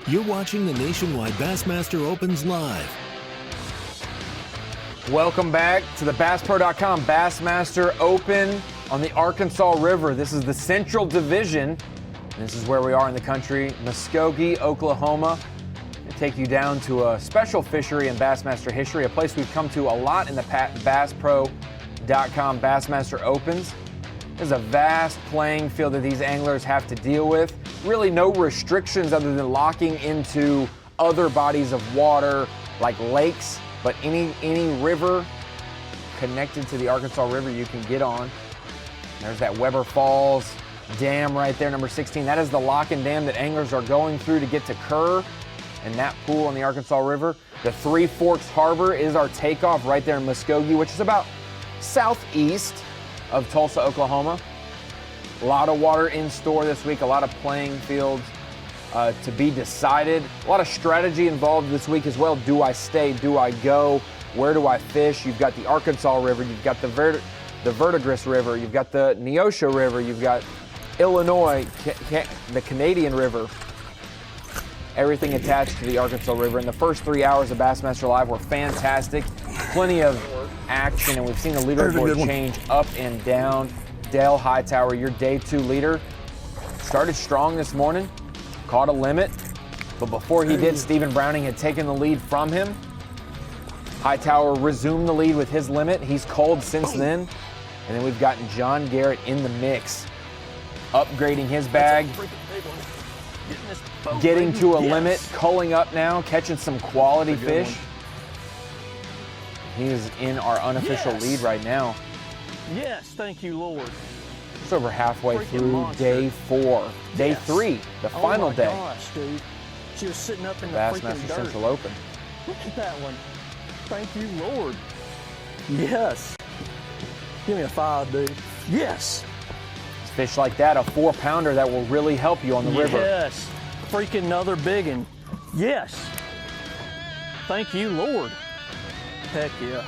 You're watching the Nationwide Bassmaster Opens live. Welcome back to the BassPro.com Bassmaster Open on the Arkansas River. This is the Central Division. This is where we are in the country, Muskogee, Oklahoma. I take you down to a special fishery in Bassmaster history, a place we've come to a lot in the BassPro.com Bassmaster Opens. There's a vast playing field that these anglers have to deal with. Really no restrictions other than locking into other bodies of water like lakes, but any river connected to the Arkansas River you can get on. There's that Weber Falls Dam right there, number 16. That is the lock and dam that anglers are going through to get to Kerr and that pool on the Arkansas River. The Three Forks Harbor is our takeoff right there in Muskogee, which is about southeast of Tulsa, Oklahoma. A lot of water in store this week, a lot of playing fields to be decided. A lot of strategy involved this week as well. Do I stay? Do I go? Where do I fish? You've got the Arkansas River, you've got the Verdigris River, you've got the Neosho River, you've got Illinois, the Canadian River. Everything attached to the Arkansas River. And the first 3 hours of Bassmaster Live were fantastic. Plenty of action, and we've seen the leaderboard change up and down. Dale Hightower, your day 2 leader, started strong this morning, caught a limit, but before he did, Stephen Browning had taken the lead from him. Hightower resumed the lead with his limit. He's cold since then. And then we've gotten John Garrett in the mix, upgrading his bag, getting to a limit, culling up now, catching some quality fish. He is in our unofficial lead right now. Yes, thank you, Lord. It's over halfway through day 4. Day 3, the final day. Oh my gosh, dude. She was sitting up in the Bassmaster freaking dirt. Central Open. Look at that one. Thank you, Lord. Yes. Give me a 5, dude. Yes. It's fish like that, a 4-pounder that will really help you on the river. Yes. Freaking another big one. Yes. Thank you, Lord. Heck yeah.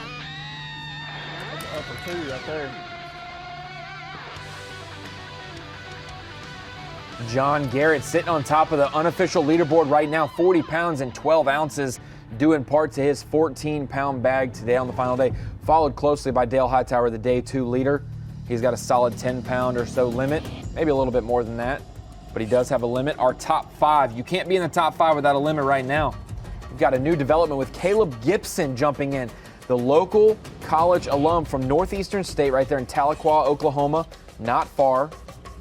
That's an upper 2 right there. John Garrett sitting on top of the unofficial leaderboard right now, 40 pounds and 12 ounces, due in part to his 14-pound bag today on the final day, followed closely by Dale Hightower, the day 2 leader. He's got a solid 10-pound or so limit, maybe a little bit more than that, but he does have a limit. Our top 5, you can't be in the top 5 without a limit right now. We've got a new development with Caleb Gibson jumping in, the local college alum from Northeastern State right there in Tahlequah, Oklahoma, not far.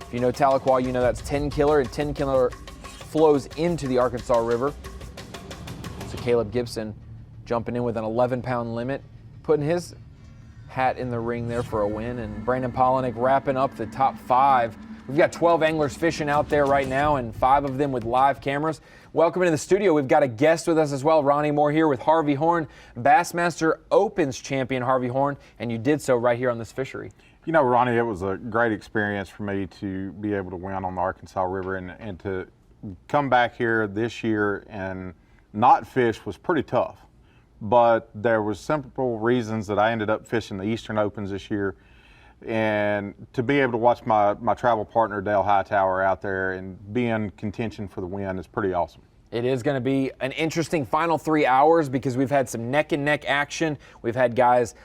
If you know Tahlequah, you know that's 10-killer, and 10-killer flows into the Arkansas River. So Caleb Gibson jumping in with an 11-pound limit, putting his hat in the ring there for a win, and Brandon Polinick wrapping up the top 5. We've got 12 anglers fishing out there right now, and 5 of them with live cameras. Welcome into the studio. We've got a guest with us as well, Ronnie Moore here with Harvey Horn, Bassmaster Opens champion Harvey Horn, and you did so right here on this fishery. You know, Ronnie, it was a great experience for me to be able to win on the Arkansas River, and to come back here this year and not fish was pretty tough. But there was simple reasons that I ended up fishing the Eastern Opens this year. And to be able to watch my travel partner, Dale Hightower, out there and be in contention for the win is pretty awesome. It is going to be an interesting final 3 hours because we've had some neck-and-neck action. We've had guys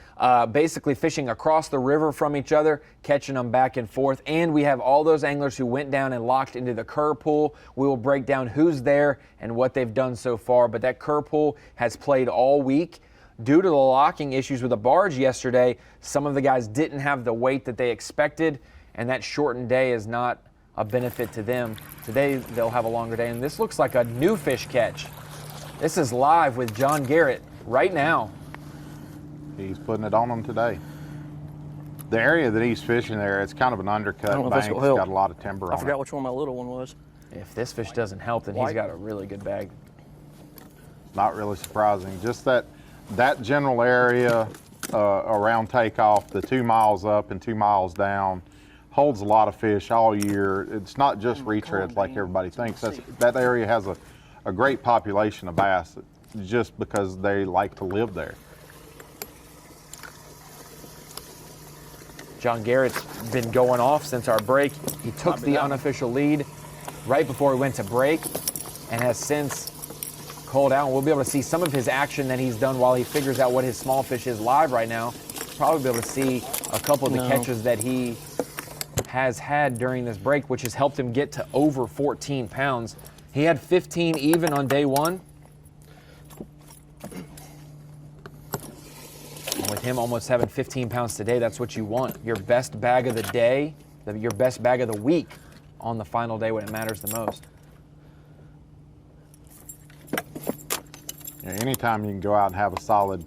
basically fishing across the river from each other, catching them back and forth. And we have all those anglers who went down and locked into the Kerr pool. We will break down who's there and what they've done so far. But that Kerr pool has played all week. Due to the locking issues with the barge yesterday, some of the guys didn't have the weight that they expected, and that shortened day is not a benefit to them. Today, they'll have a longer day, and this looks like a new fish catch. This is live with John Garrett right now. He's putting it on them today. The area that he's fishing there, it's kind of an undercut bank. It's got a lot of timber on it. I forgot which one my little one was. If this fish doesn't help, then he's got a really good bag. Not really surprising. Just that general area around takeoff, the 2 miles up and 2 miles down, holds a lot of fish all year. It's not just retreads like everybody thinks. That area has a great population of bass just because they like to live there. John Garrett's been going off since our break. He took the unofficial lead right before we went to break. and has since culled out. We'll be able to see some of his action that he's done while he figures out what his small fish is live right now. Probably be able to see a couple of the catches that he has had during this break, which has helped him get to over 14 pounds. He had 15 even on day one. And with him almost having 15 pounds today, that's what you want. Your best bag of the day, your best bag of the week on the final day when it matters the most. Yeah, anytime you can go out and have a solid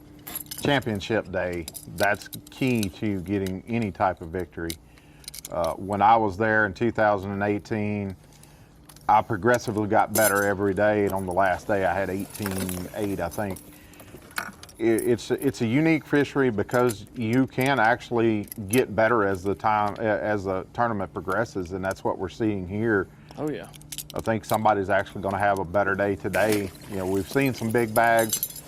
championship day, that's key to getting any type of victory. When I was there in 2018, I progressively got better every day, and on the last day I had 18.8, I think. It's a unique fishery because you can actually get better as the tournament progresses, and that's what we're seeing here. Oh yeah. I think somebody's actually going to have a better day today. You know, we've seen some big bags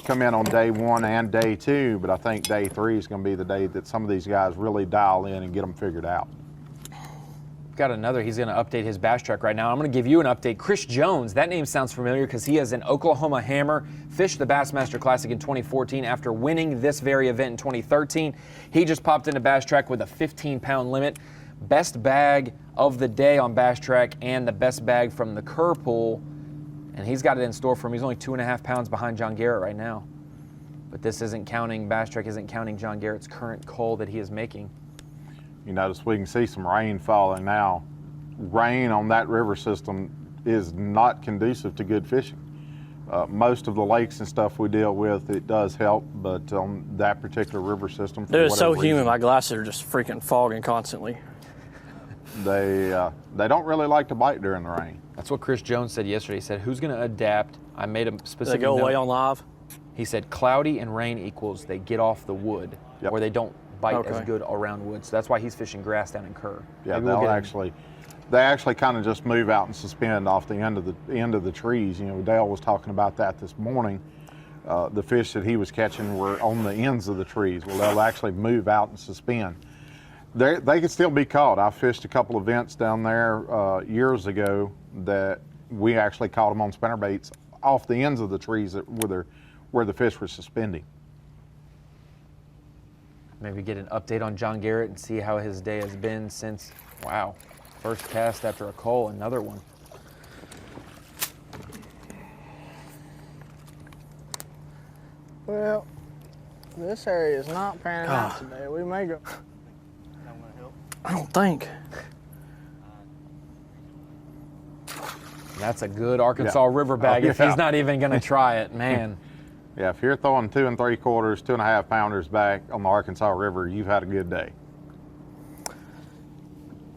come in on day one and day two, but I think day three is going to be the day that some of these guys really dial in and get them figured out. Got another. He's going to update his bass track right now. I'm going to give you an update. Chris Jones, that name sounds familiar because he has an Oklahoma hammer, fished the Bassmaster Classic in 2014 after winning this very event in 2013. He just popped into Bass Track with a 15-pound limit. Best bag of the day on Bass Track and the best bag from the Kerr pool. And he's got it in store for him. He's only 2.5 pounds behind John Garrett right now. But this isn't counting, Bass Track isn't counting John Garrett's current cull that he is making. You notice we can see some rain falling now. Rain on that river system is not conducive to good fishing. Most of the lakes and stuff we deal with, it does help, but on that particular river system, for It's so whatever humid, reason, my glasses are just freaking fogging constantly. they don't really like to bite during the rain. That's what Chris Jones said yesterday. He said, who's going to adapt? I made a Do they specific go note. away on live? He said cloudy and rain equals they get off the wood, Yep. or they don't bite as Okay. good around wood. So that's why he's fishing grass down in Kerr. Yeah, Maybe we'll get they actually kind of just move out and suspend off the end of the trees. You know, Dale was talking about that this morning. The fish that he was catching were on the ends of the trees. Well, they'll actually move out and suspend. They can still be caught. I fished a couple events down there years ago that we actually caught them on spinnerbaits off the ends of the trees where the fish were suspending. Maybe get an update on John Garrett and see how his day has been since, wow, first cast after a cull, another one. Well, this area is not panning out today. We may go. I don't think. That's a good Arkansas Yeah. River bag Oh, if yeah. he's not even going to try it, man. Yeah, if you're throwing 2 3/4, 2.5 pounders back on the Arkansas River, you've had a good day.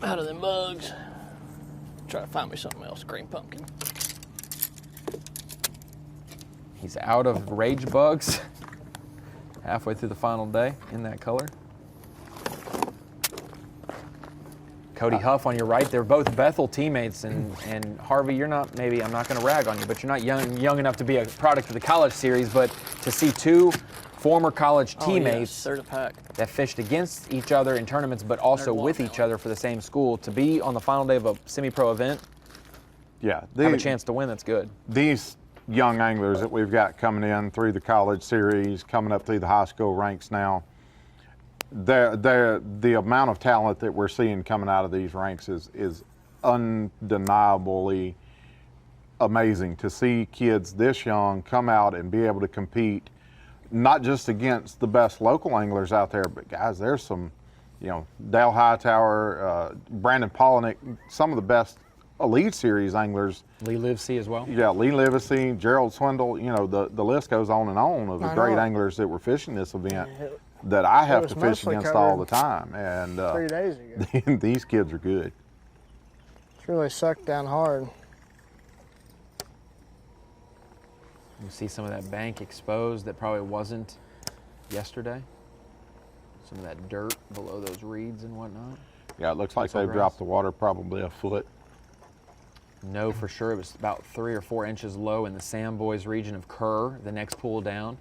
Out of them bugs. Try to find me something else. Green pumpkin. He's out of rage bugs halfway through the final day in that color. Cody Huff on your right. They're both Bethel teammates, and Harvey, you're not, maybe, I'm not going to rag on you, but you're not young enough to be a product of the college series, but to see two former college teammates There's a pack. that fished against each other in tournaments, but also There's one with each other for the same school, to be on the final day of a semi-pro event, Yeah, have a chance to win, that's good. These young anglers that we've got coming in through the college series, coming up through the high school ranks now, the amount of talent that we're seeing coming out of these ranks is undeniably amazing. To see kids this young come out and be able to compete, not just against the best local anglers out there, but guys, there's some, you know, Dale Hightower, Brandon Polinick, some of the best Elite Series anglers. Lee Livesey as well. Yeah, Lee Livesey, Gerald Swindle, you know, the list goes on of the I great know. anglers that were fishing this event that I have was to fish mostly against all the covered time. And 3 days ago. these kids are good. It's really sucked down hard. You see some of that bank exposed that probably wasn't yesterday. Some of that dirt below those reeds and whatnot. Yeah, it looks like Some they've grass. dropped the water probably a foot. No, for sure. It was about 3 or 4 inches low in the Sam Boys region of Kerr, the next pool down.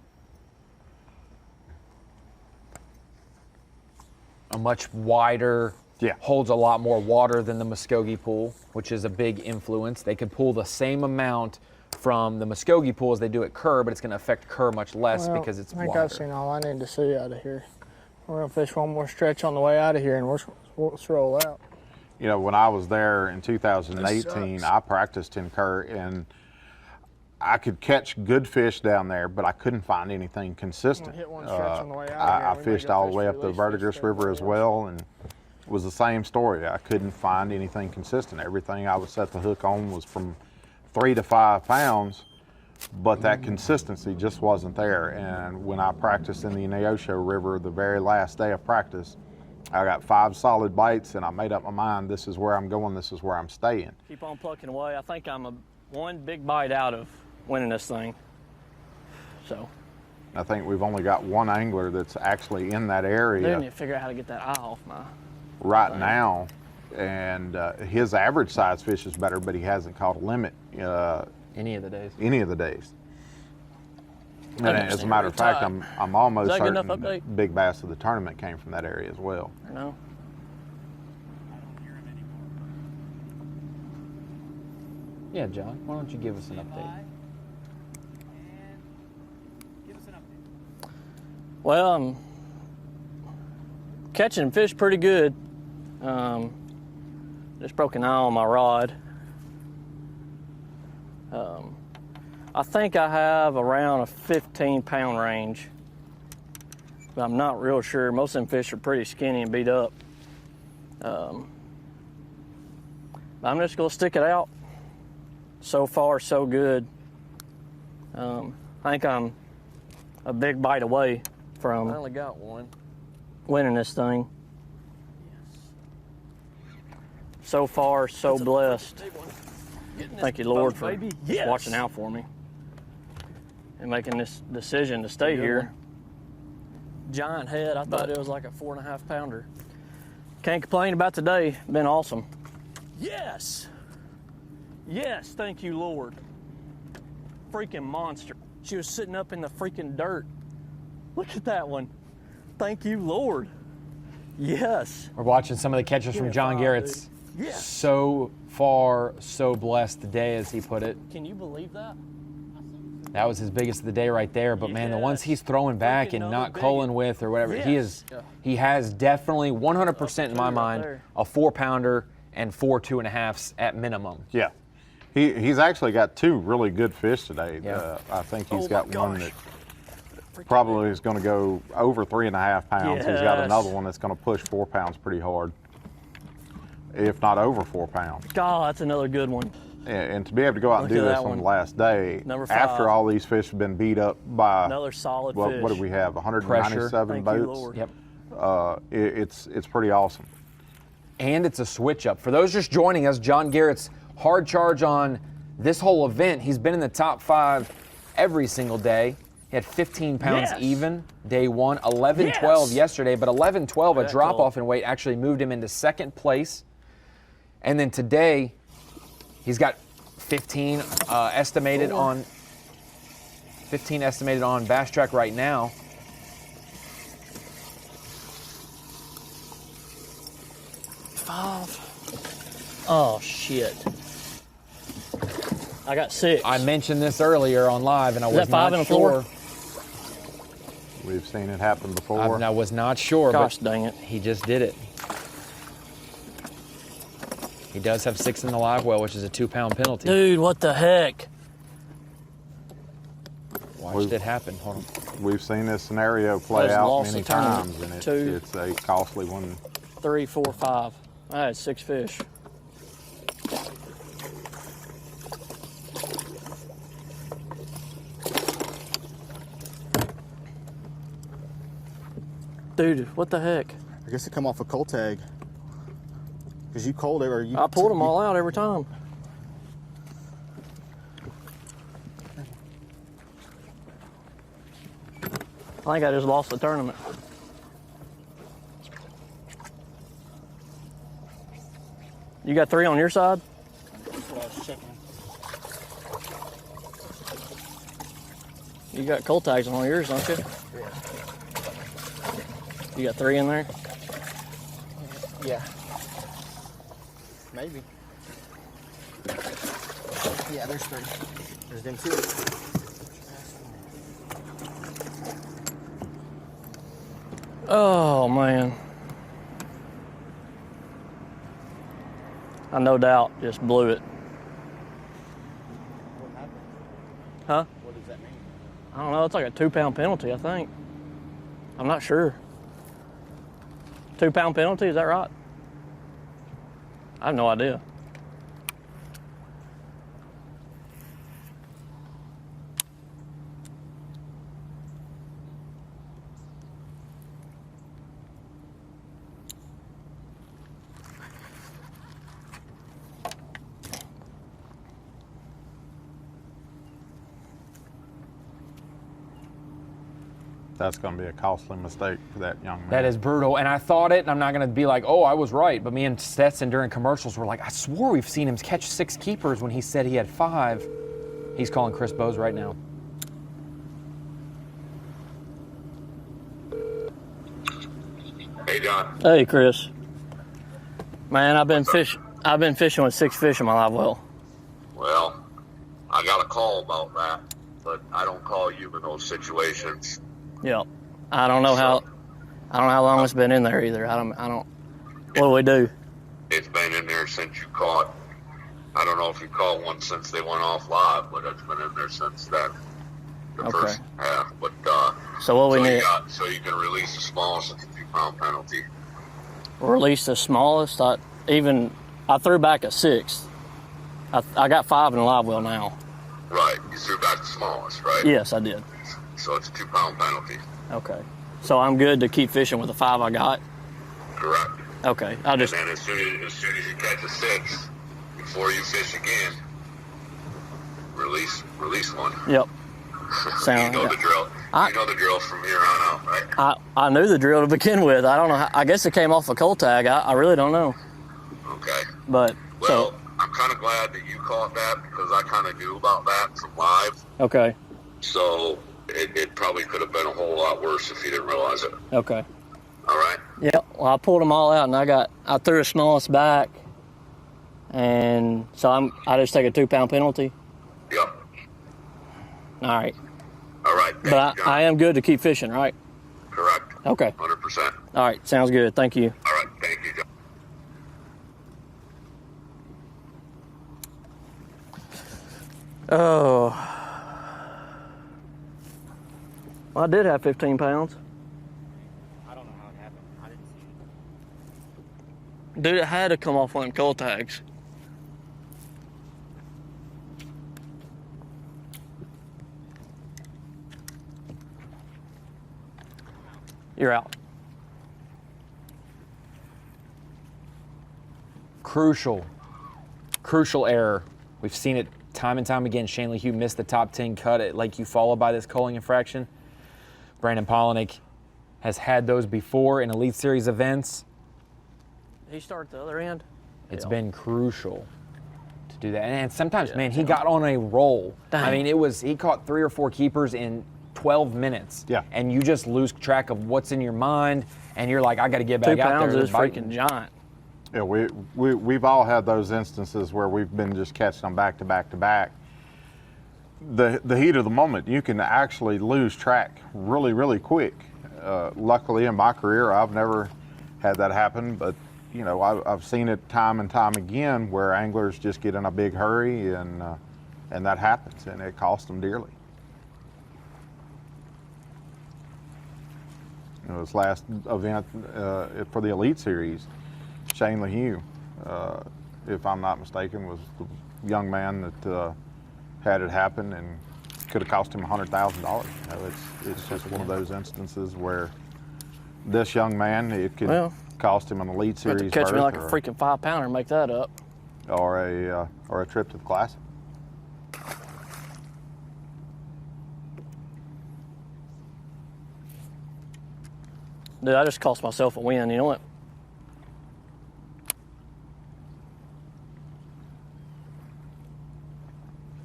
A much wider holds a lot more water than the Muskogee pool, which is a big influence. They could pull the same amount from the Muskogee pool as they do at Kerr, but it's going to affect Kerr much less because it's I think water. I've seen all I need to see out of here. We're going to fish one more stretch on the way out of here, and let's roll out. You know, when I was there in 2018, I practiced in Kerr, and I could catch good fish down there, but I couldn't find anything consistent. Hit one stretch on the way out of here. I We fished might go all the fish way for up the release Verdigris fish River there as for a well, and it was the same story. I couldn't find anything consistent. Everything I would set the hook on was from 3 to 5 pounds, but that consistency just wasn't there. And when I practiced in the Neosho River, the very last day of practice, I got 5 solid bites, and I made up my mind, this is where I'm going, this is where I'm staying. Keep on plucking away. I think I'm one big bite out of winning this thing. So. I think we've only got one angler that's actually in that area Then you figure out how to get that eye off my right thing. now, and his average size fish is better, but he hasn't caught a limit Any of the days. any of the days. And I as a matter of fact, I'm almost Is that a good enough certain update? Big Bass of the tournament came from that area as well. You know? Yeah, John, why don't you give us an update? Well, I'm catching fish pretty good. Just broke an eye on my rod. I think I have around a 15-pound range, but I'm not real sure. Most of them fish are pretty skinny and beat up. I'm just gonna stick it out. So far, so good. I think I'm a big bite away from Finally got one. winning this thing. So far, so blessed. Thank you, Lord, for watching out for me and making this decision to stay here. Giant head. I thought it was like a 4.5 pounder. Can't complain about today. Been awesome. Yes. Yes, thank you, Lord. Freaking monster. She was sitting up in the freaking dirt. Look at that one. Thank you, Lord. Yes. We're watching some of the catches Give from me a John five, Garrett's. dude. Yes. So far, so blessed today, as he put it. Can you believe that? That was his biggest of the day right there. But man, the ones he's throwing back and Freaking not another culling big- with or whatever, Yes. he has definitely 100% in my right mind there. a 4-pounder and 4 2.5s at minimum. Yeah, he's actually got 2 really good fish today. Yeah. I think he's Oh got my one gosh. that probably is going to go over 3.5 pounds. He's got Yes. another one that's going to push 4 pounds pretty hard, if not over 4 pounds. God, that's another good one. And to be able to go out and Look do at this that on one. the last day, Number 5. after all these fish have been beat up by Another solid what fish. did we have? 197 Thank you, boats. Lord. Yep. It's pretty awesome. And it's a switch up. For those just joining us, John Garrett's hard charge on this whole event. He's been in the top 5 every single day. He had 15 pounds Yes. even day 1, 11-12 Yes. yesterday, but 11-12, a That drop call. off in weight, actually moved him into 2nd place. And then today, he's got 15 estimated on 15 estimated on Bass Track right now. Oh, shit. I got 6. I mentioned this earlier on live, and I was that 5 not and a sure. 4? We've seen it happen before. I was not sure, Gosh but dang it. he just did it. He does have 6 in the live well, which is a 2-pound penalty. Dude, what the heck? Watched it happen. Hold on. We've seen this scenario play Just out lost many the tournament. times, and 2. it's a costly one. 3, 4, 5. I had 6 fish. Dude, what the heck? I guess it come off a cold tag. Cause you cold it or you. I pulled them all out every time. I think I just lost the tournament. You got 3 on your side? That's what I was checking. You got cold tags on yours, don't you? You got 3 in there? Yeah. Maybe. Yeah, there's 3. There's them 2. Oh, man. I no doubt just blew it. What happened? Huh? What does that mean? I don't know. It's like a 2-pound penalty, I think. I'm not sure. 2-pound penalty, is that right? I have no idea. That's going to be a costly mistake for that young man. That is brutal. And I thought it, and I'm not going to be like, oh, I was right. But me and Stetson during commercials were like, I swore we've seen him catch 6 keepers when he said he had 5. He's calling Chris Bowes right now. Hey, John. Hey, Chris. Man, I've been fishing with 6 fish in my live well. Well, I got a call about that, but I don't call you in those situations. Yep. I don't know how long it's been in there either. I don't. What do we do? It's been in there since you caught. I don't know if you caught one since they went off live, but it's been in there since then. The first half, but So what we need? So you can release the smallest with a 2-pound penalty. Release the smallest. I threw back a 6th. I got 5 in the live well now. Right. You threw back the smallest, right? Yes, I did. So it's a 2-pound penalty. Okay. So I'm good to keep fishing with the 5 I got? Correct. Okay. I'll just... And then as soon as you catch a 6, before you fish again, release one. Yep. You know the drill. You know the drill from here on out, right? I knew the drill to begin with. I don't know. I guess it came off a cold tag. I really don't know. Okay. But well, I'm kind of glad that you caught that because I kind of knew about that from live. Okay. So it probably could have been a whole lot worse if you didn't realize it. Okay. All right. Yep. Well, I pulled them all out, and I threw the smallest back, and so I just take a 2-pound penalty. Yep. All right. All right. But I am good to keep fishing, right? Correct. Okay. 100%. All right. Sounds good. Thank you. All right. Thank you, John. Oh. Well, I did have 15 pounds. I don't know how it happened. I didn't see it. Dude, it had to come off one of them cold tags. You're out. Crucial error. We've seen it time and time again. Shane LeHue missed the top 10 cut at Lake Eufaula by this culling infraction. Brandon Polinick has had those before in Elite Series events. Did he start at the other end? It's been crucial to do that. And sometimes, man, he got on a roll. Dang. I mean, he caught 3 or 4 keepers in 12 minutes. Yeah. And you just lose track of what's in your mind, and you're like, I got to get back 2 out there. pounds is biting. freaking giant. Yeah, we've all had those instances where we've been just catching them back to back to back. The heat of the moment, you can actually lose track really, really quick. Luckily, in my career, I've never had that happen, but you know, I've seen it time and time again where anglers just get in a big hurry, and that happens, and it costs them dearly. You know, this last event for the Elite Series, Shane LeHue, if I'm not mistaken, was the young man that had it happen and could have cost him $100,000. You know, it's just one of those instances where this young man, it could cost him an Elite Series You have to catch me like a berth freaking 5-pounder and make that up. or a trip to the Classic. Dude, I just cost myself a win. You know what?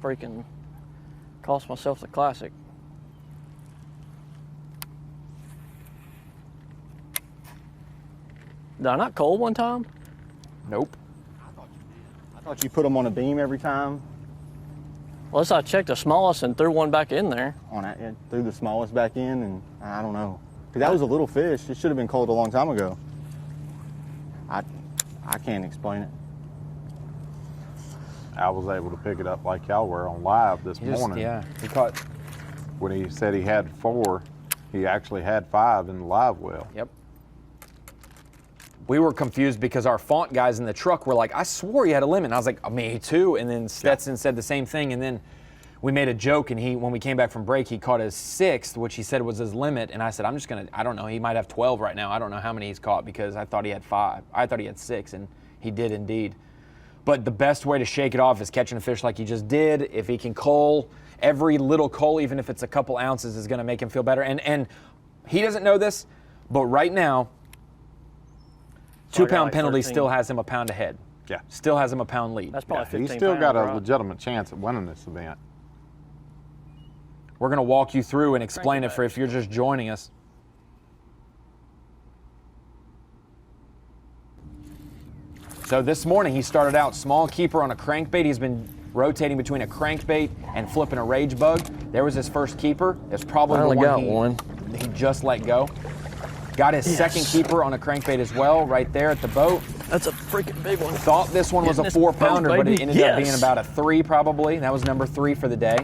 Freaking cost myself the Classic. Did I not cold one time? Nope. I thought you Thought you put them on a beam every time. Well, I checked the smallest and threw one back in there. On that, yeah, threw the smallest back in, and I don't know. 'Cause that was a little fish. It should have been called a long time ago. I can't explain it. I was able to pick it up like y'all were on live this morning. Yeah, he caught. When he said he had 4, he actually had 5 in the live well. Yep. We were confused because our font guys in the truck were like, I swore he had a limit. And I was like, me too. And then Stetson said the same thing. And then we made a joke, and when we came back from break, he caught his 6th, which he said was his limit. And I said, I don't know, he might have 12 right now. I don't know how many he's caught because I thought he had 5. I thought he had 6, and he did indeed. But the best way to shake it off is catching a fish like he just did. If he can cull, every little cull, even if it's a couple ounces, is going to make him feel better. And he doesn't know this, but right now, 2-pound penalty 13. still has him a pound ahead. Yeah. Still has him a pound lead. That's probably 15 He's still pounds, got a right? legitimate chance at winning this event. We're going to walk you through and explain it for if you're just joining us. So this morning he started out small keeper on a crankbait. He's been rotating between a crankbait and flipping a rage bug. There was his first keeper. It's probably the one he just let go. Got his second keeper on a crankbait as well, right there at the boat. That's a freaking big one. Thought this one was a 4-pounder, but it ended up being about a 3 probably. That was number 3 for the day.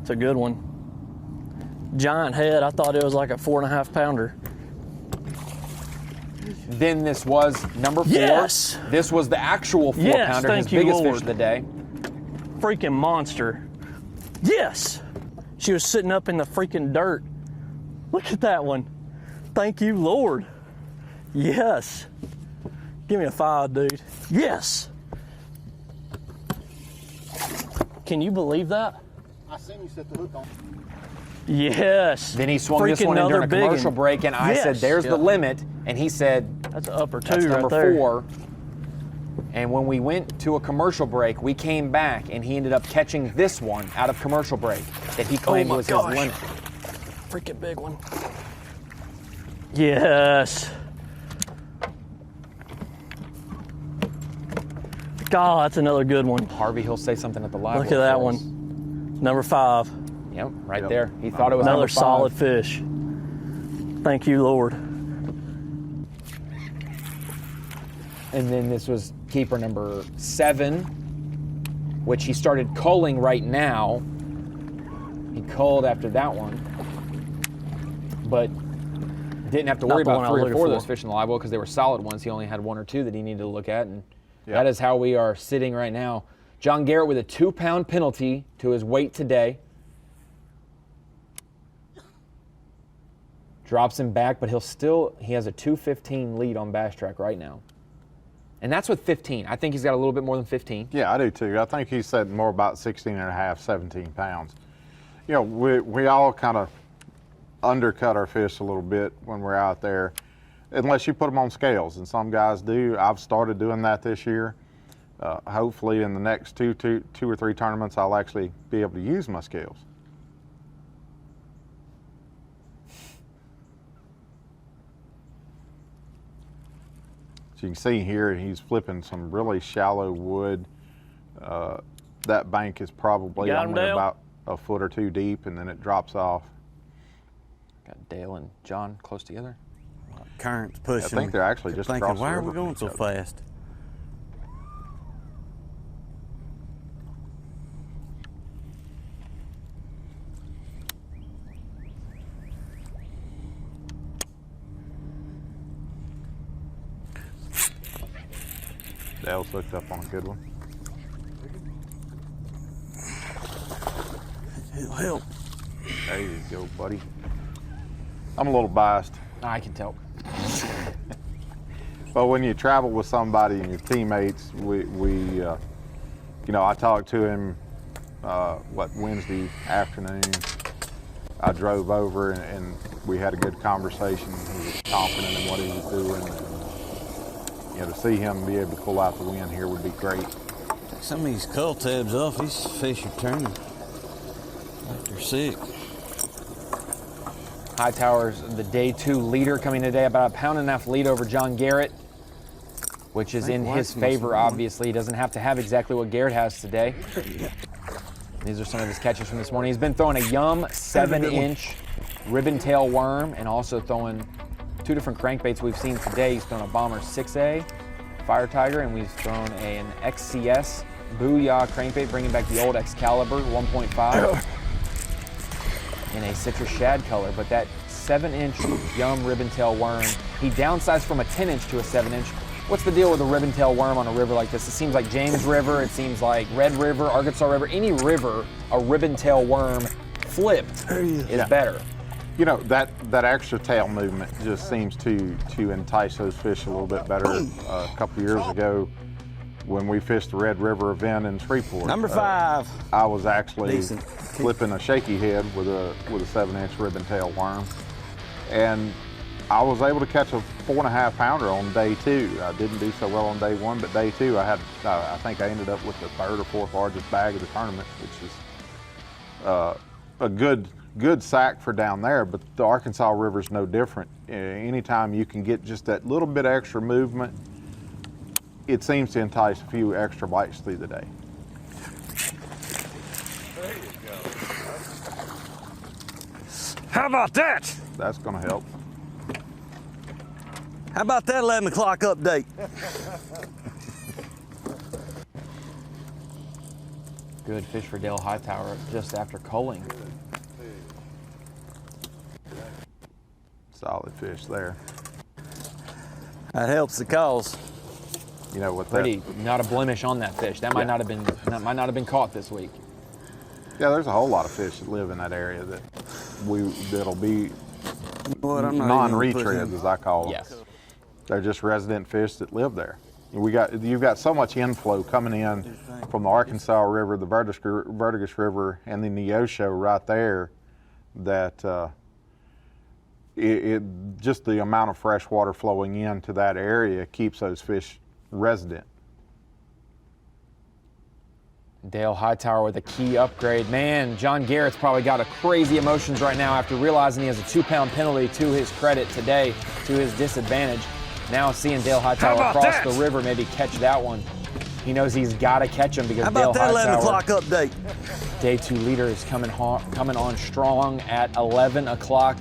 It's a good one. Giant head. I thought it was like a 4.5-pounder. Then this was number 4. Yes. This was the actual 4-pounder, his biggest fish of the day. Freaking monster. Yes. She was sitting up in the freaking dirt. Look at that one. Thank you, Lord. Yes. Give me a 5, dude. Yes. Can you believe that? I seen you set the hook on. Yes. Then he swung this one in during a commercial break, and I said, there's the limit. And he said, that's an upper 2 that's right number there. 4. And when we went to a commercial break, we came back, and he ended up catching this one out of commercial break that he claimed was his limit. Freaking big one. Yes. God, that's another good one. Harvey, he'll say something at the live. Look at that one. Number 5. Yep, right there. He thought it was another number 5. solid fish. Thank you, Lord. And then this was keeper number 7, which he started culling right now. He culled after that one, but didn't have to worry about 3 or 4 of those fish in the live well because they were solid ones. He only had 1 or 2 that he needed to look at, and that is how we are sitting right now. John Garrett with a 2-pound penalty to his weight today. Drops him back, but he has a 2:15 lead on Bass Track right now. And that's with 15. I think he's got a little bit more than 15. Yeah, I do too. I think he said more about 16 and a half, 17 pounds. You know, we all kind of undercut our fish a little bit when we're out there, unless you put them on scales, and some guys do. I've started doing that this year. Hopefully in the next two or 3 tournaments, I'll actually be able to use my scales. So you can see here he's flipping some really shallow wood. That bank is probably only about a foot or 2 deep, and then it drops off. Got Dale and John close together. Current's pushing. I think they're actually just thinking, across the why are river we going from so each other. fast? Dale's hooked up on a good one. It'll help. There you go, buddy. I'm a little biased. I can tell. But when you travel with somebody and your teammates, you know, I talked to him, Wednesday afternoon. I drove over and we had a good conversation. He was confident in what he was doing. And, you know, to see him be able to pull out the win here would be great. Take some of these cull tabs off. These fish are turning like they're sick. Hightowers, the day 2 leader, coming today about a 1.5 pound lead over John Garrett. which is in his favor, obviously. He doesn't have to have exactly what Garrett has today. These are some of his catches from this morning. He's been throwing a Yum 7-inch ribbon tail worm and also throwing 2 different crankbaits we've seen today. He's thrown a Bomber 6A Fire Tiger, and we've thrown an XCS Booyah crankbait, bringing back the old Excalibur 1.5 in a citrus shad color. But that 7-inch Yum ribbon tail worm, he downsized from a 10-inch to a 7-inch. What's the deal with a ribbon tail worm on a river like this? It seems like James River, it seems like Red River, Arkansas River, any river, a ribbon tail worm flipped is better. You know, that extra tail movement just seems to entice those fish a little bit better. A couple years ago, when we fished the Red River event in Shreveport, Number 5. I was actually flipping a shaky head with a 7-inch ribbon tail worm, and I was able to catch a 4.5 pounder on day 2. I didn't do so well on day 1, but day 2 I think I ended up with the 3rd or 4th largest bag of the tournament, which is a good sack for down there. But the Arkansas River is no different. Anytime you can get just that little bit extra movement, it seems to entice a few extra bites through the day. There you go. How about that? That's going to help. How about that 11 o'clock update? Good fish for Dale Hightower just after culling. Solid fish there. That helps the cause. You know what? Not a blemish on that fish. That might not have been caught this week. Yeah, there's a whole lot of fish that live in that area that'll be non-retreads, as I call them. Yes. They're just resident fish that live there. You've got so much inflow coming in from the Arkansas River, the Verdigris River, and the Neosho right there that just the amount of fresh water flowing into that area keeps those fish resident. Dale Hightower with a key upgrade. Man, John Garrett's probably got a crazy emotions right now after realizing he has a 2-pound penalty to his credit today, to his disadvantage. Now seeing Dale Hightower across the river maybe catch that one. He knows he's got to catch him because How about Dale that Hightower, 11 o'clock update? Day 2 leader, is coming on strong at 11 o'clock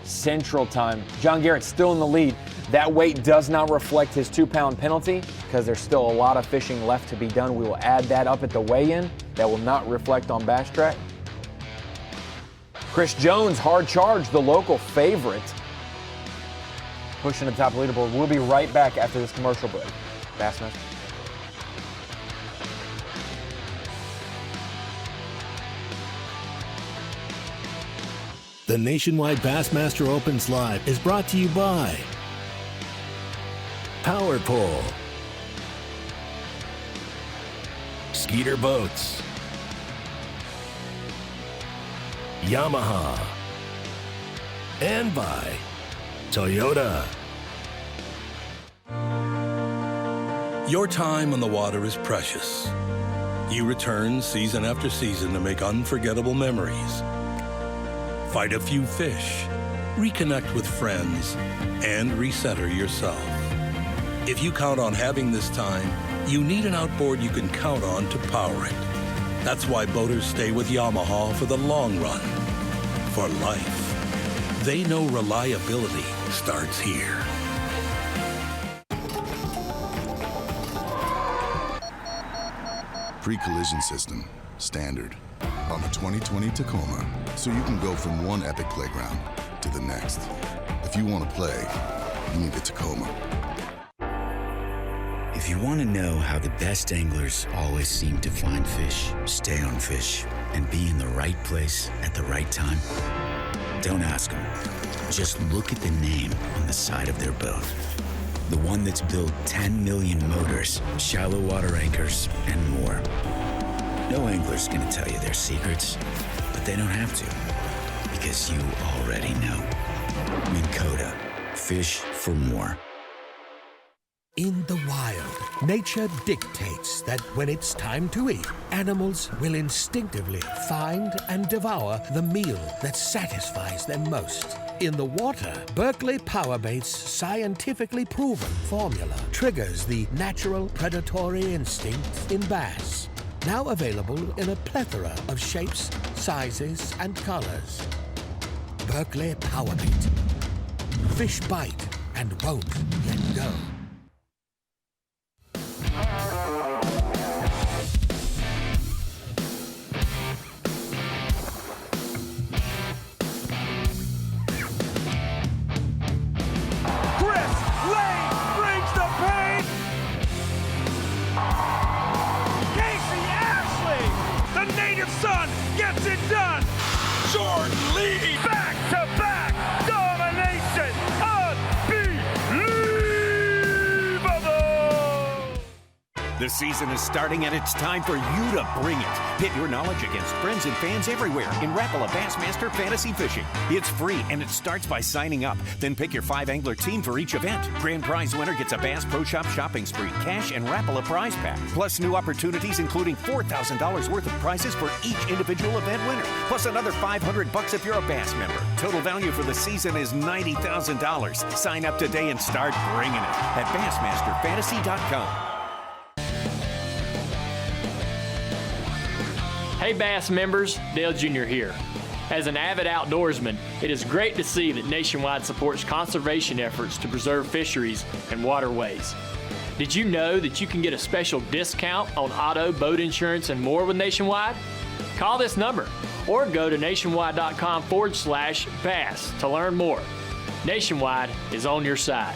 Central Time. John Garrett's still in the lead. That weight does not reflect his 2-pound penalty because there's still a lot of fishing left to be done. We will add that up at the weigh-in. That will not reflect on Bass Track. Chris Jones, hard charge, the local favorite, pushing to the top of the leaderboard. We'll be right back after this commercial break. Bassmaster. The Nationwide Bassmaster Opens Live is brought to you by Power Pole, Skeeter Boats, Yamaha, and by Toyota. Your time on the water is precious. You return season after season to make unforgettable memories. Fight a few fish, reconnect with friends, and recenter yourself. If you count on having this time, you need an outboard you can count on to power it. That's why boaters stay with Yamaha for the long run, for life. They know reliability starts here. Pre-collision system, standard, on the 2020 Tacoma, so you can go from one epic playground to the next. If you want to play, you need the Tacoma. If you want to know how the best anglers always seem to find fish, stay on fish, and be in the right place at the right time, don't ask them. Just look at the name on the side of their boat. The one that's built 10 million motors, shallow water anchors, and more. No angler's gonna tell you their secrets, but they don't have to, because you already know. Minn Kota, fish for more. In the wild, nature dictates that when it's time to eat, animals will instinctively find and devour the meal that satisfies them most. In the water, Berkeley Powerbait's scientifically proven formula triggers the natural predatory instinct in bass. Now available in a plethora of shapes, sizes, and colors. Berkeley Powerbait. Fish bite and won't let go. Son gets it done. Jordan Lee, back-to-back domination, unbelievable. The season is starting and it's time for you to bring it. Pit your knowledge against friends and fans everywhere in Rapala Bassmaster Fantasy Fishing. It's free and it starts by signing up. Then pick your 5-angler team for each event. Grand prize winner gets a Bass Pro Shop shopping spree, cash, and Rapala prize pack. Plus new opportunities including $4,000 worth of prizes for each individual event winner. Plus another $500 if you're a Bass member. Total value for the season is $90,000. Sign up today and start bringing it at BassmasterFantasy.com. Hey Bass members, Dale Jr. here. As an avid outdoorsman, it is great to see that Nationwide supports conservation efforts to preserve fisheries and waterways. Did you know that you can get a special discount on auto, boat insurance, and more with Nationwide? Call this number or go to nationwide.com/bass to learn more. Nationwide is on your side.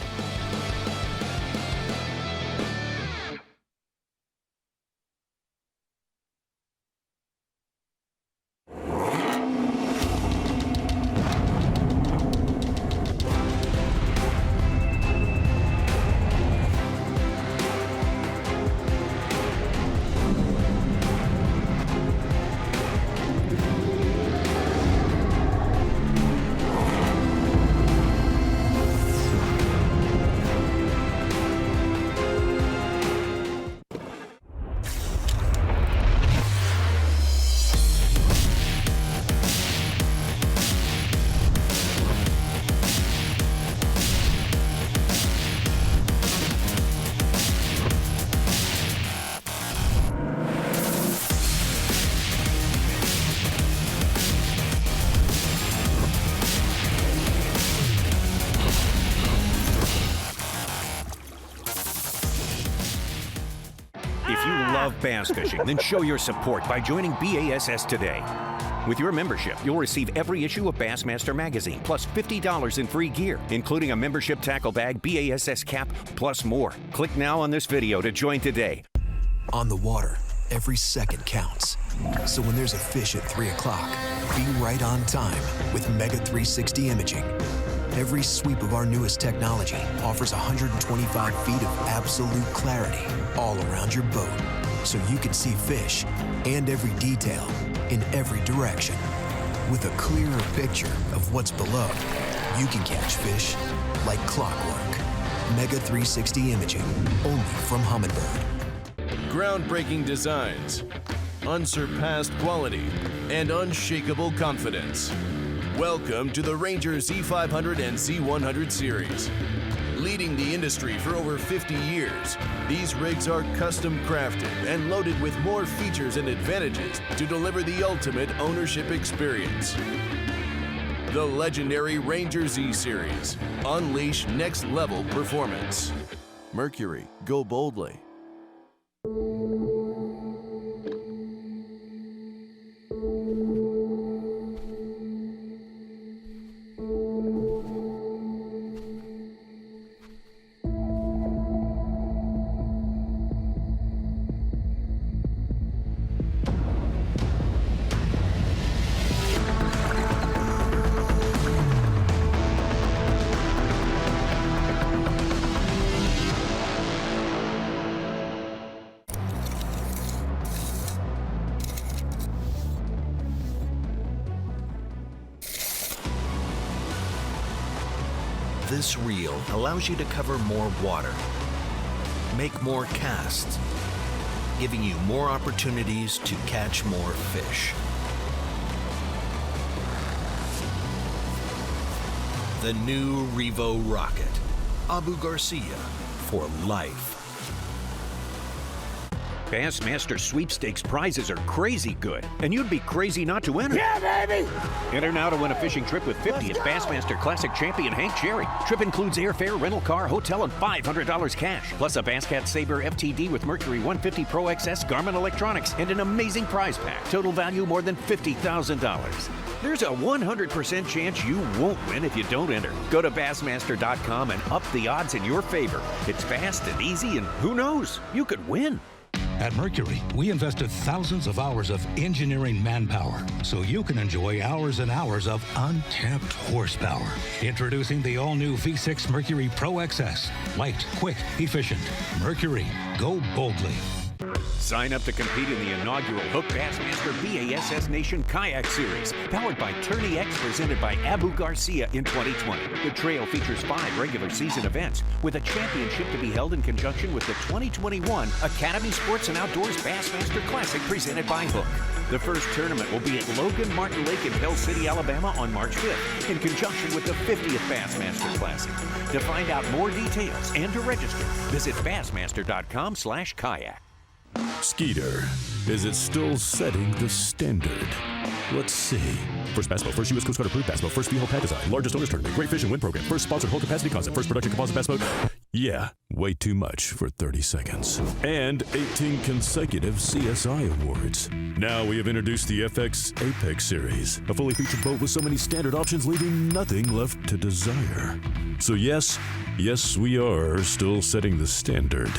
Bass fishing, then show your support by joining B.A.S.S today. With your membership, you'll receive every issue of Bassmaster magazine, plus $50 in free gear, including a membership tackle bag, B.A.S.S cap, plus more. Click now on this video to join today. On the water, every second counts. So when there's a fish at 3 o'clock, be right on time with Mega 360 imaging. Every sweep of our newest technology offers 125 feet of absolute clarity all around your boat, so you can see fish and every detail in every direction. With a clearer picture of what's below, you can catch fish like clockwork. Mega 360 imaging, only from Humminbird. Groundbreaking designs, unsurpassed quality, and unshakable confidence. Welcome to the Ranger Z500 and Z100 series. Leading the industry for over 50 years, these rigs are custom crafted and loaded with more features and advantages to deliver the ultimate ownership experience. The legendary Ranger Z series. Unleash next level performance. Mercury, go boldly. This reel allows you to cover more water, make more casts, giving you more opportunities to catch more fish. the new Revo rocket. Abu Garcia for life. Bassmaster Sweepstakes prizes are crazy good, and you'd be crazy not to enter. Yeah, baby! Enter now to win a fishing trip with 50th Bassmaster Classic champion Hank Cherry. Trip includes airfare, rental car, hotel, and $500 cash, plus a Basscat Saber FTD with Mercury 150 Pro XS Garmin electronics, and an amazing prize pack. Total value more than $50,000. There's a 100% chance you won't win if you don't enter. Go to Bassmaster.com and up the odds in your favor. It's fast and easy, and who knows, you could win. At Mercury, we invested thousands of hours of engineering manpower so you can enjoy hours and hours of untapped horsepower. Introducing the all-new V6 Mercury Pro XS. Light, quick, efficient. Mercury, go boldly. Sign up to compete in the inaugural Hook Bassmaster B.A.S.S. Nation Kayak Series, powered by Tourney X, presented by Abu Garcia in 2020. The trail features 5 regular season events, with a championship to be held in conjunction with the 2021 Academy Sports and Outdoors Bassmaster Classic, presented by Hook. The first tournament will be at Logan Martin Lake in Pell City, Alabama on March 5th, in conjunction with the 50th Bassmaster Classic. To find out more details and to register, visit Bassmaster.com/kayak. Skeeter, is it still setting the standard? Let's see. First Bass Boat, first U.S. Coast Guard approved Bass Boat, first V-hull pad design, largest owners tournament, great fish and win program, first sponsored whole capacity concept, first production composite bass boat. Yeah, way too much for 30 seconds. And 18 consecutive CSI awards. Now we have introduced the FX Apex series, a fully featured boat with so many standard options, leaving nothing left to desire. So yes, we are still setting the standard.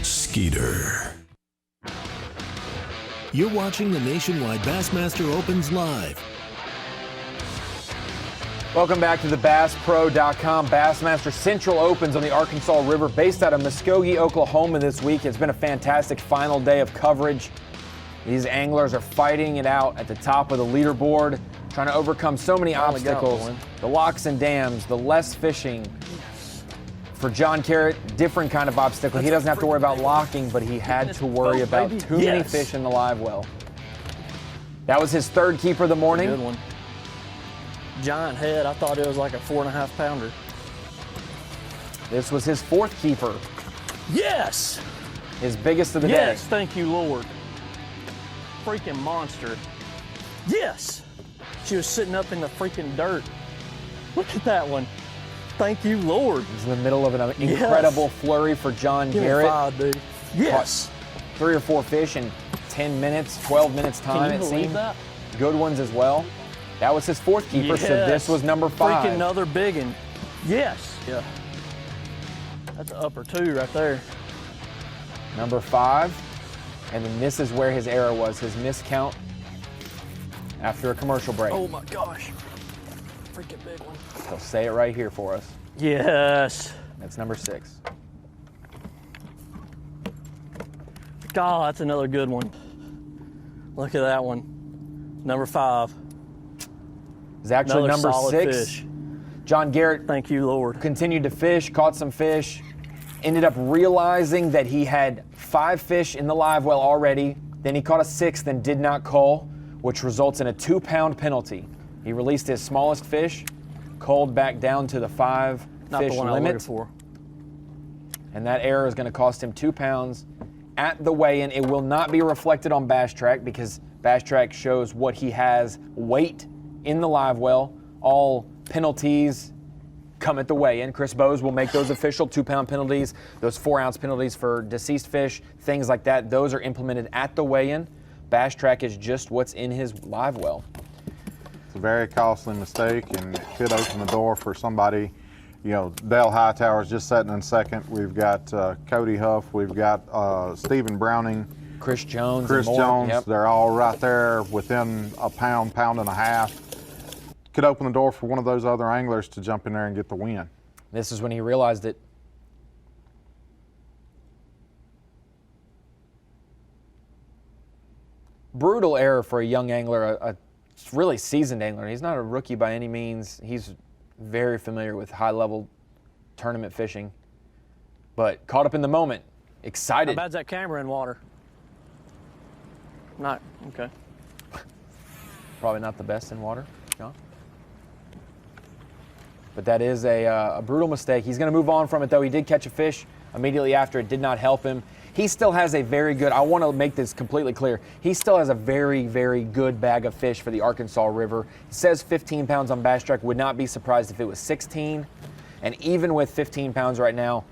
Skeeter. You're watching the Nationwide Bassmaster Opens live. Welcome back to the BassPro.com Bassmaster Central Opens on the Arkansas River, based out of Muskogee, Oklahoma this week. It's been a fantastic final day of coverage. These anglers are fighting it out at the top of the leaderboard, trying to overcome so many obstacles. The locks and dams, the less fishing. For John Garrett, different kind of obstacle. He doesn't have to worry about locking, but he had to worry about too many fish in the live well. That was his third keeper of the morning. Good one. Giant head. I thought it was like a 4.5 pounder. This was his fourth keeper. Yes! His biggest of the day. Yes, thank you, Lord. Freaking monster. Yes! She was sitting up in the freaking dirt. Look at that one. Thank you, Lord. He's in the middle of an incredible flurry for John Garrett. Give me 5, dude. Yes. Caught 3 or 4 fish in 10 minutes, 12 minutes time, it seemed. That? Good ones as well. That was his fourth keeper, so this was number 5. Freaking another big one. Yes. Yeah. That's an upper 2 right there. Number 5. And then this is where his error was, his miscount after a commercial break. Oh my gosh. Freaking big one. He'll say it right here for us. Yes. That's number 6. God, that's another good one. Look at that one. Number 5. It's actually another number 6. Fish. John Garrett, thank you, Lord, continued to fish, caught some fish, ended up realizing that he had 5 fish in the live well already. Then he caught a 6th and did not cull, which results in a 2-pound penalty. He released his smallest fish, culled back down to the 5 fish the one limit. I was looking for. And that error is going to cost him 2 pounds at the weigh-in. It will not be reflected on Bass Track because Bass Track shows what he has weight in the live well. All penalties come at the weigh-in. Chris Bowes will make those official 2-pound penalties, those 4-ounce penalties for deceased fish, things like that. Those are implemented at the weigh-in. Bass Track is just what's in his live well. It's a very costly mistake, and it could open the door for somebody. You know, Dale Hightower's just sitting in second. We've got Cody Huff. We've got Stephen Browning. Chris Jones. Yep. They're all right there within a pound, pound and a half. Could open the door for one of those other anglers to jump in there and get the win. This is when he realized it. Brutal error for a young angler, a really seasoned angler. He's not a rookie by any means. He's very familiar with high-level tournament fishing, but caught up in the moment, excited. How bad's that camera in water? Not, okay. Probably not the best in water, John? But that is a brutal mistake. He's going to move on from it, though. He did catch a fish immediately after. It did not help him. He still has a very good, I want to make this completely clear, he still has a very, very good bag of fish for the Arkansas River. It says 15 pounds on Bass Track. Would not be surprised if it was 16. And even with 15 pounds right now,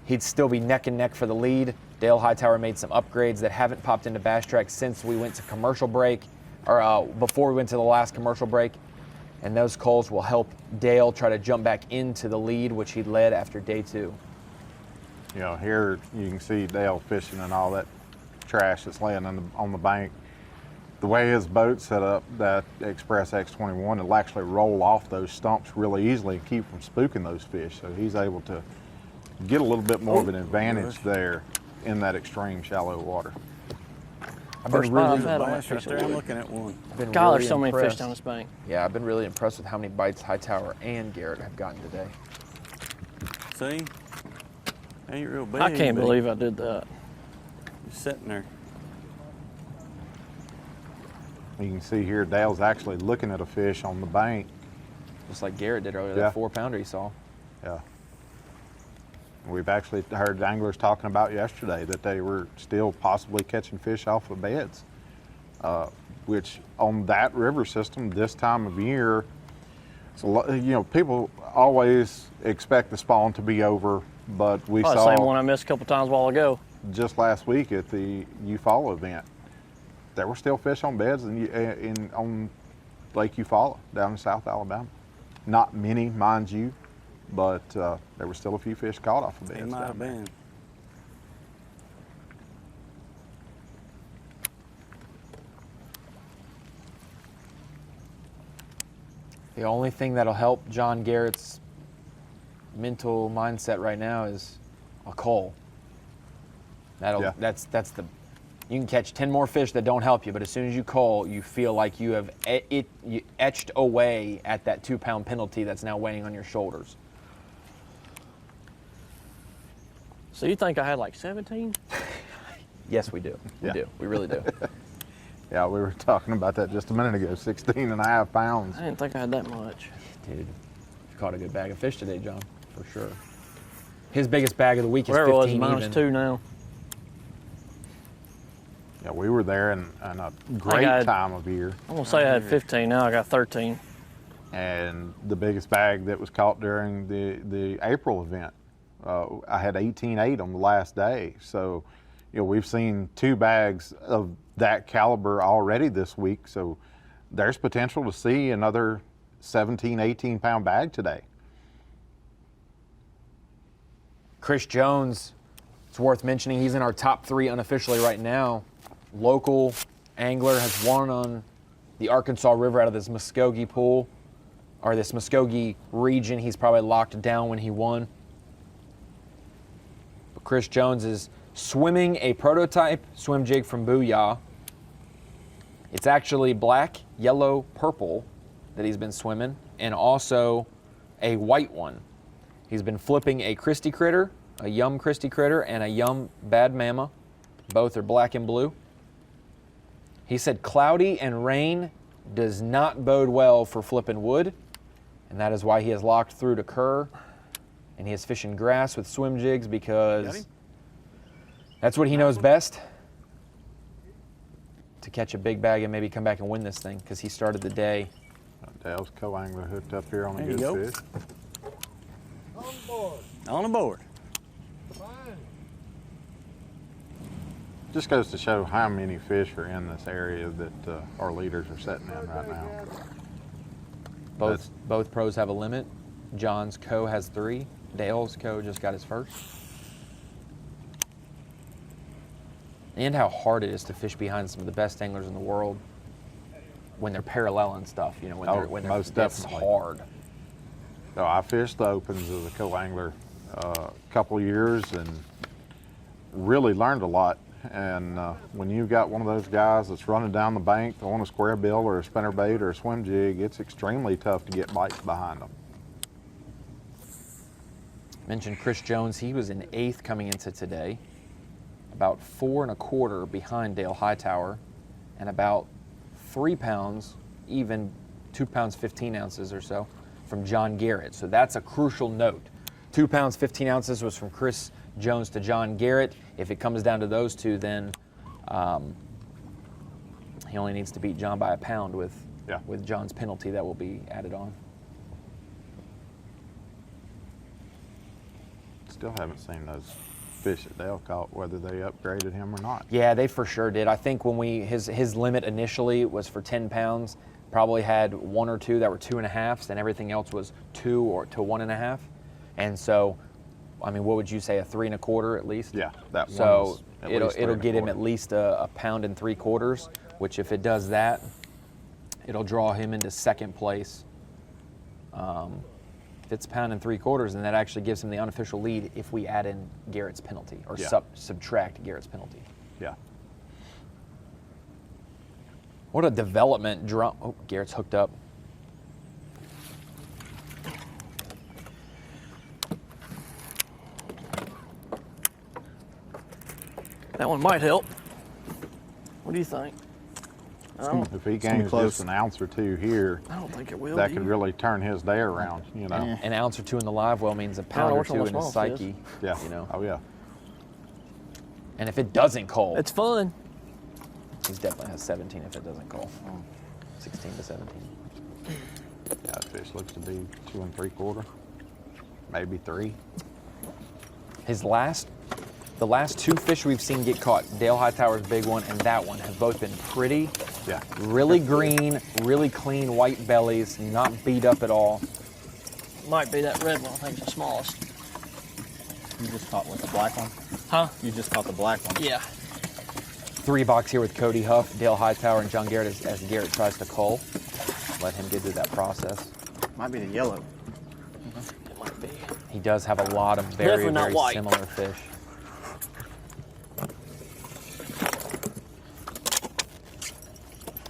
he'd still be neck and neck for the lead. Dale Hightower made some upgrades that haven't popped into Bass Track since we went to commercial break, or before we went to the last commercial break. And those culls will help Dale try to jump back into the lead, which he led after day 2. You know, here you can see Dale fishing and all that trash that's laying on the bank. The way his boat's set up, that Express X21, it'll actually roll off those stumps really easily and keep from spooking those fish. So he's able to get a little bit more of an advantage there in that extreme shallow water. I've been really impressed. I'm looking at one. God, there's so many fish down this bank. Yeah, I've been really impressed with how many bites Hightower and Garrett have gotten today. See? Ain't real big. I can't believe I did that. Just sitting there. You can see here Dale's actually looking at a fish on the bank. Just like Garrett did earlier, Yeah. that 4-pounder he saw. Yeah. We've actually heard anglers talking about yesterday that they were still possibly catching fish off of beds, which on that river system this time of year, it's a lot, you know, people always expect the spawn to be over, but we saw the same one I missed a couple times a while ago. Just last week at the Eufaula event. There were still fish on beds on Lake Eufaula down in South Alabama. Not many, mind you, but there were still a few fish caught off of beds. It might have been. The only thing that'll help John Garrett's mental mindset right now is a cull. That's the. You can catch 10 more fish that don't help you, but as soon as you cull, you feel like you have you etched away at that 2-pound penalty that's now weighing on your shoulders. So you think I had like 17? Yes, we do. We do. We really do. Yeah, we were talking about that just a minute ago. 16.5 pounds. I didn't think I had that much. Dude, you caught a good bag of fish today, John, for sure. His biggest bag of the week is Whatever 15 it was, even. -2 now. Yeah, we were there in a great time of year. I'm going to say I had 15, now I got 13. And the biggest bag that was caught during the April event, I had 18.8 on the last day. So, you know, we've seen 2 bags of that caliber already this week. So there's potential to see another 17, 18-pound bag today. Chris Jones, it's worth mentioning, he's in our top 3 unofficially right now. Local angler, has won on the Arkansas River out of this Muskogee pool, or this Muskogee region. He's probably locked down when he won. But Chris Jones is swimming a prototype swim jig from Booyah. It's actually black, yellow, purple that he's been swimming, and also a white one. He's been flipping a Christie critter, a Yum Christie critter, and a Yum Bad Mama. Both are black and blue. He said cloudy and rain does not bode well for flipping wood, and that is why he has locked through to Kerr, and he is fishing grass with swim jigs because that's what he knows best, to catch a big bag and maybe come back and win this thing, because he started the day. Dale's co-angler hooked up here on a There you good go. fish. On board. On the board. Just goes to show how many fish are in this area that our leaders are setting in right now. Both pros have a limit. John's co has 3. Dale's co just got his first. And how hard it is to fish behind some of the best anglers in the world when they're parallel and stuff. You know, when they're most it's definitely hard. So I fished the Opens as a co-angler a couple years and really learned a lot. And when you've got one of those guys that's running down the bank on a square bill or a spinnerbait or a swim jig, it's extremely tough to get bites behind them. Mentioned Chris Jones, he was in 8th coming into today, about 4 1/4 behind Dale Hightower, and about 3 pounds, even 2 pounds 15 ounces or so, from John Garrett. So that's a crucial note. 2 pounds, 15 ounces was from Chris Jones to John Garrett. If it comes down to those two, then he only needs to beat John by a pound with John's penalty that will be added on. Still haven't seen those fish that Dale caught, whether they upgraded him or not. Yeah, they for sure did. I think when his limit initially was for 10 pounds, probably had 1 or 2 that were 2.5s, and everything else was 2 or to 1.5. And so, I mean, what would you say, a 3 1/4 at least? Yeah, that one. So it'll get him at least a 1 3/4 pounds, which if it does that, it'll draw him into second place. If it's 1 3/4 pounds, then that actually gives him the unofficial lead if we add in Garrett's penalty or subtract Garrett's penalty. Yeah. What a development drum. Oh, Garrett's hooked up. That one might help. What do you think? If he gains just an ounce or 2 here, I don't think it will. that could really turn his day around, you know. An ounce or 2 in the live well means a pound or 2 in his psyche. Yeah. You know. Oh yeah. And if it doesn't cull, it's fun. He definitely has 17 if it doesn't cull. 16 to 17. Yeah, that fish looks to be 2 3/4, maybe 3. The last 2 fish we've seen get caught, Dale Hightower's big one and that one, have both been pretty, really green, really clean white bellies, not beat up at all. Might be that red one. I think it's the smallest. You just caught the black one? Huh? You just caught the black one? Yeah. 3 box here with Cody Huff, Dale Hightower, and John Garrett as Garrett tries to cull. Let him get through that process. Might be the yellow. It might be. He does have a lot of very, very similar fish.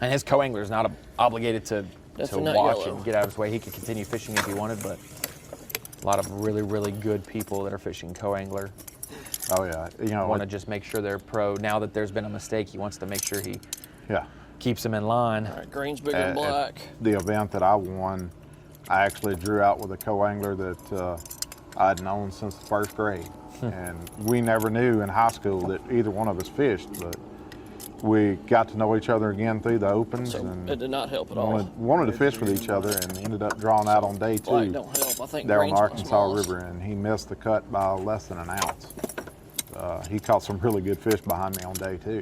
And his co-angler is not obligated to watch and get out of his way. He could continue fishing if he wanted, but a lot of really, really good people that are fishing co-angler. Oh yeah, you know, want to just make sure they're pro. Now that there's been a mistake, he wants to make sure he keeps them in line. All right, green's bigger than black. The event that I won, I actually drew out with a co-angler that I'd known since the 1st grade. And we never knew in high school that either one of us fished, but we got to know each other again through the opens. So and it did not help at all. Wanted to fish with each other and ended up drawing out on day 2 Black don't help. I think there on the green's my Arkansas smallest. River, and he missed the cut by less than an ounce. He caught some really good fish behind me on day 2.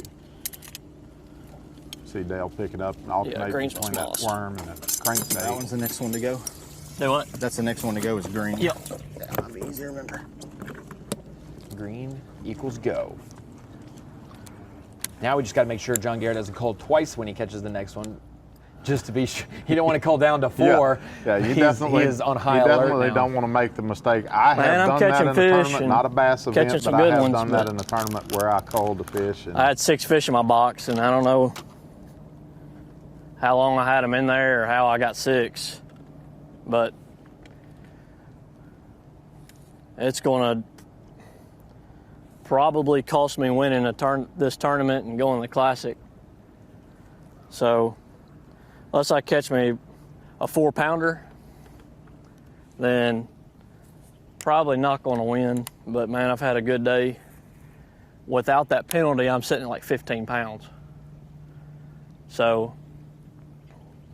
See Dale pick it up and alternate between that worm and a crankbait. That one's the next one to go. Do what? That's the next one to go is green. Yep. That might be easier to remember. Green equals go. Now we just got to make sure John Garrett doesn't cull twice when he catches the next one, just to be sure. He don't want to cull down to 4. Yeah, you he is on high alert now. You definitely don't want to make the mistake. I have done that in a tournament, not a bass event, but I have done that in a tournament where I culled the fish. And I had 6 fish in my box, and I don't know how long I had them in there or how I got 6, but it's going to probably cost me winning this tournament and going to the Classic. So unless I catch me a 4-pounder, then probably not going to win. But man, I've had a good day. Without that penalty, I'm sitting at like 15 pounds. So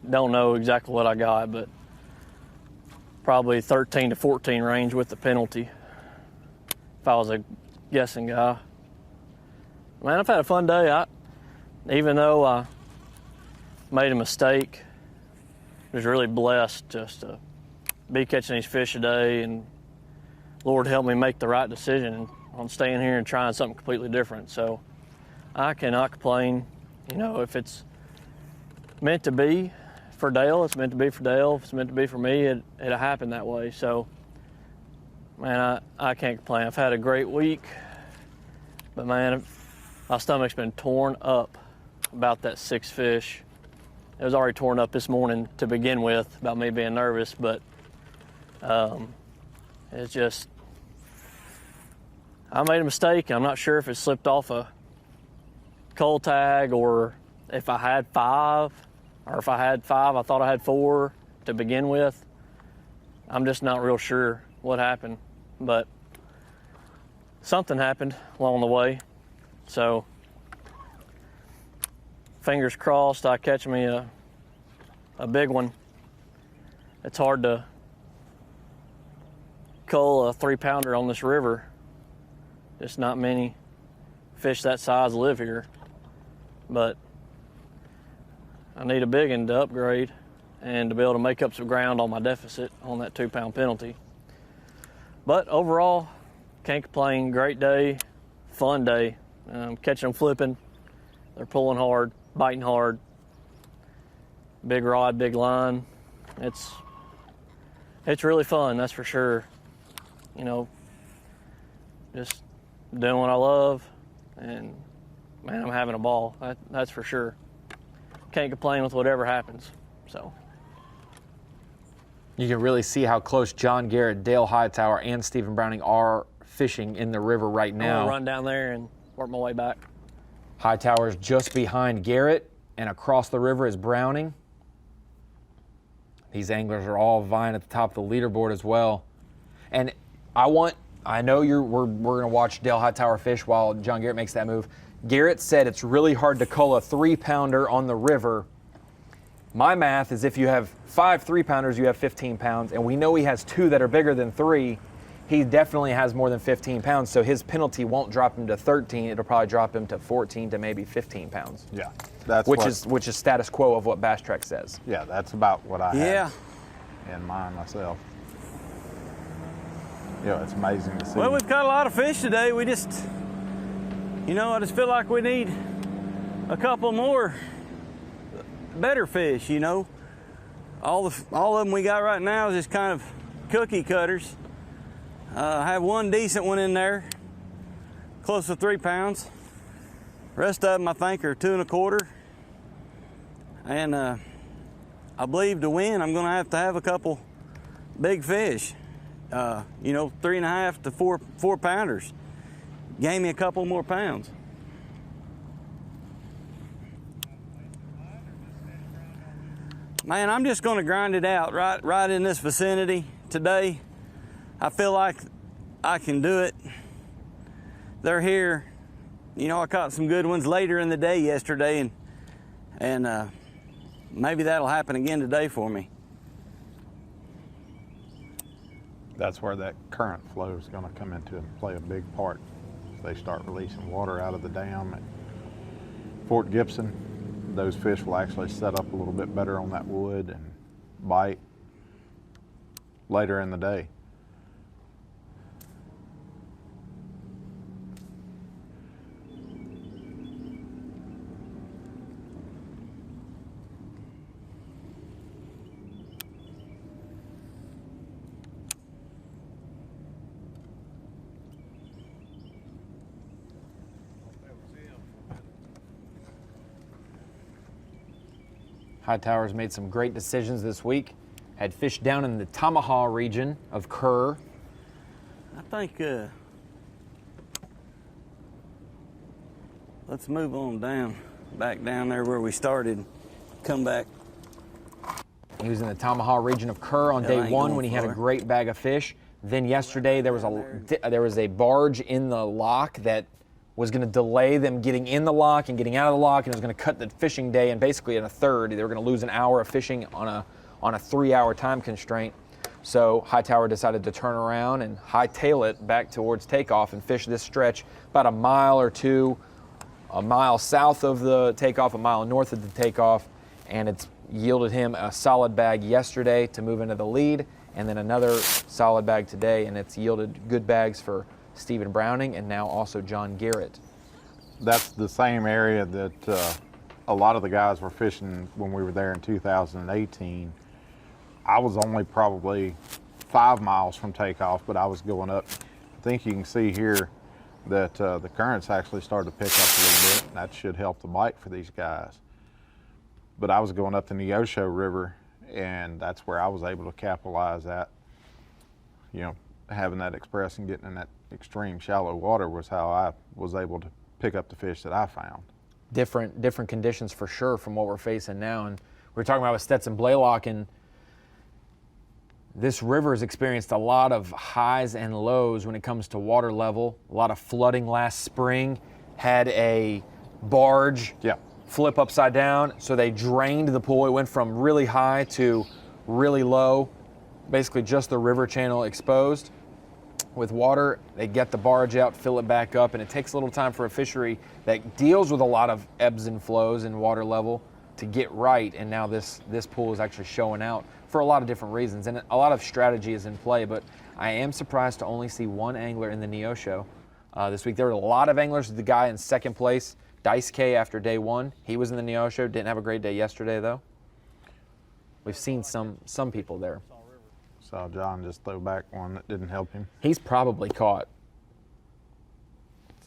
don't know exactly what I got, but probably 13 to 14 range with the penalty if I was a guessing guy. Man, I've had a fun day. Even though I made a mistake, I was really blessed just to be catching these fish today, and Lord help me make the right decision on staying here and trying something completely different. So I cannot complain. You know, if it's meant to be for Dale, it's meant to be for Dale. If it's meant to be for me, it'll happen that way. So man, I can't complain. I've had a great week, but man, my stomach's been torn up about that 6 fish. It was already torn up this morning to begin with about me being nervous, but it's just, I made a mistake. I'm not sure if it slipped off a cull tag or if I had 5, or if I had 5, I thought I had 4 to begin with. I'm just not real sure what happened, but something happened along the way. So fingers crossed I catch me a big one. It's hard to cull a 3-pounder on this river. Just not many fish that size live here. But I need a big one to upgrade and to be able to make up some ground on my deficit on that 2-pound penalty. But overall, can't complain. Great day, fun day. Catching them flipping. They're pulling hard, biting hard. Big rod, big line. It's really fun, that's for sure. You know, just doing what I love, and man, I'm having a ball. That's for sure. Can't complain with whatever happens. So you can really see how close John Garrett, Dale Hightower, and Stephen Browning are fishing in the river right now. I'm gonna run down there and work my way back. Hightower's just behind Garrett, and across the river is Browning. These anglers are all vying at the top of the leaderboard as well. And I know we're gonna watch Dale Hightower fish while John Garrett makes that move. Garrett said it's really hard to cull a 3-pounder on the river. My math is if you have 5 3-pounders, you have 15 pounds, and we know he has 2 that are bigger than 3. He definitely has more than 15 pounds, so his penalty won't drop him to 13. It'll probably drop him to 14 to maybe 15 pounds. Yeah, which is status quo of what Bass Track says. Yeah, that's about what I had in mind myself. Yeah, it's amazing to see. Well, we've caught a lot of fish today. We just, I just feel like we need a couple more better fish. All of them we got right now is just kind of cookie cutters. I have one decent one in there, close to 3 pounds. Rest of them I think are 2 1/4. And I believe to win I'm gonna have to have a couple big fish. 3.5 to 4 pounders. Gain me a couple more pounds. Man, I'm just gonna grind it out right in this vicinity today. I feel like I can do it. They're here. I caught some good ones later in the day yesterday, and maybe that'll happen again today for me. That's where that current flow is going to come into and play a big part. They start releasing water out of the dam at Fort Gibson. Those fish will actually set up a little bit better on that wood and bite later in the day. Hightowers made some great decisions this week. Had fish down in the Tamaha region of Kerr. I think let's move on back down there where we started. Come back. He was in the Tamaha region of Kerr on day 1 when he had a great bag of fish. Then yesterday there was a barge in the lock that was going to delay them getting in the lock and getting out of the lock, and it was going to cut the fishing day in basically in a third. They were going to lose an hour of fishing on a 3-hour time constraint. So Hightower decided to turn around and hightail it back towards takeoff and fish this stretch about a mile or two, a mile south of the takeoff, a mile north of the takeoff, and it's yielded him a solid bag yesterday to move into the lead, and then another solid bag today, and it's yielded good bags for Stephen Browning and now also John Garrett. That's the same area that a lot of the guys were fishing when we were there in 2018. I was only probably 5 miles from takeoff, but I was going up. I think you can see here that the currents actually started to pick up a little bit, and that should help the bite for these guys. But I was going up the Neosho River, and that's where I was able to capitalize at. Having that express and getting in that extreme shallow water was how I was able to pick up the fish that I found. Different conditions for sure from what we're facing now. And we were talking about with Stetson Blaylock, and This river has experienced a lot of highs and lows when it comes to water level. A lot of flooding last spring. Had a barge flip upside down, so they drained the pool. It went from really high to really low, basically just the river channel exposed. With water, they get the barge out, fill it back up, and it takes a little time for a fishery that deals with a lot of ebbs and flows in water level to get right, and now this pool is actually showing out for a lot of different reasons, and a lot of strategy is in play, but I am surprised to only see one angler in the Neosho this week. There were a lot of anglers. The guy in second place, Dice K, after day one, he was in the Neosho, didn't have a great day yesterday though. We've seen some people there. Saw John just throw back one that didn't help him. He's probably caught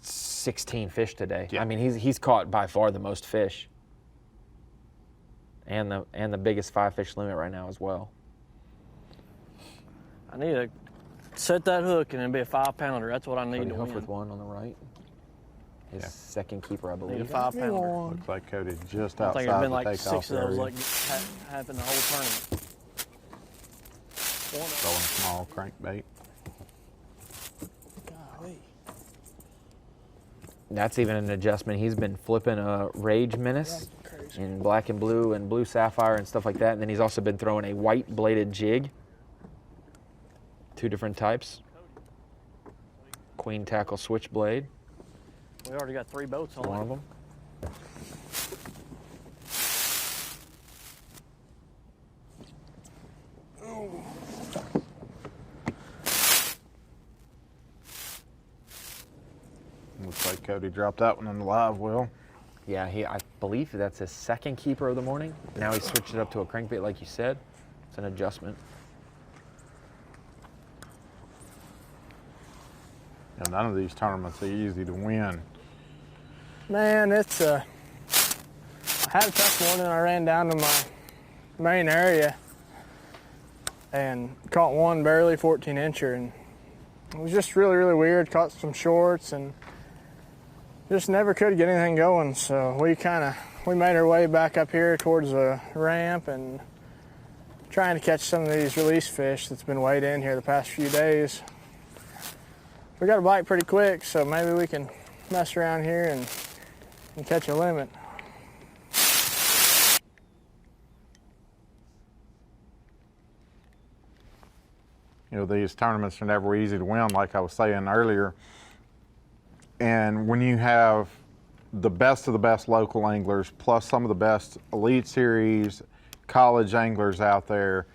16 fish today. Yeah. I mean, he's caught by far the most fish. And the biggest 5-fish limit right now as well. I need to set that hook and it'll be a 5-pounder. That's what I need to Hoof win. with one on the right. His second keeper, I believe. Need a 5-pounder. Looks like Cody's just I outside think it's been the like takeoff 6 of those area. like happened the whole tournament. Throwing small crankbait. That's even an adjustment. He's been flipping a Rage Menace in black and blue sapphire and stuff like that. And then he's also been throwing a white bladed jig. 2 different types. Queen tackle switchblade. We already got 3 boats on One of them. Looks like Cody dropped that one in the live well. Yeah, I believe that's his second keeper of the morning. Now he switched it up to a crankbait like you said. It's an adjustment. And none of these tournaments are easy to win. Man, it's I had a tough morning. I ran down to my main area and caught one barely 14-incher, and it was just really, really weird. Caught some shorts and just never could get anything going. So we made our way back up here towards the ramp and trying to catch some of these release fish that's been weighed in here the past few days. We got a bite pretty quick, so maybe we can mess around here and catch a limit. You know, these tournaments are never easy to win, like I was saying earlier. And when you have the best of the best local anglers, plus some of the best Elite Series college anglers out there,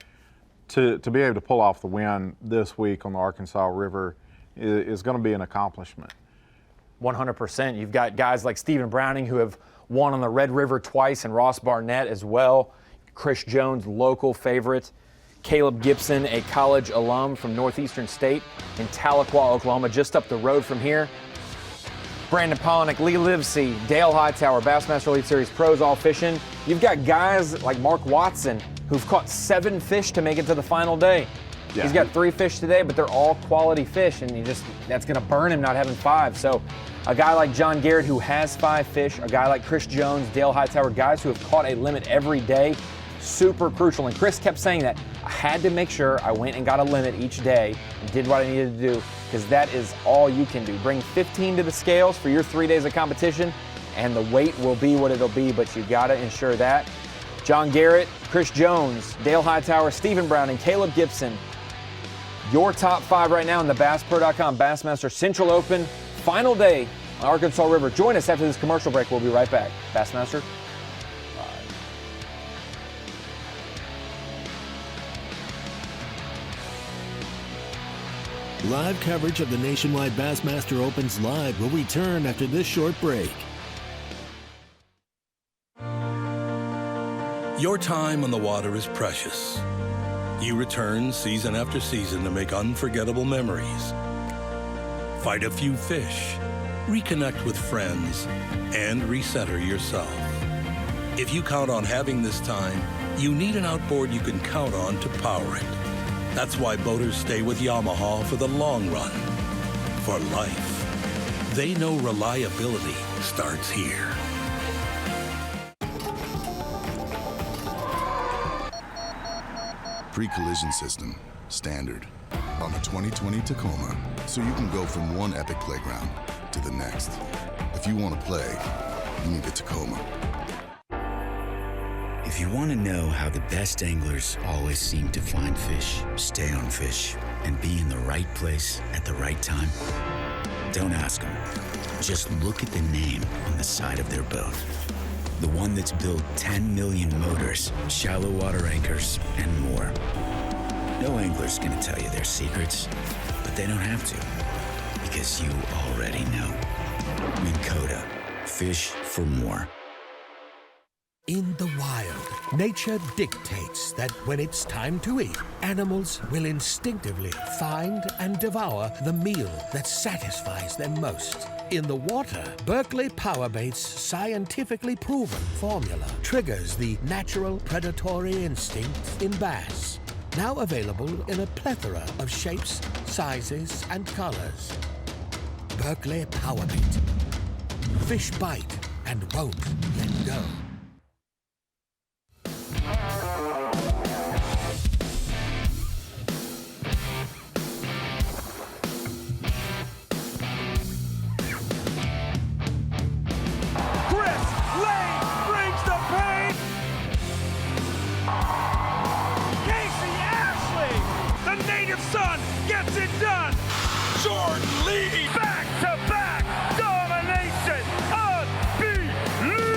to be able to pull off the win this week on the Arkansas River is going to be an accomplishment. 100%. You've got guys like Stephen Browning who have won on the Red River twice, and Ross Barnett as well. Chris Jones, local favorite. Caleb Gibson, a college alum from Northeastern State in Tahlequah, Oklahoma, just up the road from here. Brandon Polnick, Lee Livesey, Dale Hightower, Bassmaster Elite Series pros all fishing. You've got guys like Mark Watson who've caught 7 fish to make it to the final day. Yeah. He's got 3 fish today, but they're all quality fish, and that's going to burn him not having 5. So a guy like John Garrett who has 5 fish, a guy like Chris Jones, Dale Hightower, guys who have caught a limit every day, super crucial. And Chris kept saying that I had to make sure I went and got a limit each day and did what I needed to do, because that is all you can do. Bring 15 to the scales for your 3 days of competition, and the weight will be what it'll be, but you got to ensure that. John Garrett, Chris Jones, Dale Hightower, Stephen Browning, Caleb Gibson, your top 5 right now in the BassPro.com Bassmaster Central Open final day on Arkansas River. Join us after this commercial break. We'll be right back. Bassmaster. Live coverage of the Nationwide Bassmaster Opens Live will return after this short break. Your time on the water is precious. You return season after season to make unforgettable memories. Fight a few fish, reconnect with friends, and recenter yourself. If you count on having this time, you need an outboard you can count on to power it. That's why boaters stay with Yamaha for the long run, for life. They know reliability starts here. Pre-collision system. standard on the 2020 Tacoma, so you can go from one epic playground to the next. If you want to play, you need a Tacoma. If you want to know how the best anglers always seem to find fish, stay on fish, and be in the right place at the right time, don't ask them. Just look at the name on the side of their boat. The one that's built 10 million motors, shallow water anchors, and more. No angler's gonna tell you their secrets, but they don't have to, because you already know. Minn Kota, fish for more. In the wild, nature dictates that when it's time to eat, animals will instinctively find and devour the meal that satisfies them most. In the water, Berkeley Powerbait's scientifically proven formula triggers the natural predatory instinct in bass. Now available in a plethora of shapes, sizes, and colors. Berkeley Powerbait. Fish bite and won't let go. Son gets it done. Jordan Lee, back-to-back domination, unbelievable.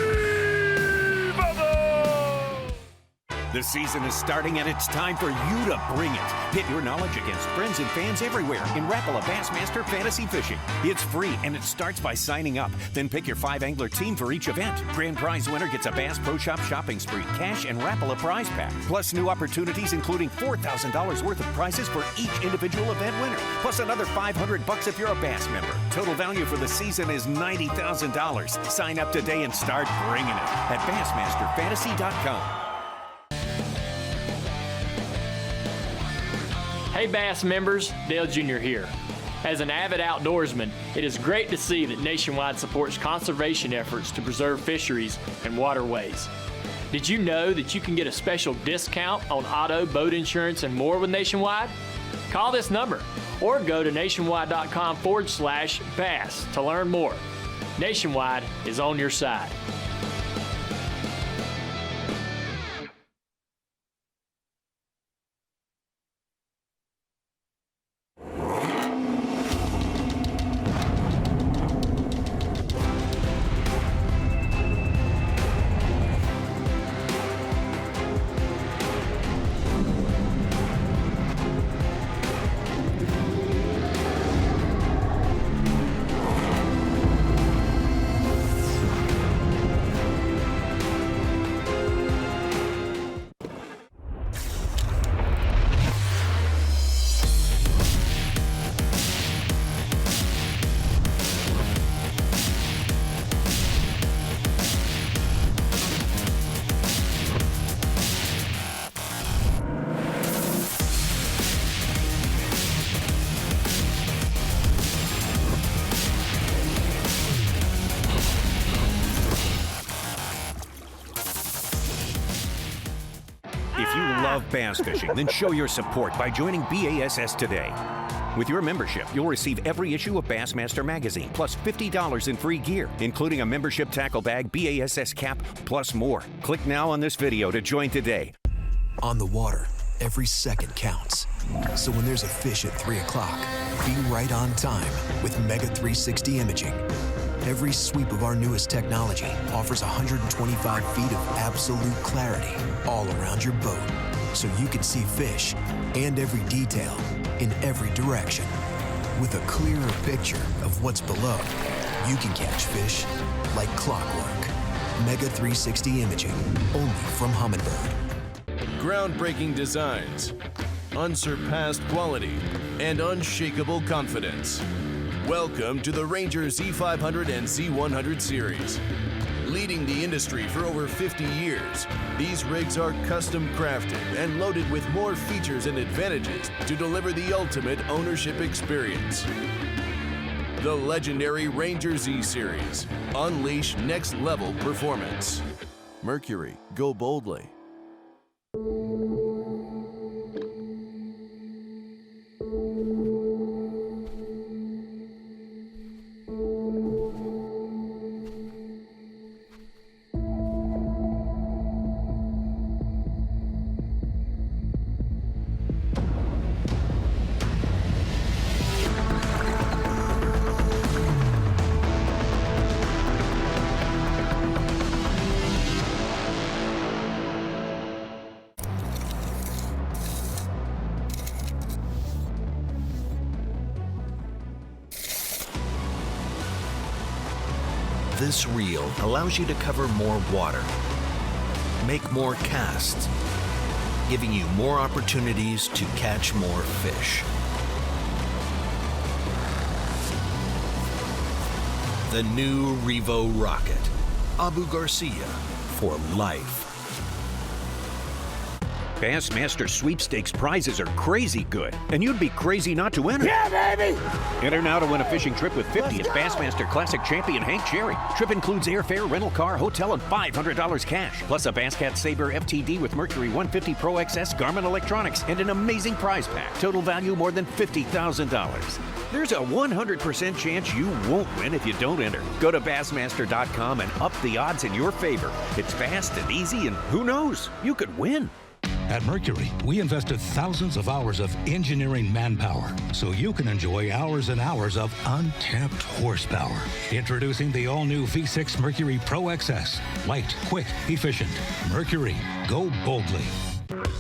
The season is starting and it's time for you to bring it. Pit your knowledge against friends and fans everywhere in Rapala Bassmaster Fantasy Fishing. It's free and it starts by signing up. Then pick your 5-angler team for each event. Grand prize winner gets a Bass Pro Shop shopping spree, cash, and Rapala prize pack. Plus new opportunities including $4,000 worth of prizes for each individual event winner. Plus another $500 if you're a Bass member. Total value for the season is $90,000. Sign up today and start bringing it at BassmasterFantasy.com. Hey Bass members, Dale Jr. here. As an avid outdoorsman, it is great to see that Nationwide supports conservation efforts to preserve fisheries and waterways. Did you know that you can get a special discount on auto, boat insurance, and more with Nationwide? Call this number or go to nationwide.com/bass to learn more. Nationwide is on your side. Bass fishing, then show your support by joining B.A.S.S today. With your membership, you'll receive every issue of Bassmaster magazine, plus $50 in free gear, including a membership tackle bag, B.A.S.S cap, plus more. Click now on this video to join today. On the water, every second counts. So when there's a fish at 3 o'clock, be right on time with Mega 360 imaging. Every sweep of our newest technology offers 125 feet of absolute clarity all around your boat, so you can see fish and every detail in every direction. With a clearer picture of what's below, you can catch fish like clockwork. Mega 360 imaging, only from Humminbird. Groundbreaking designs, unsurpassed quality, and unshakable confidence. Welcome to the Ranger Z500 and Z100 series. Leading the industry for over 50 years, these rigs are custom crafted and loaded with more features and advantages to deliver the ultimate ownership experience. The legendary Ranger Z series. Unleash next level performance. Mercury, go boldly. This reel allows you to cover more water, make more casts, giving you more opportunities to catch more fish. The new Revo Rocket. Abu Garcia for life. Bassmaster Sweepstakes prizes are crazy good, and you'd be crazy not to enter. Yeah, baby! Enter now to win a fishing trip with 50th Bassmaster Classic champion Hank Cherry. Trip includes airfare, rental car, hotel, and $500 cash, plus a Basscat Saber FTD with Mercury 150 Pro XS Garmin electronics, and an amazing prize pack. Total value more than $50,000. There's a 100% chance you won't win if you don't enter. Go to Bassmaster.com and up the odds in your favor. It's fast and easy, and who knows, you could win. At Mercury, we invested thousands of hours of engineering manpower so you can enjoy hours and hours of untapped horsepower. Introducing the all-new V6 Mercury Pro XS. Light, quick, efficient. Mercury, go boldly.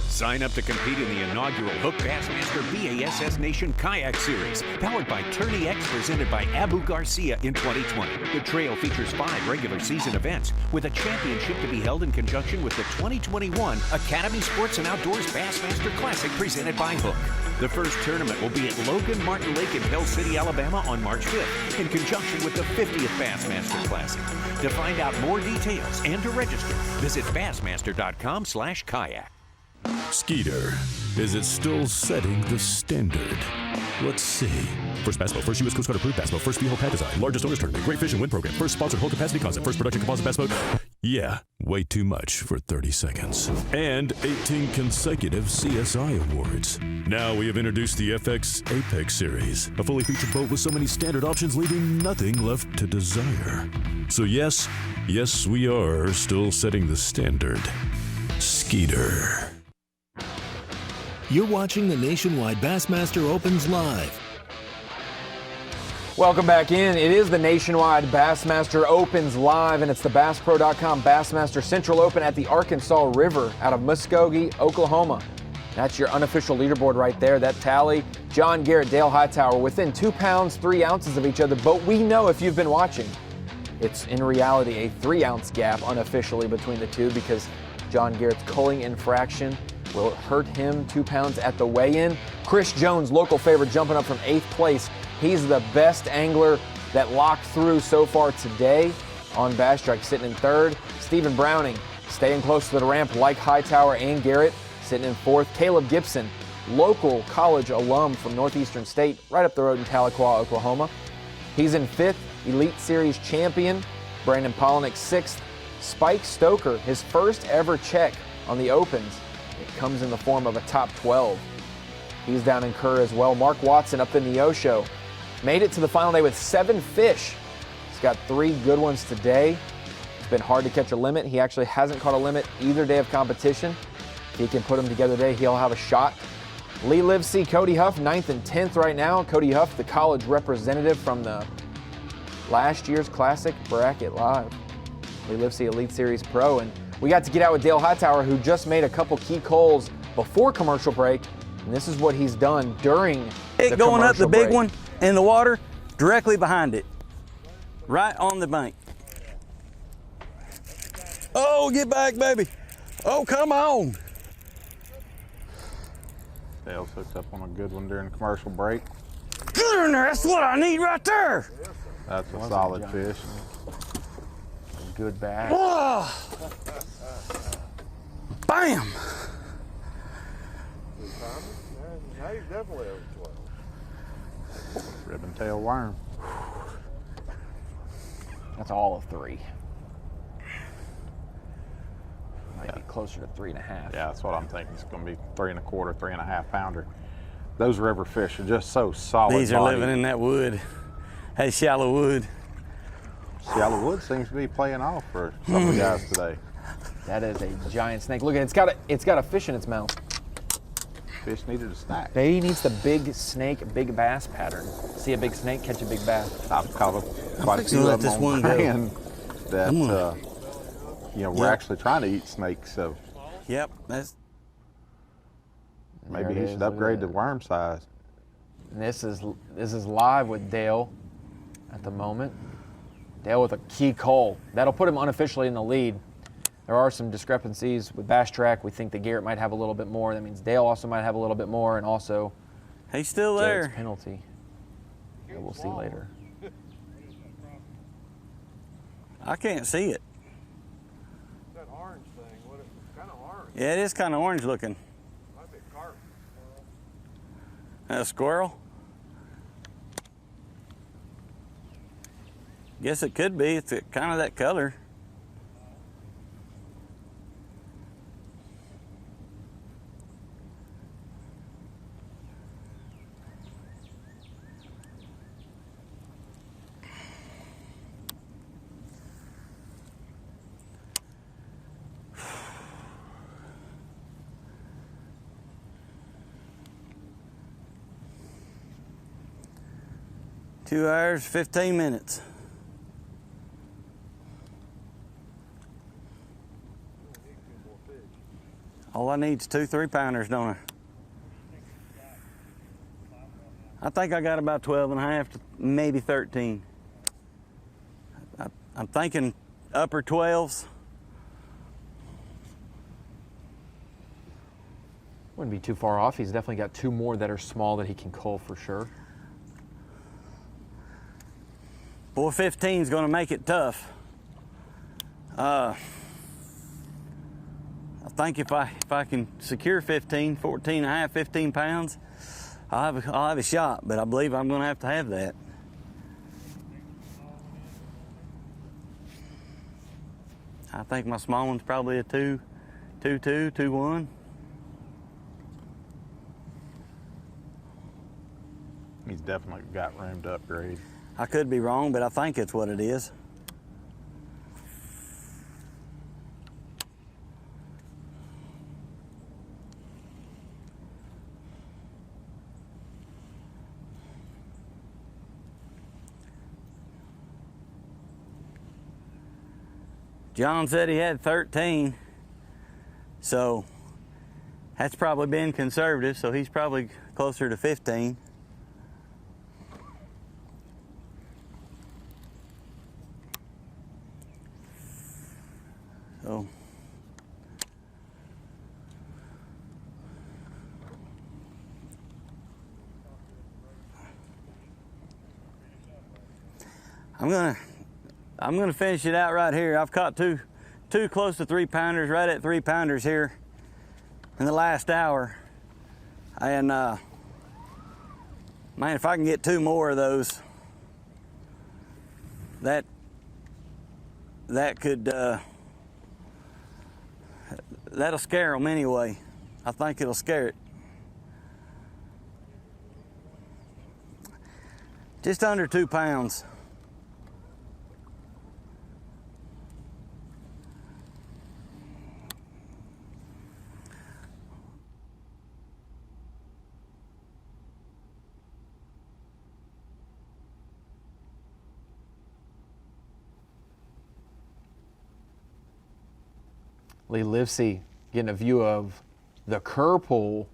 Sign up to compete in the inaugural Hook Bassmaster B.A.S.S. Nation Kayak Series, powered by Tourney X, presented by Abu Garcia in 2020. The trail features 5 regular season events, with a championship to be held in conjunction with the 2021 Academy Sports and Outdoors Bassmaster Classic, presented by Hook. The first tournament will be at Logan Martin Lake in Bell City, Alabama on March 5th, in conjunction with the 50th Bassmaster Classic. To find out more details and to register, visit Bassmaster.com/kayak. Skeeter, is it still setting the standard? Let's see. First bass boat, first U.S. Coast Guard approved bass boat, first V-hull pad design, largest owners tournament, great fish and win program, first sponsored whole capacity concept, first production composite bass boat. Yeah, way too much for 30 seconds. And 18 consecutive CSI awards. Now we have introduced the FX Apex Series, a fully featured boat with so many standard options, leaving nothing left to desire. So yes, we are still setting the standard. Skeeter. You're watching the Nationwide Bassmaster Opens live. Welcome back in. It is the Nationwide Bassmaster Opens live, and it's the BassPro.com Bassmaster Central Open at the Arkansas River out of Muskogee, Oklahoma. That's your unofficial leaderboard right there. That tally, John Garrett, Dale Hightower, within 2 pounds, 3 ounces of each other. But we know, if you've been watching, it's in reality a 3-ounce gap unofficially between the two, because John Garrett's culling infraction will hurt him 2 pounds at the weigh-in. Chris Jones, local favorite, jumping up from 8th place. He's the best angler that locked through so far today on Bass Strike, sitting in 3rd. Stephen Browning, staying close to the ramp like Hightower and Garrett, sitting in 4th. Caleb Gibson, local college alum from Northeastern State, right up the road in Tahlequah, Oklahoma. He's in 5th. Elite Series champion, Brandon Polinick, 6th. Spike Stoker, his first ever check on the Opens. It comes in the form of a top 12. He's down in Kerr as well. Mark Watson up in the Neosho made it to the final day with 7 fish. He's got 3 good ones today. It's been hard to catch a limit. He actually hasn't caught a limit either day of competition. If he can put them together today, he'll have a shot. Lee Livesey, Cody Huff, 9th and 10th right now. Cody Huff, the college representative from the last year's Classic Bracket Live. Lee Livesey, Elite Series Pro, and we got to get out with Dale Hightower, who just made a couple key calls before commercial break, and this is what he's done during the going up the big break. one in the water, directly behind it, right on the bank. Oh, get back, baby. Oh, come on. Dale's hooked up on a good one during commercial break. Get in there, that's what I need right there. That's a solid fish. Good bass. Oh. Bam! Now he's definitely over 12. Ribbon tail worm. That's all of 3. Might be closer to 3.5. Yeah, that's what I'm thinking. It's going to be 3 1/4, 3.5 pounder. Those river fish are just so solid. These are living in that wood. Hey, shallow wood. Shallow wood seems to be playing off for some of the guys today. That is a giant snake. Look at it. It's got a fish in its mouth. Fish needed a snack. He needs the big snake, big bass pattern. See a big snake, catch a big bass. I've caught quite a few of them on land that, we're actually trying to eat snakes, so. Yep, that's. Maybe he should upgrade to worm size. And this is live with Dale at the moment. Dale with a key call. That'll put him unofficially in the lead. There are some discrepancies with Bass Track. We think that Garrett might have a little bit more. That means Dale also might have a little bit more, and also he's still Garrett's there. Penalty. That we'll see later. I can't see it. That orange thing, what it's kind of orange. Yeah, it is kind of orange looking. Might be carp. A squirrel? Guess it could be. It's kind of that color. Two hours, 15 minutes. All I need is 2 3-pounders, don't I? I think I got about 12 and a half to maybe 13. I'm thinking upper 12s. Wouldn't be too far off. He's definitely got 2 more that are small that he can cull for sure. Boy, 15 is going to make it tough. I think if I can secure 15, 14 and a half, 15 pounds, I'll have a shot, but I believe I'm going to have that. I think my small one's probably a 2, 2, 2, 2, 1. He's definitely got room to upgrade. I could be wrong, but I think it's what it is. John said he had 13, so that's probably been conservative, so he's probably closer to 15. So I'm gonna finish it out right here. I've caught two close to 3-pounders, right at 3-pounders here in the last hour. And man, if I can get 2 more of those, that could that'll scare them anyway. I think it'll scare it. Just under 2 pounds. Lee Livesey getting a view of the Kerr pool.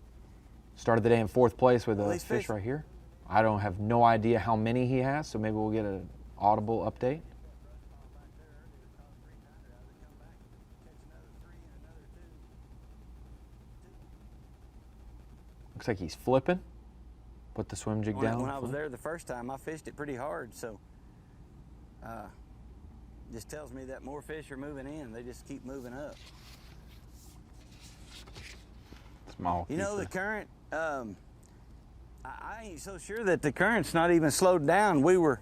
Started the day in 4th place with a fish right here. I don't have no idea how many he has, so maybe we'll get an audible update. Looks like he's flipping. Put the swim jig down. When I was there the first time, I fished it pretty hard, so just tells me that more fish are moving in. They just keep moving up. Small. You know, the current, I ain't so sure that the current's not even slowed down. We were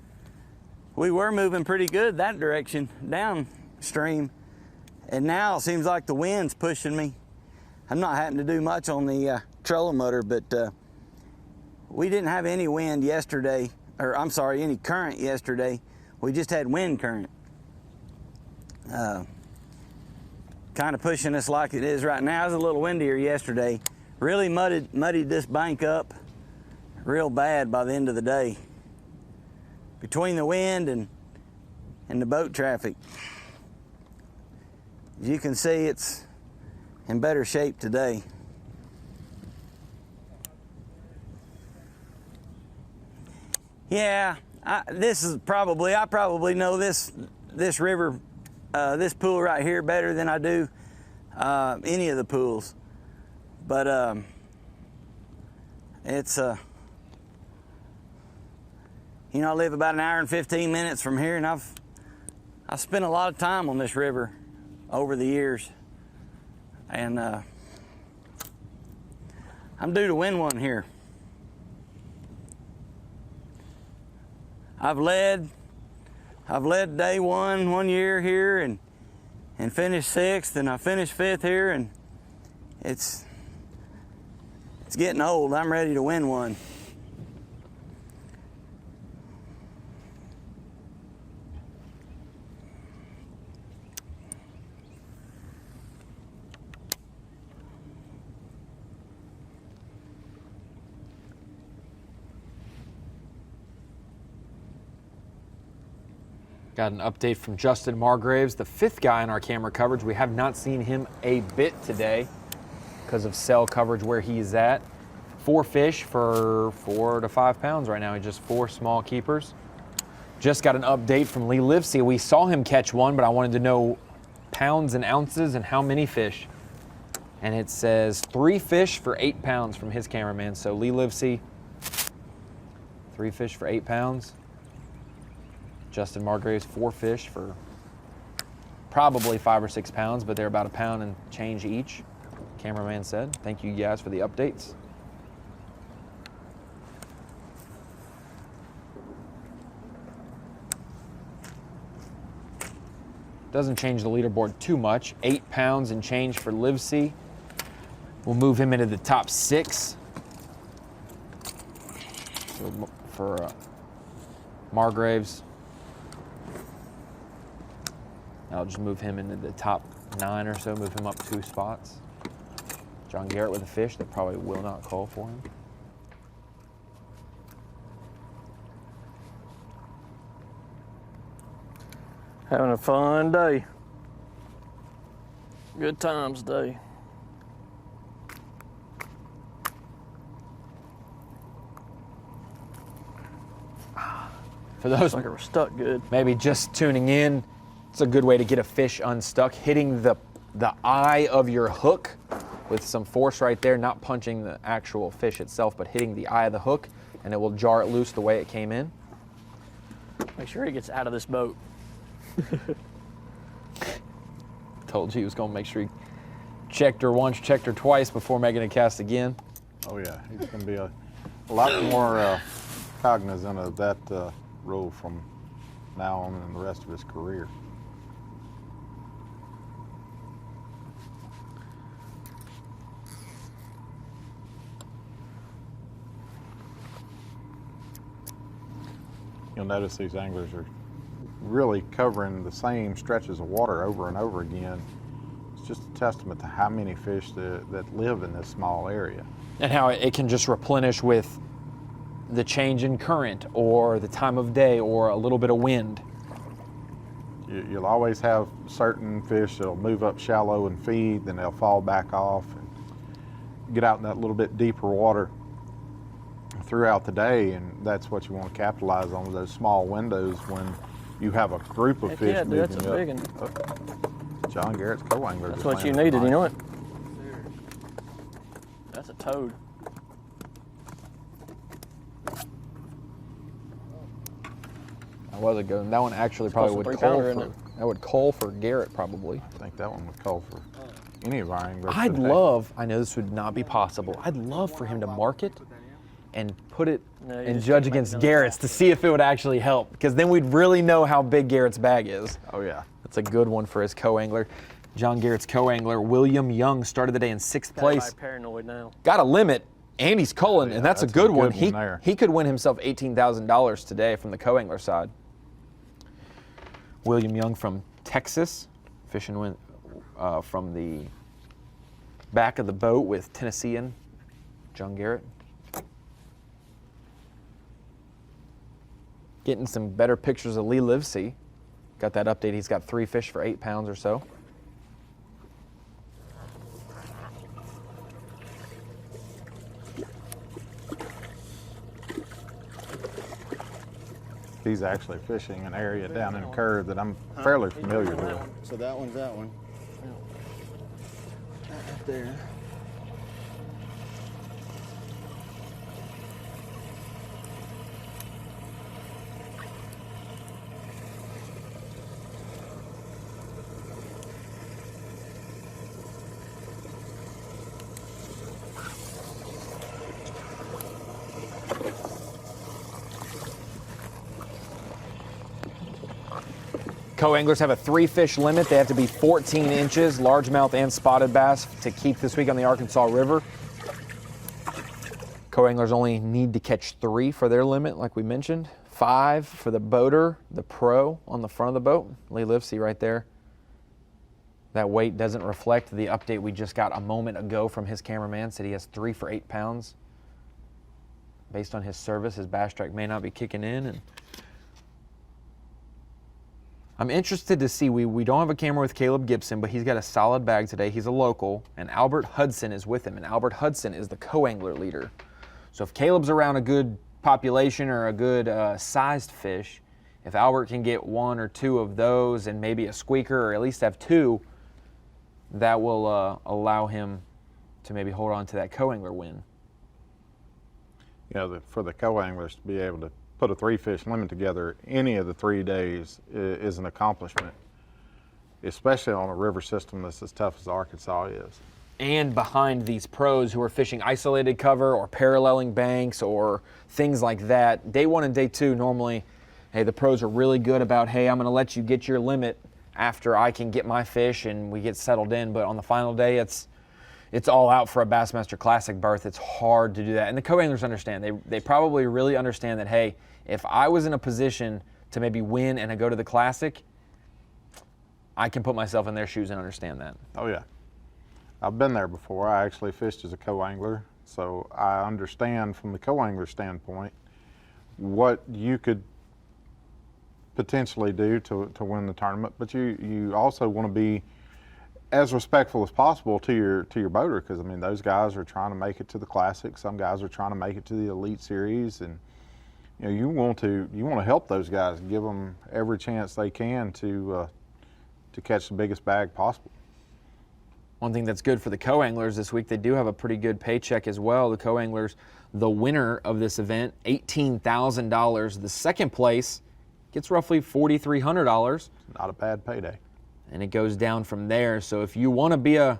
moving pretty good that direction, downstream, and now it seems like the wind's pushing me. I'm not having to do much on the trolling motor, but we didn't have any wind yesterday, or I'm sorry, any current yesterday. We just had wind current. Kind of pushing us like it is right now. It was a little windier yesterday. Really muddied this bank up real bad by the end of the day. Between the wind and the boat traffic. As you can see, it's in better shape today. Yeah, I probably know this river, this pool right here better than I do any of the pools. But it's you know, I live about an hour and 15 minutes from here, and I've spent a lot of time on this river over the years, and I'm due to win one here. I've led day one year here and finished 6th, and I finished 5th here, and it's getting old. I'm ready to win one. Got an update from Justin Margraves, the 5th guy in our camera coverage. We have not seen him a bit today because of cell coverage where he's at. 4 fish for 4 to 5 pounds right now. He just 4 small keepers. Just got an update from Lee Livesey. We saw him catch one, but I wanted to know pounds and ounces and how many fish. And it says 3 fish for 8 pounds from his cameraman. So Lee Livesey, 3 fish for 8 pounds. Justin Margraves, 4 fish for probably 5 or 6 pounds, but they're about a pound and change each, cameraman said. Thank you guys for the updates. Doesn't change the leaderboard too much. 8 pounds and change for Livesey. We'll move him into the top 6 for Margraves. I'll just move him into the top 9 or so, move him up 2 spots. John Garrett with a fish that probably will not call for him. Having a fun day. Good times day. For those like we're stuck good. Maybe just tuning in, it's a good way to get a fish unstuck, hitting the eye of your hook with some force right there, not punching the actual fish itself, but hitting the eye of the hook, and it will jar it loose the way it came in. Make sure he gets out of this boat. Told you he was going to make sure he checked her once, checked her twice before making a cast again. Oh yeah, he's going to be a lot more cognizant of that rule from now on and the rest of his career. You'll notice these anglers are really covering the same stretches of water over and over again. It's just a testament to how many fish that live in this small area. And how it can just replenish with the change in current or the time of day or a little bit of wind. You'll always have certain fish that'll move up shallow and feed, then they'll fall back off and get out in that little bit deeper water throughout the day, and that's what you want to capitalize on, those small windows when you have a group of fish moving that's a big one. John Garrett's co-angler. That's what you needed, you know what? That's a toad. That was a good one. That one actually probably would call for Garrett probably. I think that one would call for any of our anglers. I'd love, I know this would not be possible, I'd love for him to mark it and put it and judge against Garrett's to see if it would actually help, because then we'd really know how big Garrett's bag is. Oh yeah. That's a good one for his co-angler. John Garrett's co-angler, William Young, started the day in 6th place. Paranoid now. Got a limit, and he's culling, and that's a good one. There. He could win himself $18,000 today from the co-angler side. William Young from Texas, fishing from the back of the boat with Tennessean John Garrett. Getting some better pictures of Lee Livesey. Got that update. He's got 3 fish for 8 pounds or so. He's actually fishing an area down in a curve that I'm fairly familiar with. So that one's that one. Right there. Co-anglers have a 3-fish limit. They have to be 14 inches, largemouth and spotted bass, to keep this week on the Arkansas River. Co-anglers only need to catch 3 for their limit, like we mentioned. 5 for the boater, the pro on the front of the boat. Lee Livesey right there. That weight doesn't reflect the update we just got a moment ago from his cameraman. Said he has 3 for 8 pounds. Based on his service, his bass track may not be kicking in. And I'm interested to see, we don't have a camera with Caleb Gibson, but he's got a solid bag today. He's a local, and Albert Hudson is with him, and Albert Hudson is the co-angler leader. So if Caleb's around a good population or a good sized fish, if Albert can get 1 or 2 of those and maybe a squeaker, or at least have 2, that will allow him to maybe hold on to that co-angler win. You know, for the co-anglers to be able to put a 3-fish limit together any of the 3 days is an accomplishment, especially on a river system that's as tough as Arkansas is. And behind these pros who are fishing isolated cover or paralleling banks or things like that, day 1 and day 2 normally, hey, the pros are really good about, hey, I'm going to let you get your limit after I can get my fish and we get settled in. But on the final day, it's all out for a Bassmaster Classic berth. It's hard to do that. And the co-anglers understand. They probably really understand that, hey, if I was in a position to maybe win and I go to the Classic, I can put myself in their shoes and understand that. Oh, yeah. I've been there before. I actually fished as a co-angler, so I understand from the co-angler standpoint what you could potentially do to win the tournament, but you also want to be as respectful as possible to your boater, because I mean those guys are trying to make it to the Classic. Some guys are trying to make it to the Elite Series, and you know you want to help those guys, give them every chance they can to catch the biggest bag possible. One thing that's good for the co-anglers this week, they do have a pretty good paycheck as well. The co-anglers, the winner of this event, $18,000. The second place gets roughly $4,300. Not a bad payday. And it goes down from there. So if you want to be a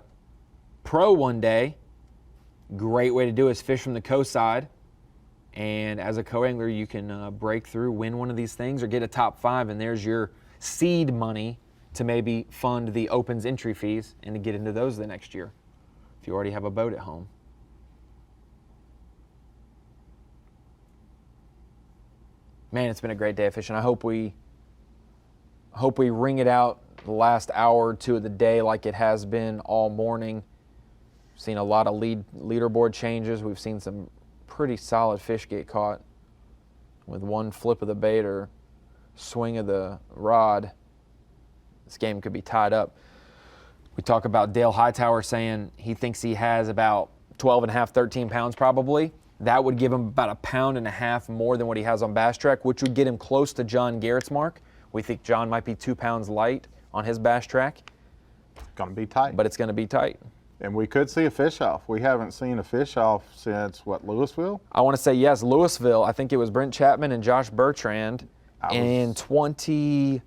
pro one day, great way to do it is fish from the coast side. And as a co-angler, you can break through, win one of these things, or get a top 5, and there's your seed money to maybe fund the Opens entry fees and to get into those the next year if you already have a boat at home. Man, it's been a great day of fishing. I hope we ring it out the last hour or 2 of the day like it has been all morning. We've seen a lot of leaderboard changes. We've seen some pretty solid fish get caught with one flip of the bait or swing of the rod. This game could be tied up. We talk about Dale Hightower saying he thinks he has about 12 and a half, 13 pounds probably. That would give him about 1.5 pounds more than what he has on Bass Track, which would get him close to John Garrett's mark. We think John might be 2 pounds light on his Bass Track. It's going to be tight. But it's going to be tight. And we could see a fish off. We haven't seen a fish off since, what, Louisville? I want to say yes, Louisville. I think it was Brent Chapman and Josh Bertrand in 2013,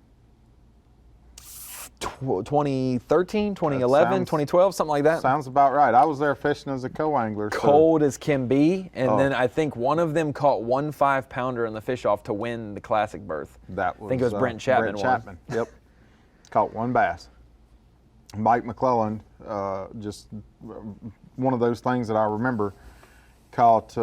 2011, 2012, something like that. Sounds about right. I was there fishing as a co-angler. Cold as can be, and then I think one of them caught 1 5-pounder in the fish off to win the Classic berth. That was, I think it was Brent Chapman. Brent Chapman, yep. Caught 1 bass. Mike McClellan, just one of those things that I remember, caught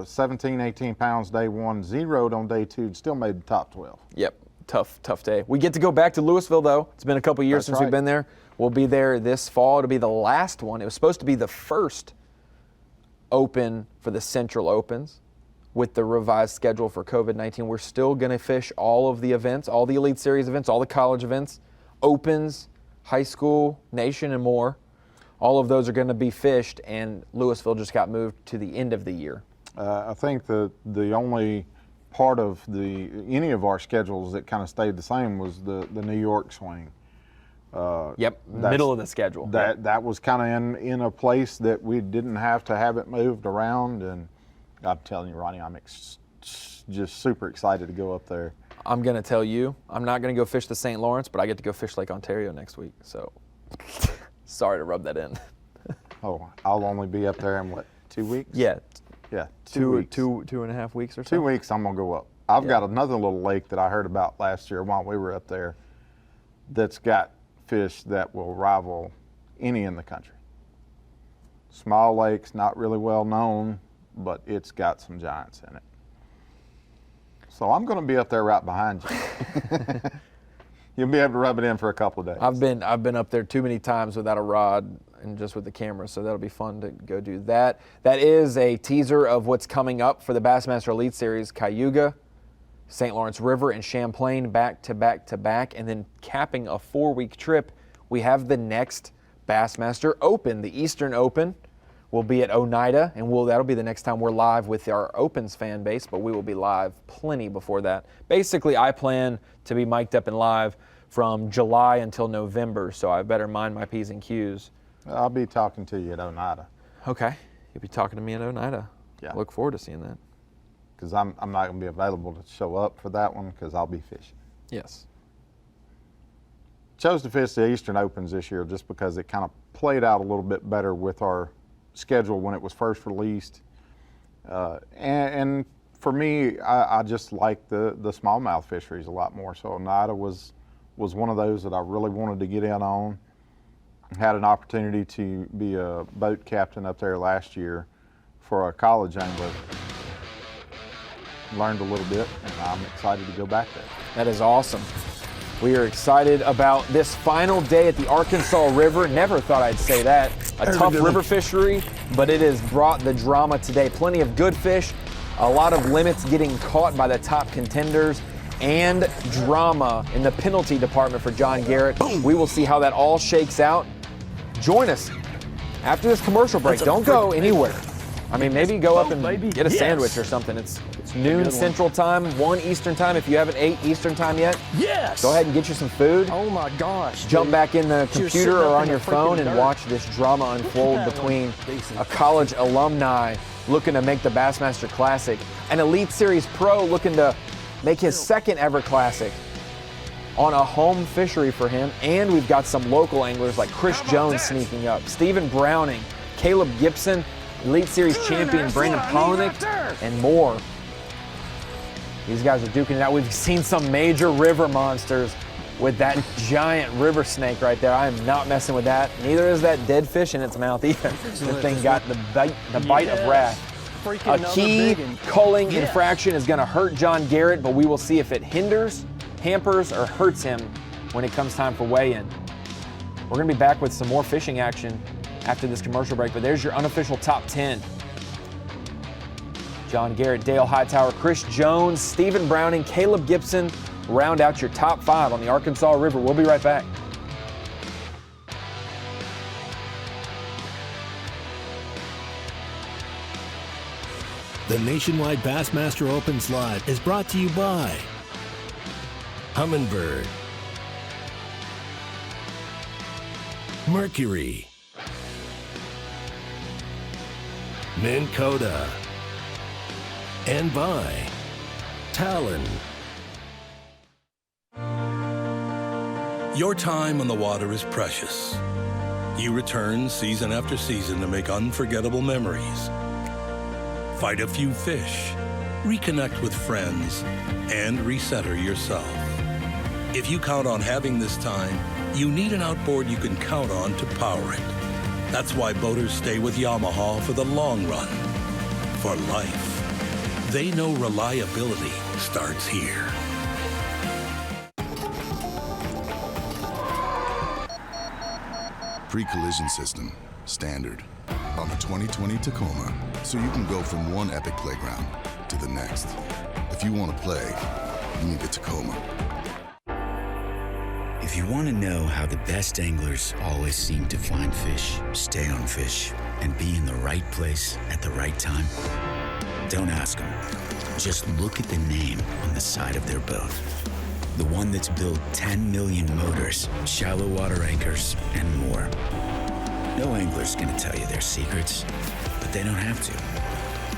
17, 18 pounds day 1, zeroed on day 2, still made the top 12. Yep. Tough day. We get to go back to Louisville, though. It's been a couple years since we've been there. We'll be there this fall. It'll be the last one. It was supposed to be the first open for the Central Opens with the revised schedule for COVID-19. We're still going to fish all of the events, all the Elite Series events, all the college events, Opens, high school, nation, and more. All of those are going to be fished, and Louisville just got moved to the end of the year. I think the only part of any of our schedules that kind of stayed the same was the New York swing. Middle of the schedule. That was kind of in a place that we didn't have to have it moved around, and I'm telling you, Ronnie, I'm just super excited to go up there. I'm going to tell you, I'm not going to go fish the St. Lawrence, but I get to go fish Lake Ontario next week, so sorry to rub that in. Oh, I'll only be up there in what, 2 weeks? Yeah. 2 weeks. 2.5 weeks or so? 2 weeks I'm going to go up. I've got another little lake that I heard about last year while we were up there that's got fish that will rival any in the country. Small lakes, not really well known, but it's got some giants in it. So I'm going to be up there right behind you. You'll be able to rub it in for a couple of days. I've been up there too many times without a rod and just with the camera, so that'll be fun to go do that. That is a teaser of what's coming up for the Bassmaster Elite Series. Cayuga, St. Lawrence River, and Champlain back to back to back, and then capping a 4-week trip, we have the next Bassmaster Open, the Eastern Open. We'll be at Oneida, and that'll be the next time we're live with our Opens fan base, but we will be live plenty before that. Basically, I plan to be mic'd up and live from July until November, so I better mind my P's and Q's. I'll be talking to you at Oneida. Okay, you'll be talking to me at Oneida. Yeah. Look forward to seeing that. Because I'm not going to be available to show up for that one because I'll be fishing. Yes. Chose to fish the Eastern Opens this year just because it kind of played out a little bit better with our schedule when it was first released. And for me, I just like the smallmouth fisheries a lot more. So Oneida was one of those that I really wanted to get in on. Had an opportunity to be a boat captain up there last year for a college angler. Learned a little bit, and I'm excited to go back there. That is awesome. We are excited about this final day at the Arkansas River. Never thought I'd say that. A tough river fishery, but it has brought the drama today. Plenty of good fish, a lot of limits getting caught by the top contenders, and drama in the penalty department for John Garrett. We will see how that all shakes out. Join us after this commercial break. Don't go anywhere. I mean, maybe go up and get a sandwich or something. It's noon Central Time, 1 Eastern Time. If you haven't ate Eastern Time yet, go ahead and get you some food. Oh my gosh. Jump back in the computer or on your phone and watch this drama unfold between a college alumni looking to make the Bassmaster Classic, an Elite Series pro looking to make his second ever Classic on a home fishery for him, and we've got some local anglers like Chris Jones sneaking up, Stephen Browning, Caleb Gibson, Elite Series champion Brandon Polnick, and more. These guys are duking it out. We've seen some major river monsters with that giant river snake right there. I am not messing with that. Neither is that dead fish in its mouth either. The thing got the bite of wrath. A key culling infraction is going to hurt John Garrett, but we will see if it hinders, hampers, or hurts him when it comes time for weigh-in. We're going to be back with some more fishing action after this commercial break, but there's your unofficial top 10. John Garrett, Dale Hightower, Chris Jones, Stephen Browning, Caleb Gibson round out your top 5 on the Arkansas River. We'll be right back. The Nationwide Bassmaster Opens Live is brought to you by Humminbird, Mercury, Minn Kota, and by Talon. Your time on the water is precious. You return season after season to make unforgettable memories. Fight a few fish, reconnect with friends, and recenter yourself. If you count on having this time, you need an outboard you can count on to power it. That's why boaters stay with Yamaha for the long run, for life. They know reliability starts here. Pre-collision system, standard, on the 2020 Tacoma, so you can go from one epic playground to the next. If you want to play, you need the Tacoma. If you want to know how the best anglers always seem to find fish, stay on fish, and be in the right place at the right time, Don't ask them. Just look at the name on the side of their boat. The one that's built 10 million motors, shallow water anchors, and more. No angler's gonna tell you their secrets, but they don't have to,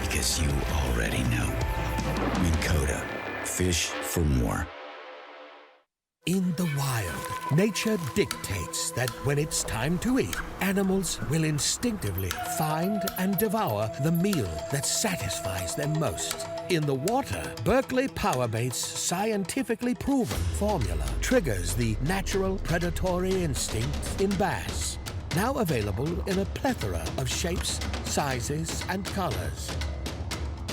because you already know. Minn Kota, fish for more. In the wild, nature dictates that when it's time to eat, animals will instinctively find and devour the meal that satisfies them most. In the water, Berkeley Powerbait's scientifically proven formula triggers the natural predatory instinct in bass. Now available in a plethora of shapes, sizes, and colors.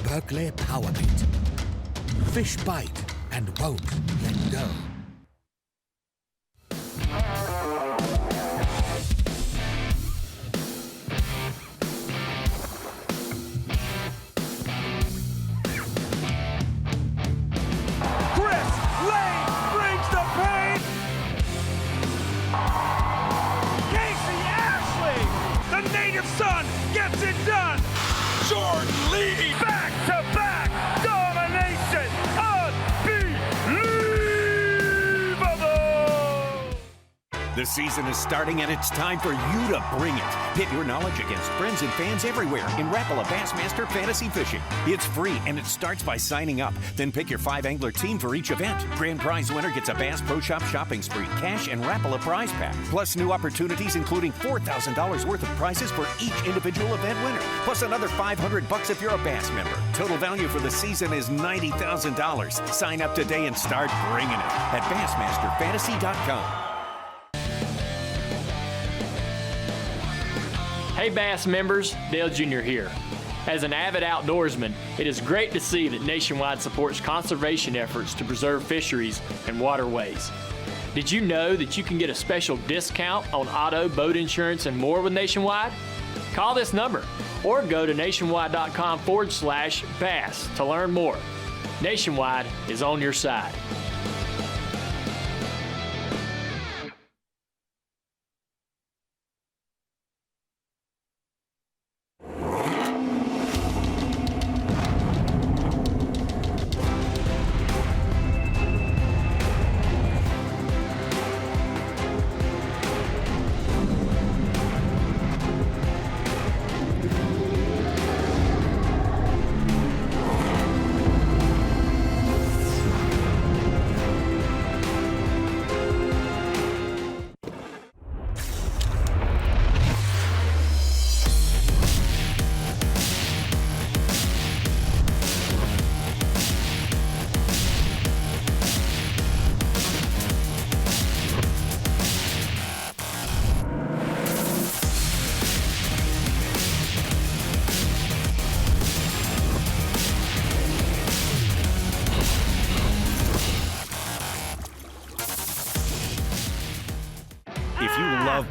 Berkeley Powerbait. Fish bite and won't let go. Son gets it done. Jordan Lee, back-to-back domination, unbelievable. The season is starting and it's time for you to bring it. Pit your knowledge against friends and fans everywhere in Rapala Bassmaster Fantasy Fishing. It's free and it starts by signing up. Then pick your 5-angler team for each event. Grand prize winner gets a Bass Pro Shop shopping spree, cash, and Rapala prize pack. Plus new opportunities including $4,000 worth of prizes for each individual event winner. Plus another $500 if you're a Bass member. Total value for the season is $90,000. Sign up today and start bringing it at BassmasterFantasy.com. Hey Bass members, Dale Jr. here. As an avid outdoorsman, it is great to see that Nationwide supports conservation efforts to preserve fisheries and waterways. Did you know that you can get a special discount on auto, boat insurance, and more with Nationwide? Call this number or go to nationwide.com/bass to learn more. Nationwide is on your side.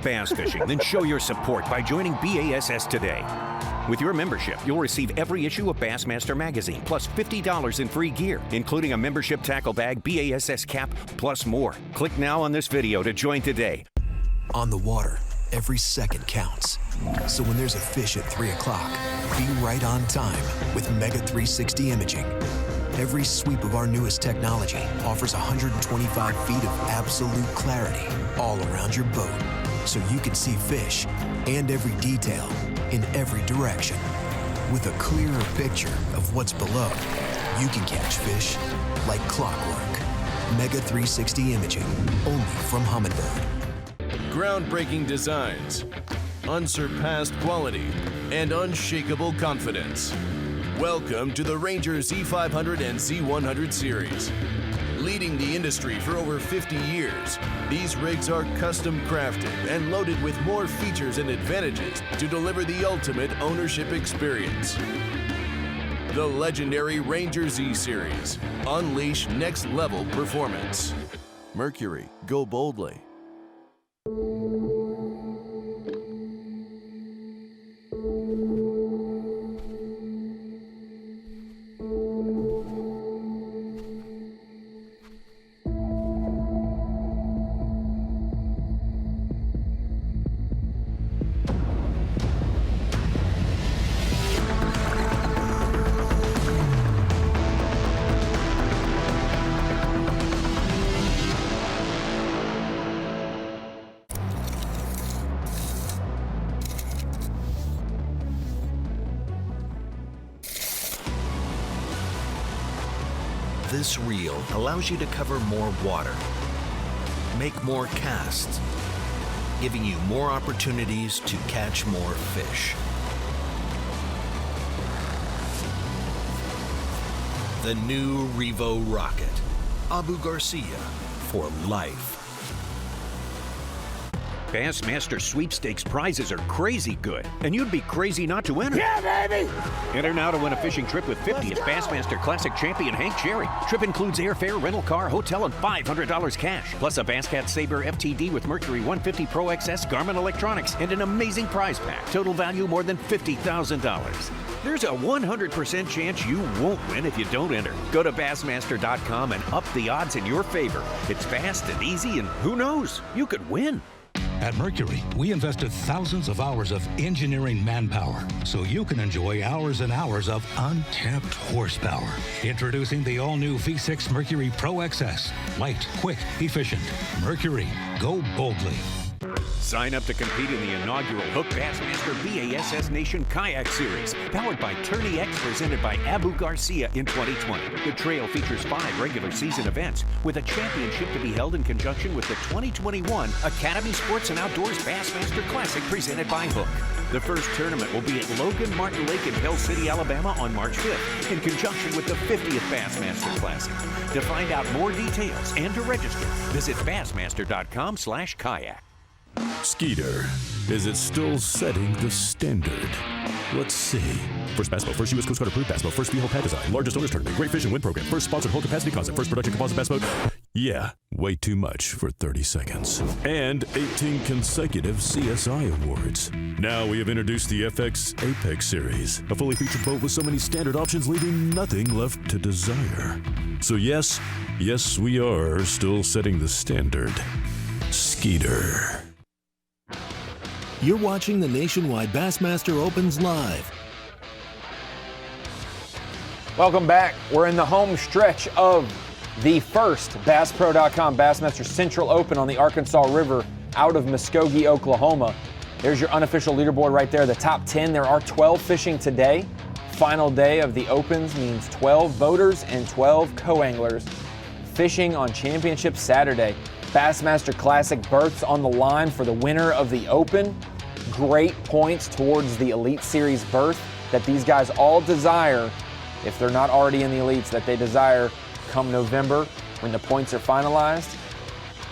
Bass fishing, then show your support by joining B.A.S.S today. With your membership, you'll receive every issue of Bassmaster magazine, plus $50 in free gear, including a membership tackle bag, B.A.S.S cap, plus more. Click now on this video to join today. On the water, every second counts. So when there's a fish at 3 o'clock, be right on time with Mega 360 imaging. Every sweep of our newest technology offers 125 feet of absolute clarity all around your boat, so you can see fish and every detail in every direction. With a clearer picture of what's below, you can catch fish like clockwork. Mega 360 imaging, only from Humminbird. Groundbreaking designs, unsurpassed quality, and unshakable confidence. Welcome to the Ranger Z500 and Z100 series. Leading the industry for over 50 years, these rigs are custom crafted and loaded with more features and advantages to deliver the ultimate ownership experience. The legendary Ranger Z series. Unleash next level performance. Mercury, go boldly. This reel allows you to cover more water, make more casts, giving you more opportunities to catch more fish. The new Revo Rocket. Abu Garcia for life. Bassmaster Sweepstakes prizes are crazy good, and you'd be crazy not to enter. Yeah, baby! Enter now to win a fishing trip with 50th Bassmaster Classic champion Hank Cherry. Trip includes airfare, rental car, hotel, and $500 cash, plus a Basscat Saber FTD with Mercury 150 Pro XS Garmin electronics, and an amazing prize pack. Total value more than $50,000. There's a 100% chance you won't win if you don't enter. Go to Bassmaster.com and up the odds in your favor. It's fast and easy, and who knows, you could win. At Mercury, we invested thousands of hours of engineering manpower so you can enjoy hours and hours of untapped horsepower. Introducing the all-new V6 Mercury Pro XS. Light, quick, efficient. Mercury, go boldly. Sign up to compete in the inaugural Hook Bassmaster B.A.S.S. Nation Kayak Series, powered by Tourney X, presented by Abu Garcia in 2020. The trail features 5 regular season events, with a championship to be held in conjunction with the 2021 Academy Sports and Outdoors Bassmaster Classic, presented by Hook. The first tournament will be at Logan Martin Lake in Bell City, Alabama on March 5th, in conjunction with the 50th Bassmaster Classic. To find out more details and to register, visit Bassmaster.com/kayak. Skeeter, is it still setting the standard? Let's see. First bass boat, first U.S. Coast Guard approved bass boat, first V-hull pad design, largest owners tournament, great fish and win program, first sponsored whole capacity concept, first production composite bass boat. Yeah, way too much for 30 seconds. And 18 consecutive CSI awards. Now we have introduced the FX Apex Series, a fully featured boat with so many standard options, leaving nothing left to desire. So yes, we are still setting the standard. Skeeter. You're watching the Nationwide Bassmaster Opens live. Welcome back. We're in the home stretch of the first BassPro.com Bassmaster Central Open on the Arkansas River out of Muskogee, Oklahoma. There's your unofficial leaderboard right there, the top 10. There are 12 fishing today. Final day of the Opens means 12 boaters and 12 co-anglers fishing on Championship Saturday. Bassmaster Classic berths on the line for the winner of the Open. Great points towards the Elite Series berth that these guys all desire, if they're not already in the Elites, that they desire come November when the points are finalized.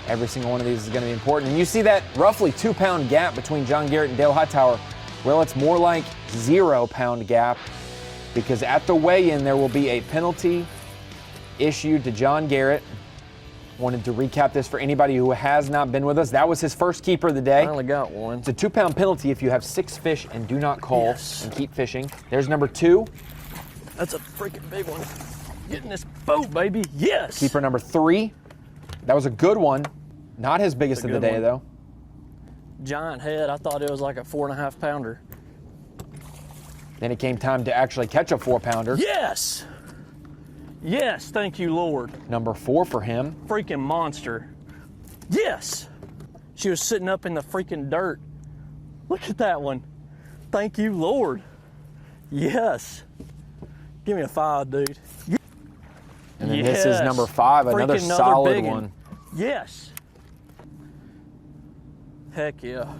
Every single one of these is going to be important. And you see that roughly 2-pound gap between John Garrett and Dale Hightower. Well, it's more like 0-pound gap, because at the weigh-in there will be a penalty issued to John Garrett. Wanted to recap this for anybody who has not been with us. That was his first keeper of the day. Finally got one. It's a 2-pound penalty if you have 6 fish and do not call and keep fishing. There's number 2. That's a freaking big one. Getting this boat, baby. Yes. Keeper number 3. That was a good one. Not his biggest of the day, though. Giant head. I thought it was like a 4.5 pounder. Then it came time to actually catch a 4-pounder. Yes. Yes, thank you, Lord. Number 4 for him. Freaking monster. Yes. She was sitting up in the freaking dirt. Look at that one. Thank you, Lord. Yes. Give me a 5, dude. And then this is number 5, another solid one. Yes. Heck yeah.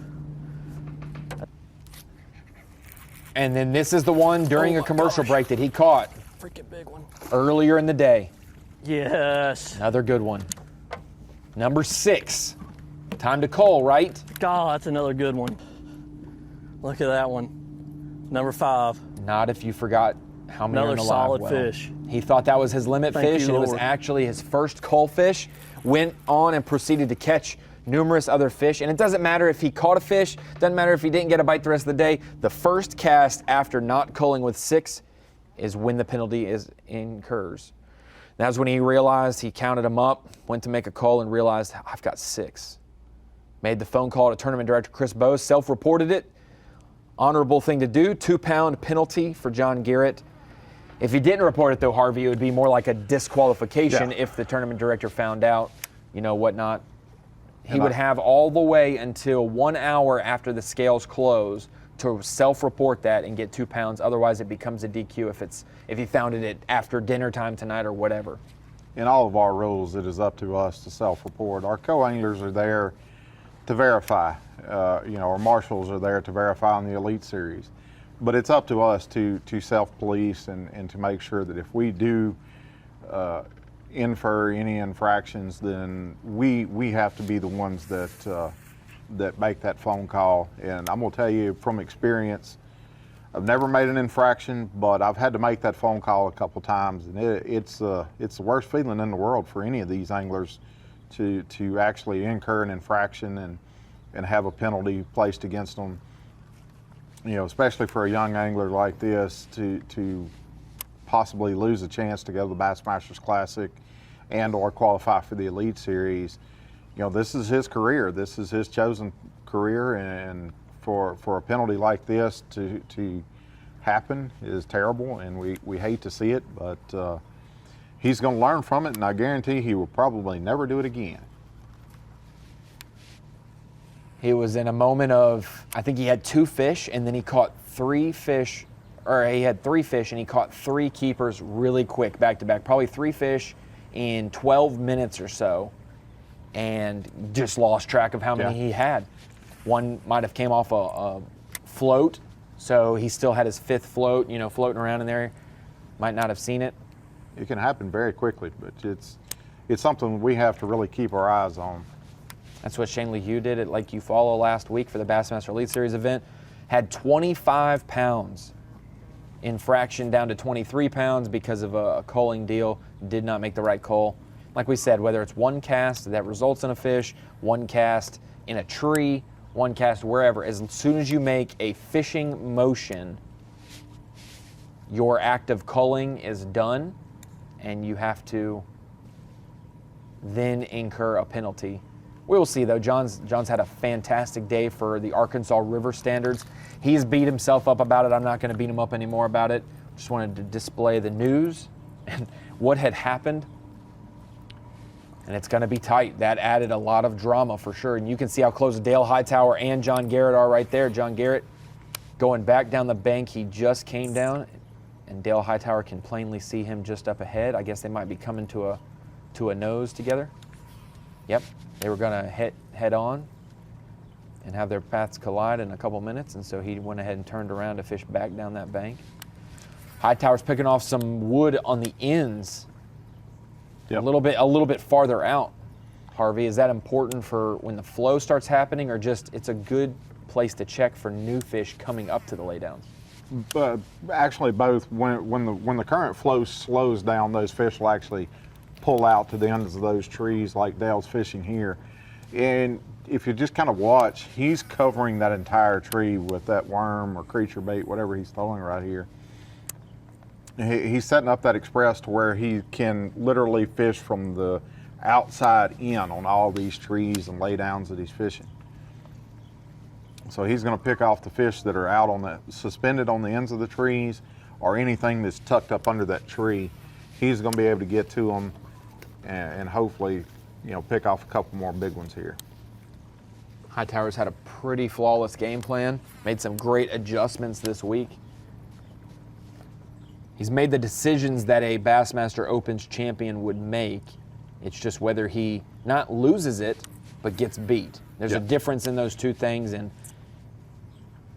And then this is the one during a commercial break that he caught. Freaking big one. Earlier in the day. Yes. Another good one. Number 6. Time to call, right? God, that's another good one. Look at that one. Number 5. Not if you forgot how many are in the live solid well. fish. He thought that was his limit fish, and it was actually his first cull fish. Went on and proceeded to catch numerous other fish. And it doesn't matter if he caught a fish, doesn't matter if he didn't get a bite the rest of the day. The first cast after not culling with 6 is when the penalty incurs. That's when he realized, he counted them up, went to make a call and realized, I've got 6. Made the phone call to tournament director Chris B.A.S.S, self-reported it. Honorable thing to do, 2-pound penalty for John Garrett. If he didn't report it though, Harvey, it would be more like a disqualification if the tournament director found out, whatnot. He would have all the way until 1 hour after the scales close to self-report that and get 2 pounds. Otherwise, it becomes a DQ if he found it after dinner time tonight or whatever. in all of our rules, it is up to us to self-report. Our co-anglers are there to verify. Our marshals are there to verify on the Elite Series. But it's up to us to self-police and to make sure that if we do infer any infractions, then we have to be the ones that make that phone call. And I'm gonna tell you from experience, I've never made an infraction, but I've had to make that phone call a couple times, and it's the worst feeling in the world for any of these anglers to actually incur an infraction and have a penalty placed against them. Especially for a young angler like this to possibly lose a chance to go to the Bassmasters Classic and or qualify for the Elite Series. This is his career. This is his chosen career, and for a penalty like this to happen is terrible, and we hate to see it, but he's going to learn from it, and I guarantee he will probably never do it again. He was in a moment of, I think he had 2 fish, and then he caught 3 fish, or he had 3 fish, and he caught 3 keepers really quick, back to back. Probably 3 fish in 12 minutes or so, and just lost track of how many he had. One might have came off a float, so he still had his 5th float, floating around in there. Might not have seen it. It can happen very quickly, but it's something we have to really keep our eyes on. That's what Shane LeHue did at Lake Eufaula last week for the Bassmaster Elite Series event. Had 25 pounds infraction down to 23 pounds because of a culling deal. Did not make the right cull. Like we said, whether it's one cast that results in a fish, one cast in a tree, one cast wherever, as soon as you make a fishing motion, your act of culling is done, and you have to then incur a penalty. We will see, though. John's had a fantastic day for the Arkansas River standards. He's beat himself up about it. I'm not going to beat him up anymore about it. Just wanted to display the news and what had happened. And it's going to be tight. That added a lot of drama for sure. And you can see how close Dale Hightower and John Garrett are right there. John Garrett going back down the bank he just came down, and Dale Hightower can plainly see him just up ahead. I guess they might be coming to a nose together. Yep, they were going to head on and have their paths collide in a couple minutes, and so he went ahead and turned around to fish back down that bank. Hightower's picking off some wood on the ends. Yep. A little bit farther out. Harvey, is that important for when the flow starts happening, or just it's a good place to check for new fish coming up to the laydowns? But actually both. When the current flow slows down, those fish will actually pull out to the ends of those trees like Dale's fishing here. And if you just kind of watch, he's covering that entire tree with that worm or creature bait, whatever he's throwing right here. He's setting up that express to where he can literally fish from the outside in on all these trees and laydowns that he's fishing. So he's going to pick off the fish that are out on that, suspended on the ends of the trees, or anything that's tucked up under that tree. He's going to be able to get to them and hopefully, pick off a couple more big ones here. Hightower's had a pretty flawless game plan. Made some great adjustments this week. He's made the decisions that a Bassmaster Opens champion would make. It's just whether he not loses it, but gets beat. There's a difference in those two things, and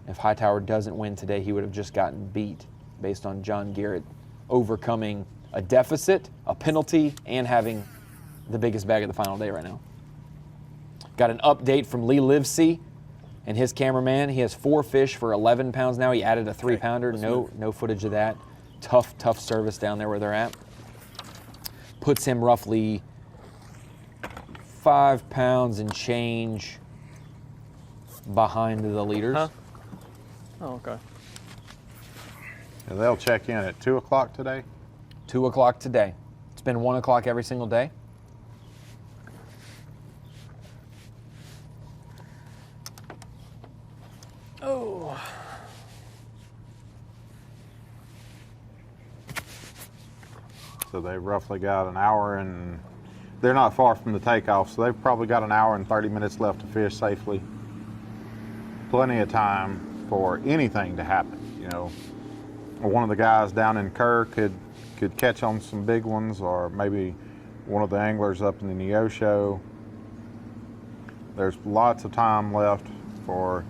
if Hightower doesn't win today, he would have just gotten beat based on John Garrett overcoming a deficit, a penalty, and having the biggest bag of the final day right now. Got an update from Lee Livesey and his cameraman. He has 4 fish for 11 pounds now. He added a 3-pounder. No footage of that. Tough service down there where they're at. Puts him roughly 5 pounds and change behind the leaders. Huh? Oh, okay. And they'll check in at 2 o'clock today? 2 o'clock today. It's been 1 o'clock every single day. Oh. So they've roughly got an hour, and they're not far from the takeoff, so they've probably got an hour and 30 minutes left to fish safely. Plenty of time for anything to happen. One of the guys down in Kerr could catch on some big ones, or maybe one of the anglers up in the Neosho. There's lots of time left for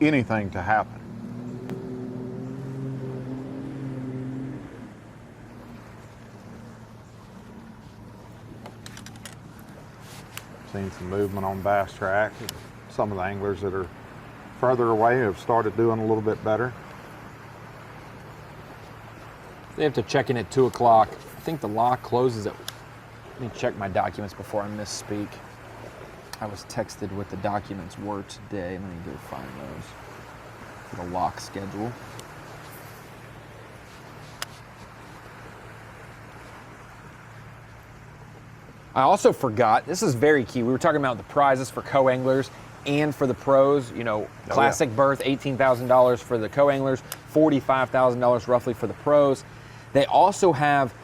anything to happen. Seen some movement on Bass Track. Some of the anglers that are further away have started doing a little bit better. They have to check in at 2 o'clock. I think the lock closes at, let me check my documents before I misspeak. I was texted what the documents were today. Let me go find those for the lock schedule. I also forgot, this is very key. We were talking about the prizes for co-anglers and for the pros. You know, classic berth, $18,000 for the co-anglers, $45,000 roughly for the pros. They also have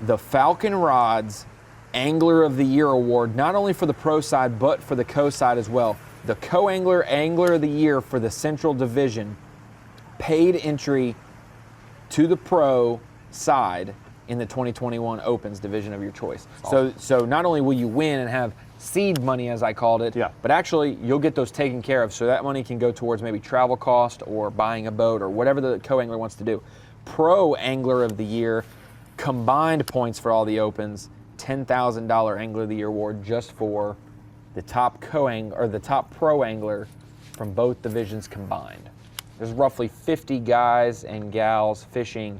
the Falcon Rods Angler of the Year award, not only for the pro side, but for the co side as well. The co-angler, Angler of the Year for the Central Division, paid entry to the pro side in the 2021 Opens division of your choice. Awesome. So not only will you win and have seed money, as I called it, but actually you'll get those taken care of, so that money can go towards maybe travel cost or buying a boat or whatever the co-angler wants to do. Pro Angler of the Year, combined points for all the Opens, $10,000 Angler of the Year award just for the top co-angler or the top pro angler from both divisions combined. There's roughly 50 guys and gals fishing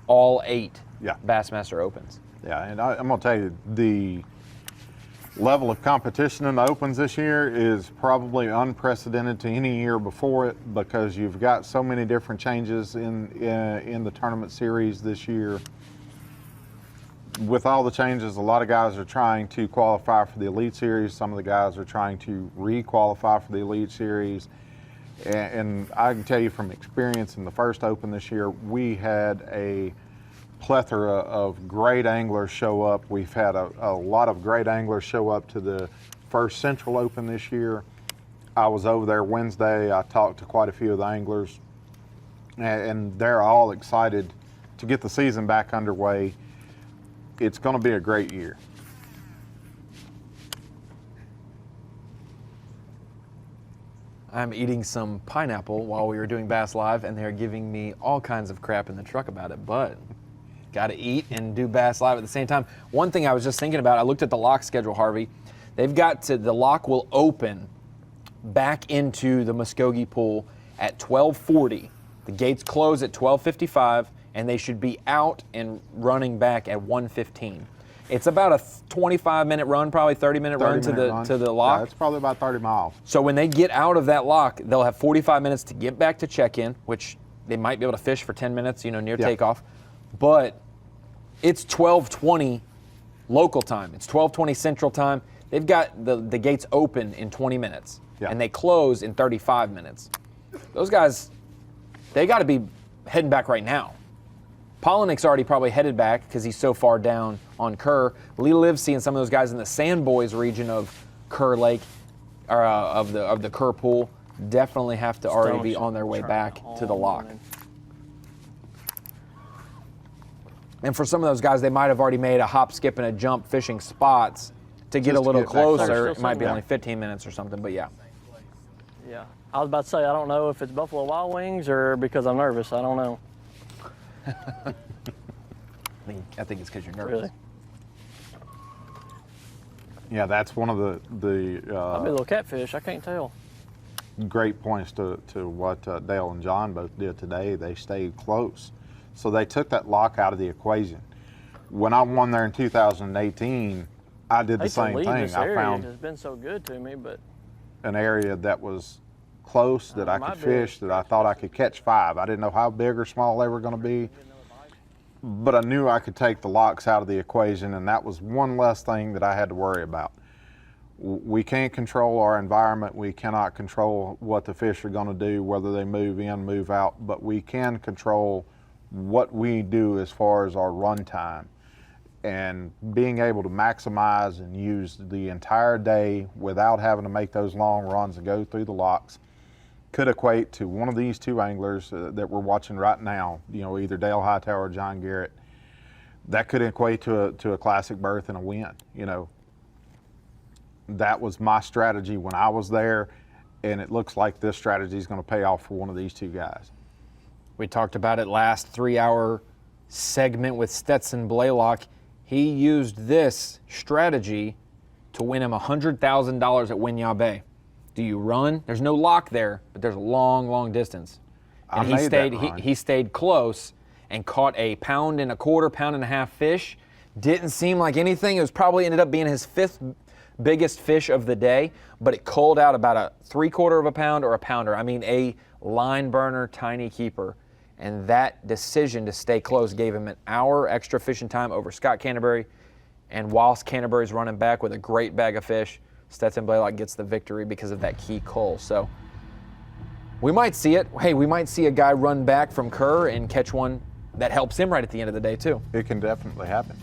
all 8 Bassmaster Opens. Yeah, and I'm going to tell you, the level of competition in the Opens this year is probably unprecedented to any year before it, because you've got so many different changes in the tournament series this year. With all the changes, a lot of guys are trying to qualify for the Elite Series. Some of the guys are trying to re-qualify for the Elite Series. And I can tell you from experience in the first Open this year, we had a plethora of great anglers show up. We've had a lot of great anglers show up to the first Central Open this year. I was over there Wednesday. I talked to quite a few of the anglers, and they're all excited to get the season back underway. It's going to be a great year. I'm eating some pineapple while we were doing Bass Live, and they're giving me all kinds of crap in the truck about it, but got to eat and do Bass Live at the same time. One thing I was just thinking about, I looked at the lock schedule, Harvey. They've got to, the lock will open back into the Muskogee pool at 12:40. The gates close at 12:55, and they should be out and running back at 1:15. It's about a 25-minute run, probably 30-minute run to the lock. Yeah, it's probably about 30 miles. So when they get out of that lock, they'll have 45 minutes to get back to check-in, which they might be able to fish for 10 minutes, you know, near takeoff. But it's 12:20 local time. It's 12:20 Central time. They've got the gates open in 20 minutes, and they close in 35 minutes. Those guys, they got to be heading back right now. Polinick's already probably headed back because he's so far down on Kerr. Lee Livesey and some of those guys in the Sandboys region of Kerr Lake, or of the Kerr pool, definitely have to already be on their way back to the lock. And for some of those guys, they might have already made a hop, skip, and a jump fishing spots to get a little closer. It might be only 15 minutes or something, but yeah. Yeah, I was about to say, I don't know if it's Buffalo Wild Wings or because I'm nervous. I don't know. I think it's because you're nervous. Really? Yeah, that's one of the I'll be a little catfish. I can't tell. Great points to what Dale and John both did today. They stayed close. So they took that lock out of the equation. When I won there in 2018, I did the same thing. I found it's been so good to me, but an area that was close that I could fish, that I thought I could catch 5. I didn't know how big or small they were going to be, but I knew I could take the locks out of the equation, and that was one less thing that I had to worry about. We can't control our environment. We cannot control what the fish are going to do, whether they move in, move out, but we can control what we do as far as our run time. And being able to maximize and use the entire day without having to make those long runs and go through the locks could equate to one of these two anglers that we're watching right now, you know, either Dale Hightower or John Garrett. that could equate to a classic berth and a win. You know, that was my strategy when I was there, and it looks like this strategy is going to pay off for one of these two guys. We talked about it last 3-hour segment with Stetson Blaylock. He used this strategy to win him $100,000 at Winyah Bay. Do you run? There's no lock there, but there's a long, long distance. And he stayed close and caught a 1.25 pound, 1.5 fish. Didn't seem like anything. It was probably ended up being his 5th biggest fish of the day, but it culled out about a 3/4 pound or a pounder. I mean, a line burner, tiny keeper. And that decision to stay close gave him an hour extra fishing time over Scott Canterbury. And whilst Canterbury's running back with a great bag of fish, Stetson Blaylock gets the victory because of that key cull. So we might see it. Hey, we might see a guy run back from Kerr and catch one that helps him right at the end of the day too. It can definitely happen.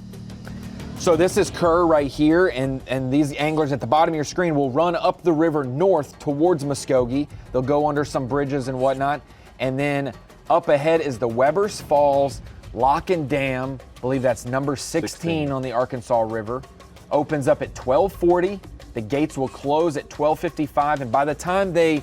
So this is Kerr right here, and these anglers at the bottom of your screen will run up the river north towards Muskogee. They'll go under some bridges and whatnot, and then up ahead is the Webbers Falls Lock and Dam. I believe that's number 16 on the Arkansas River. Opens up at 12:40. The gates will close at 12:55, and by the time they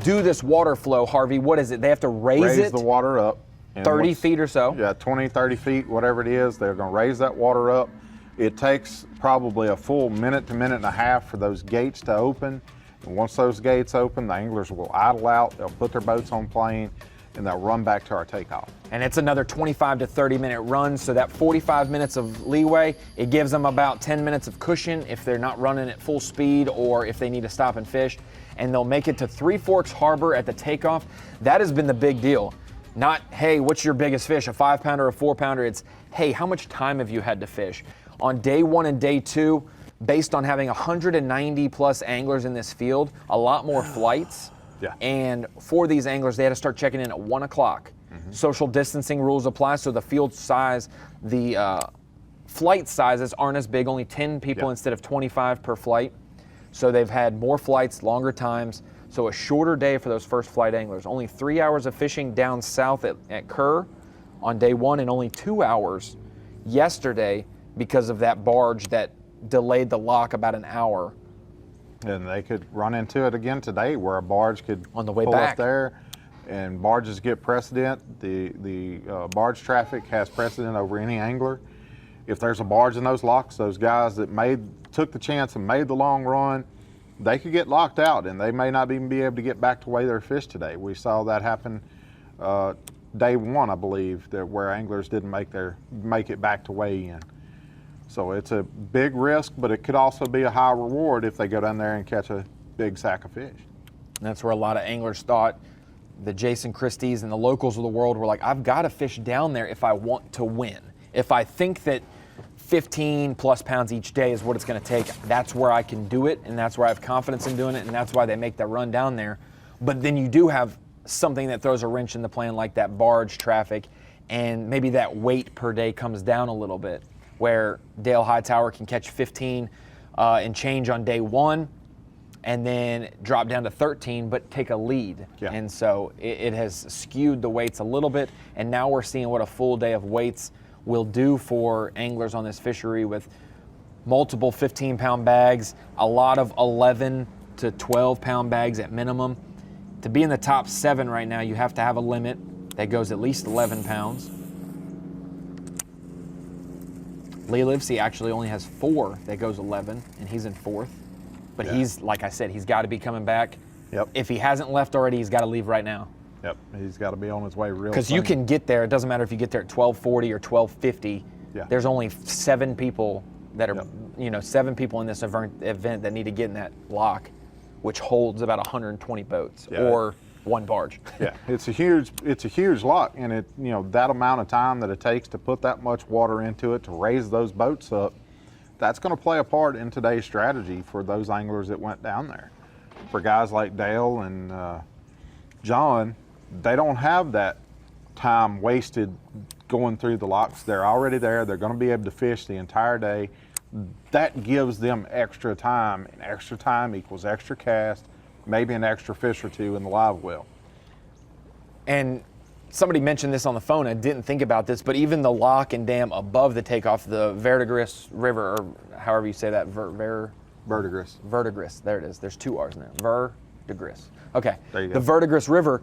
do this water flow, Harvey, what is it? They have to raise it? The water up. 30 feet or so? Yeah, 20, 30 feet, whatever it is. They're going to raise that water up. It takes probably a full minute to minute and a half for those gates to open. And once those gates open, the anglers will idle out. They'll put their boats on plane, and they'll run back to our takeoff. And it's another 25 to 30 minute run, so that 45 minutes of leeway, it gives them about 10 minutes of cushion if they're not running at full speed or if they need to stop and fish. And they'll make it to Three Forks Harbor at the takeoff. That has been the big deal. Not, hey, what's your biggest fish, a 5-pounder or a 4-pounder? It's, hey, how much time have you had to fish? On day 1 and day 2, based on having 190 plus anglers in this field, a lot more flights. Yeah. And for these anglers, they had to start checking in at 1 o'clock. Social distancing rules apply, so the field size, the flight sizes aren't as big, only 10 people instead of 25 per flight. So they've had more flights, longer times, so a shorter day for those first flight anglers. Only 3 hours of fishing down south at Kerr on day 1, and only 2 hours yesterday because of that barge that delayed the lock about an hour. And they could run into it again today, where a barge could on the way pull back up there, and barges get precedent. The barge traffic has precedent over any angler. If there's a barge in those locks, those guys that took the chance and made the long run, they could get locked out, and they may not even be able to get back to weigh their fish today. We saw that happen day 1, I believe, where anglers didn't make it back to weigh in. So it's a big risk, but it could also be a high reward if they go down there and catch a big sack of fish. And that's where a lot of anglers thought, the Jason Christies and the locals of the world were like, I've got to fish down there if I want to win. If I think that 15 plus pounds each day is what it's going to take, that's where I can do it, and that's where I have confidence in doing it, and that's why they make that run down there. But then you do have something that throws a wrench in the plan, like that barge traffic, and maybe that weight per day comes down a little bit, where Dale Hightower can catch 15 and change on day 1, and then drop down to 13, but take a lead. Yeah. And so it has skewed the weights a little bit, and now we're seeing what a full day of weights will do for anglers on this fishery, with multiple 15-pound bags, a lot of 11 to 12-pound bags at minimum. To be in the top 7 right now, you have to have a limit that goes at least 11 pounds. Lee Livesey actually only has 4 that goes 11, and he's in 4th. But he's, like I said, he's got to be coming back. Yep. If he hasn't left already, he's got to leave right now. Yep, he's got to be on his way real soon. Because you can get there. It doesn't matter if you get there at 12:40 or 12:50. Yeah. There's only 7 people that are, 7 people in this event that need to get in that lock, which holds about 120 boats or 1 barge. Yeah, it's a huge lock, and that amount of time that it takes to put that much water into it to raise those boats up, that's going to play a part in today's strategy for those anglers that went down there. For guys like Dale and John, they don't have that time wasted going through the locks. They're already there. They're going to be able to fish the entire day. That gives them extra time, and extra time equals extra cast, maybe an extra fish or 2 in the live well. And somebody mentioned this on the phone. I didn't think about this, but even the lock and dam above the takeoff, the Verdigris River, or however you say that, Verdigris. Verdigris, there it is. There's 2 R's in there. Verdigris. Okay. There you go. The Verdigris River,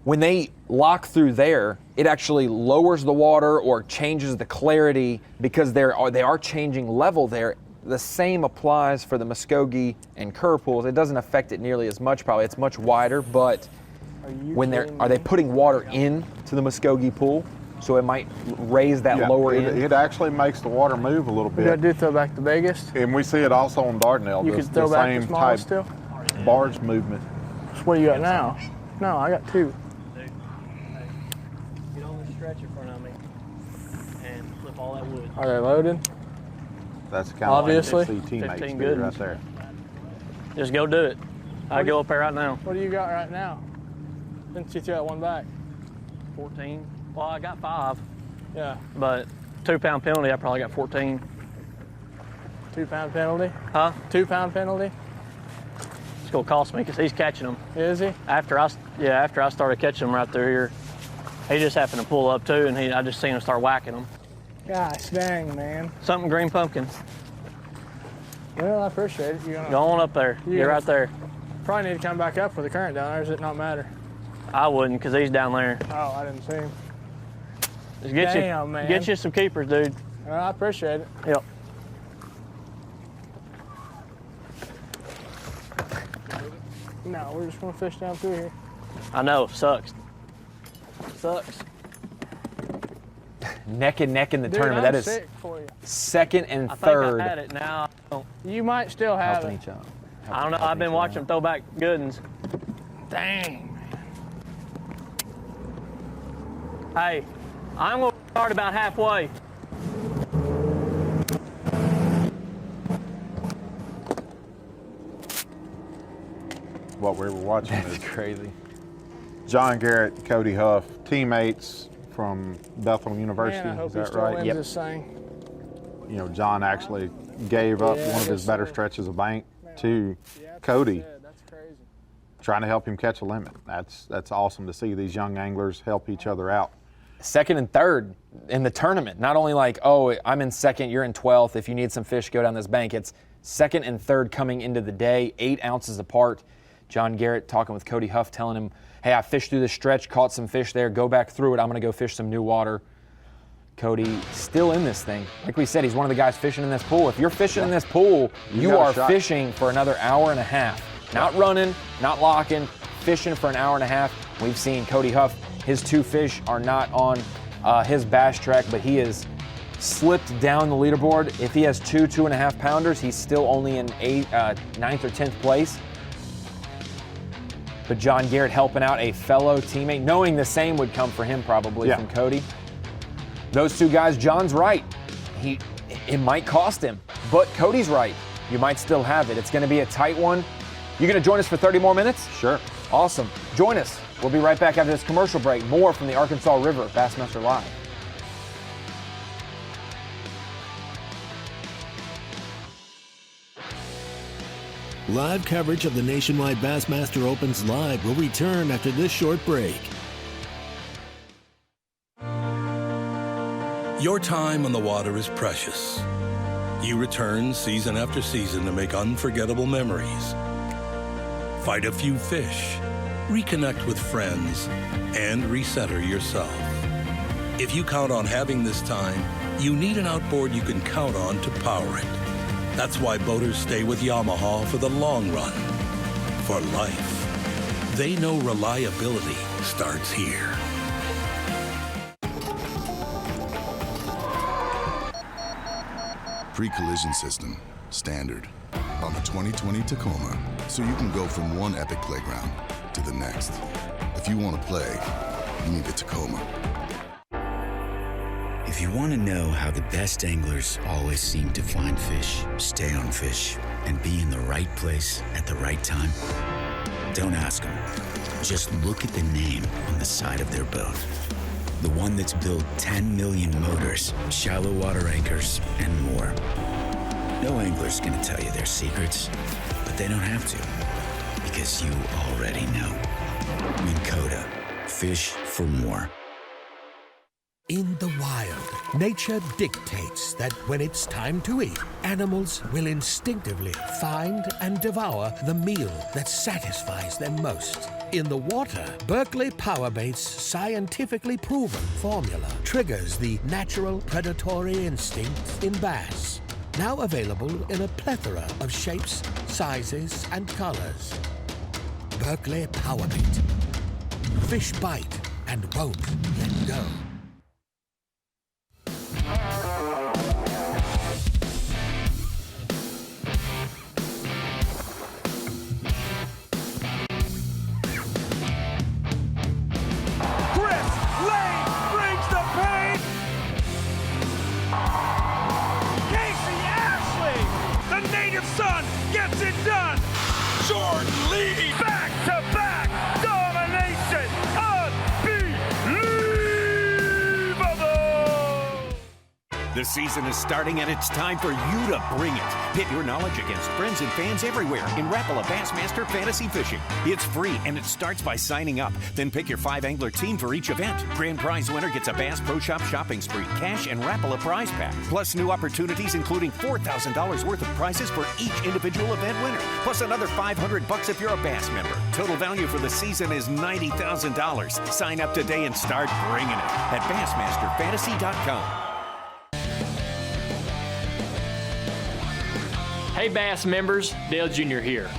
when they lock through there, it actually lowers the water or changes the clarity because they are changing level there. The same applies for the Muskogee and Kerr pools. It doesn't affect it nearly as much probably. It's much wider, but are they putting water in to the Muskogee pool? So it might raise that lower end? It actually makes the water move a little bit. You gotta throw back the biggest? And we see it also on Dardanelle. You could throw back the smallest still? Barge movement. So what do you got now? No, I got 2. Get on the stretch in front of me and flip all that wood. Are they loaded? That's kind Obviously. of like FC teammates 15 do right goodens. there. Just go do it. I go up there right now. What do you got right now? Since you threw that one back? 14. Well, I got 5. Yeah. But 2-pound penalty, I probably got 14. 2-pound penalty? Huh? 2-pound penalty? It's gonna cost me because he's catching them. Is he? After I started catching them right through here, he just happened to pull up too, and I just seen him start whacking them. Gosh dang, man. Something green pumpkin. Well, I appreciate it. Go on up there. Get right there. Probably need to come back up with the current down there. Does it not matter? I wouldn't, because he's down there. Oh, I didn't see him. Just get Damn, man. Get you some keepers, dude. Well, I appreciate it. Yep. No, we're just gonna fish down through here. I know, sucks. Sucks. Neck and neck in the Dude, tournament. I'm That is sick for you. second and I think third. I had it now. You might still have Helping it. each other. I don't know. I've been watching them throw back goodens. Dang. Hey, I'm gonna start about halfway. What we were watching That's is crazy. John Garrett, Cody Huff, teammates from Bethel University. Man, I hope is he that still right? wins this thing. You know, John actually gave up Yeah, one of I his guess better so. stretches of bank to Cody, That's crazy. trying to help him catch a limit. That's awesome to see these young anglers help each other out. Second and third in the tournament. Not only like, oh, I'm in second, you're in 12th. If you need some fish, go down this bank. It's second and third coming into the day, 8 ounces apart. John Garrett talking with Cody Huff, telling him, hey, I fished through this stretch, caught some fish there, go back through it. I'm going to go fish some new water. Cody still in this thing. Like we said, he's one of the guys fishing in this pool. If you're fishing in this pool, you got a are shot. fishing for another hour and a half. Not running, not locking, fishing for an hour and a half. We've seen Cody Huff, his 2 fish are not on his bass track, but he has slipped down the leaderboard. If he has 2 2.5 pounders, he's still only in 9th or 10th place. But John Garrett helping out a fellow teammate, knowing the same would come for him probably from Cody. Those 2 guys, John's right. It might cost him, but Cody's right. You might still have it. It's going to be a tight one. You going to join us for 30 more minutes? Sure. Awesome. Join us. We'll be right back after this commercial break. More from the Arkansas River at Bassmaster Live. Live coverage of the Nationwide Bassmaster Opens Live will return after this short break. Your time on the water is precious. You return season after season to make unforgettable memories. Fight a few fish, reconnect with friends, and recenter yourself. If you count on having this time, you need an outboard you can count on to power it. That's why boaters stay with Yamaha for the long run, for life. They know reliability starts here. Pre-collision system, standard, on the 2020 Tacoma, so you can go from one epic playground to the next. If you want to play, you need a Tacoma. If you want to know how the best anglers always seem to find fish, stay on fish, and be in the right place at the right time, don't ask them. Just look at the name on the side of their boat. The one that's built 10 million motors, shallow water anchors, and more. No angler's gonna tell you their secrets, but they don't have to, because you already know. Minn Kota, fish for more. In the wild, nature dictates that when it's time to eat, animals will instinctively find and devour the meal that satisfies them most. In the water, Berkeley Powerbait's scientifically proven formula triggers the natural predatory instinct in bass. Now available in a plethora of shapes, sizes, and colors. Berkeley Powerbait. Fish bite and won't let go. Son gets it done. Jordan Lee, back-to-back domination, unbelievable. The season is starting and it's time for you to bring it. Pit your knowledge against friends and fans everywhere in Rapala Bassmaster Fantasy Fishing. It's free and it starts by signing up. Then pick your 5-angler team for each event. Grand prize winner gets a Bass Pro Shop shopping spree, cash, and Rapala prize pack. Plus new opportunities including $4,000 worth of prizes for each individual event winner. Plus another $500 if you're a Bass member. Total value for the season is $90,000. Sign up today and start bringing it at BassmasterFantasy.com. Hey Bass members, Dale Jr. here.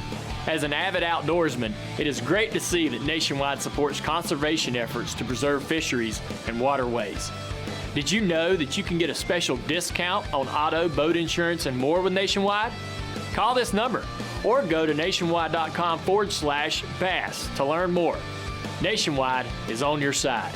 As an avid outdoorsman, it is great to see that Nationwide supports conservation efforts to preserve fisheries and waterways. Did you know that you can get a special discount on auto, boat insurance, and more with Nationwide? Call this number or go to nationwide.com/bass to learn more. Nationwide is on your side.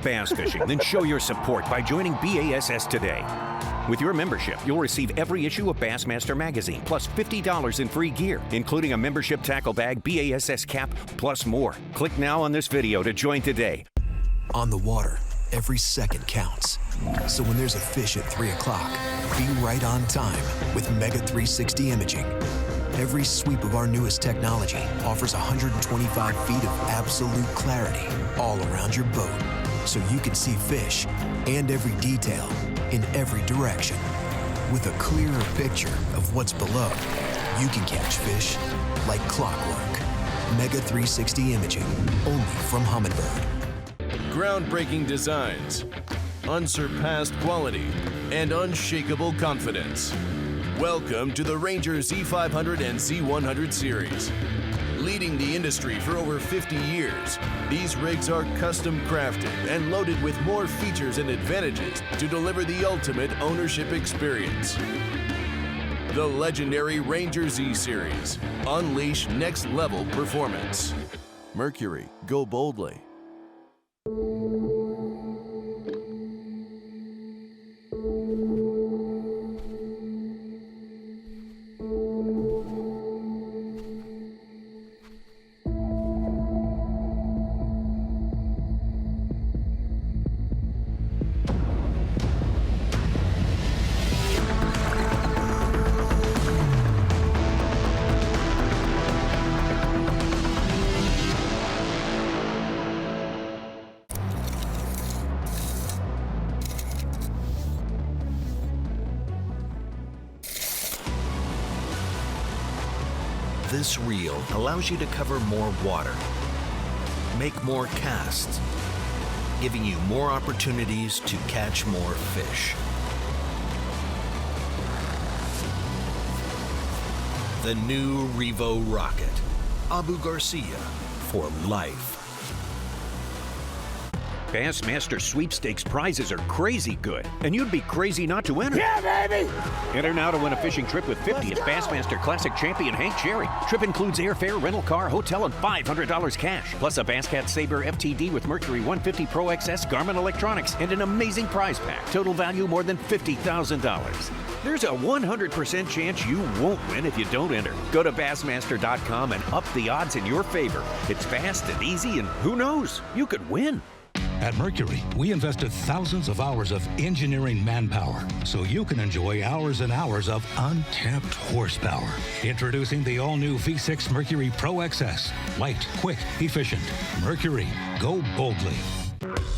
Bass fishing, then show your support by joining B.A.S.S today. With your membership, you'll receive every issue of Bassmaster magazine, plus $50 in free gear, including a membership tackle bag, B.A.S.S cap, plus more. Click now on this video to join today. On the water, every second counts. So when there's a fish at 3 o'clock, be right on time with Mega 360 imaging. Every sweep of our newest technology offers 125 feet of absolute clarity all around your boat, so you can see fish and every detail in every direction. With a clearer picture of what's below, you can catch fish like clockwork. Mega 360 imaging, only from Humminbird. Groundbreaking designs, unsurpassed quality, and unshakable confidence. Welcome to the Ranger Z500 and Z100 series. Leading the industry for over 50 years, these rigs are custom crafted and loaded with more features and advantages to deliver the ultimate ownership experience. The legendary Ranger Z series. Unleash next level performance. Mercury, go boldly. This reel allows you to cover more water, make more casts, giving you more opportunities to catch more fish. The new Revo Rocket. Abu Garcia for life. Bassmaster Sweepstakes prizes are crazy good, and you'd be crazy not to enter. Yeah, baby! Enter now to win a fishing trip with 50th Bassmaster Classic champion Hank Cherry. Trip includes airfare, rental car, hotel, and $500 cash, plus a Basscat Saber FTD with Mercury 150 Pro XS Garmin electronics, and an amazing prize pack. Total value more than $50,000. There's a 100% chance you won't win if you don't enter. Go to Bassmaster.com and up the odds in your favor. It's fast and easy, and who knows, you could win. At Mercury, we invested thousands of hours of engineering manpower so you can enjoy hours and hours of untapped horsepower. Introducing the all-new V6 Mercury Pro XS. Light, quick, efficient. Mercury, go boldly.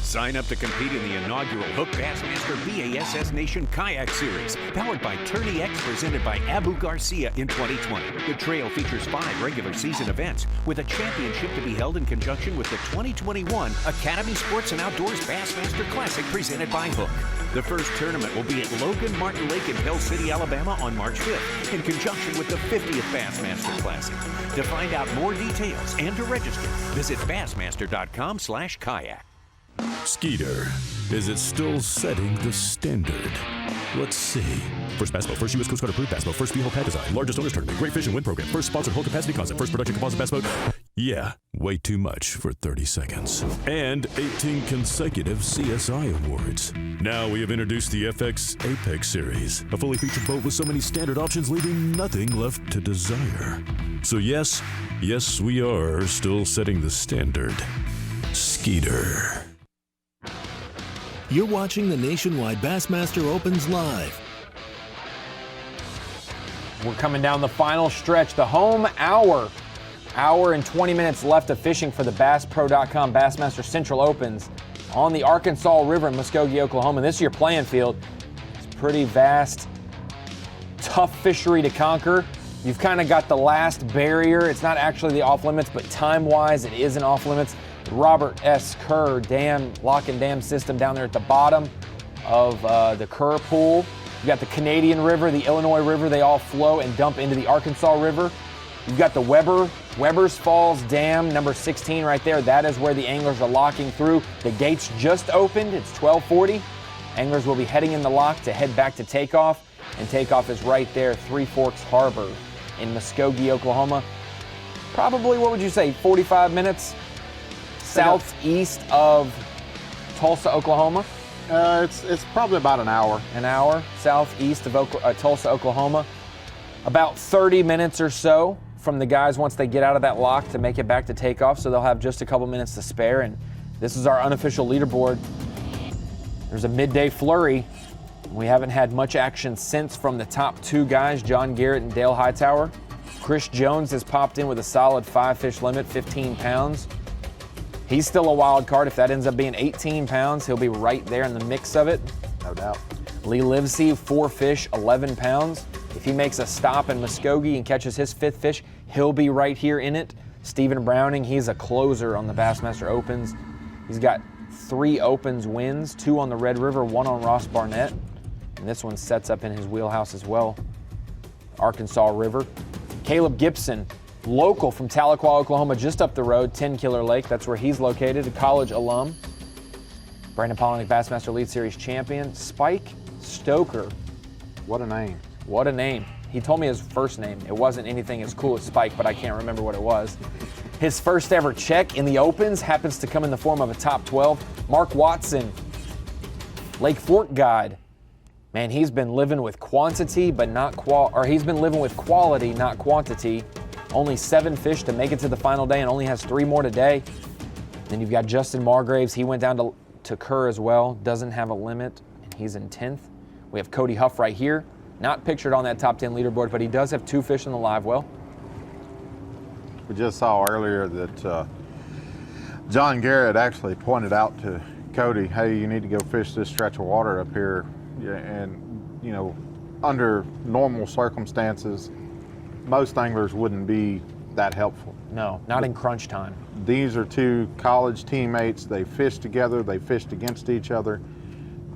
Sign up to compete in the inaugural Hook Bassmaster B.A.S.S. Nation Kayak Series, powered by Tourney X, presented by Abu Garcia in 2020. The trail features 5 regular season events, with a championship to be held in conjunction with the 2021 Academy Sports and Outdoors Bassmaster Classic, presented by Hook. The first tournament will be at Logan Martin Lake in Pell City, Alabama on March 5th, in conjunction with the 50th Bassmaster Classic. To find out more details and to register, visit Bassmaster.com/kayak. Skeeter, is it still setting the standard? Let's see. First Bass Boat, first U.S. Coast Guard approved Bass Boat, first V-hull pad design, largest owners tournament, great fish and win program, first sponsored whole capacity concept, first production composite bass boat. Yeah, way too much for 30 seconds. And 18 consecutive CSI awards. Now we have introduced the FX Apex Series, a fully featured boat with so many standard options, leaving nothing left to desire. So yes, we are still setting the standard. Skeeter. You're watching the Nationwide Bassmaster Opens live. We're coming down the final stretch, the home hour. Hour and 20 minutes left of fishing for the BassPro.com Bassmaster Central Opens on the Arkansas River in Muskogee, Oklahoma. This is your playing field. It's pretty vast, tough fishery to conquer. You've kind of got the last barrier. It's not actually the off limits, but time-wise, it is an off limits. Robert S. Kerr Dam, lock and dam system down there at the bottom of the Kerr Pool. You've got the Canadian River, the Illinois River. They all flow and dump into the Arkansas River. You've got the Weber's Falls Dam, number 16 right there. That is where the anglers are locking through. The gates just opened. It's 12:40. Anglers will be heading in the lock to head back to takeoff. And takeoff is right there, Three Forks Harbor in Muskogee, Oklahoma. Probably, what would you say, 45 minutes southeast of Tulsa, Oklahoma? It's probably about an hour. An hour southeast of Tulsa, Oklahoma. About 30 minutes or so from the guys once they get out of that lock to make it back to takeoff, so they'll have just a couple minutes to spare. And this is our unofficial leaderboard. There's a midday flurry. We haven't had much action since from the top 2 guys, John Garrett and Dale Hightower. Chris Jones has popped in with a solid 5-fish limit, 15 pounds. He's still a wild card. If that ends up being 18 pounds, he'll be right there in the mix of it. No doubt. Lee Livesey, 4 fish, 11 pounds. If he makes a stop in Muskogee and catches his 5th fish, he'll be right here in it. Stephen Browning, he's a closer on the Bassmaster Opens. He's got 3 Opens wins, 2 on the Red River, 1 on Ross Barnett. And this one sets up in his wheelhouse as well. Arkansas River. Caleb Gibson, local from Tahlequah, Oklahoma, just up the road, 10 Killer Lake. That's where he's located, a college alum. Brandon Polinick, Bassmaster Elite Series champion. Spike Stoker. What a name. What a name. He told me his first name. It wasn't anything as cool as Spike, but I can't remember what it was. His first ever check in the Opens happens to come in the form of a top 12. Mark Watson, Lake Fork guide. Man, he's been living with quantity, but not he's been living with quality, not quantity. Only 7 fish to make it to the final day and only has 3 more today. Then you've got Justin Margraves. He went down to Kerr as well. Doesn't have a limit, and he's in 10th. We have Cody Huff right here. Not pictured on that top 10 leaderboard, but he does have 2 fish in the live well. We just saw earlier that John Garrett actually pointed out to Cody, hey, you need to go fish this stretch of water up here. Yeah, and, you know, under normal circumstances, most anglers wouldn't be that helpful. No, not in crunch time. These are two college teammates. They fished together. They fished against each other.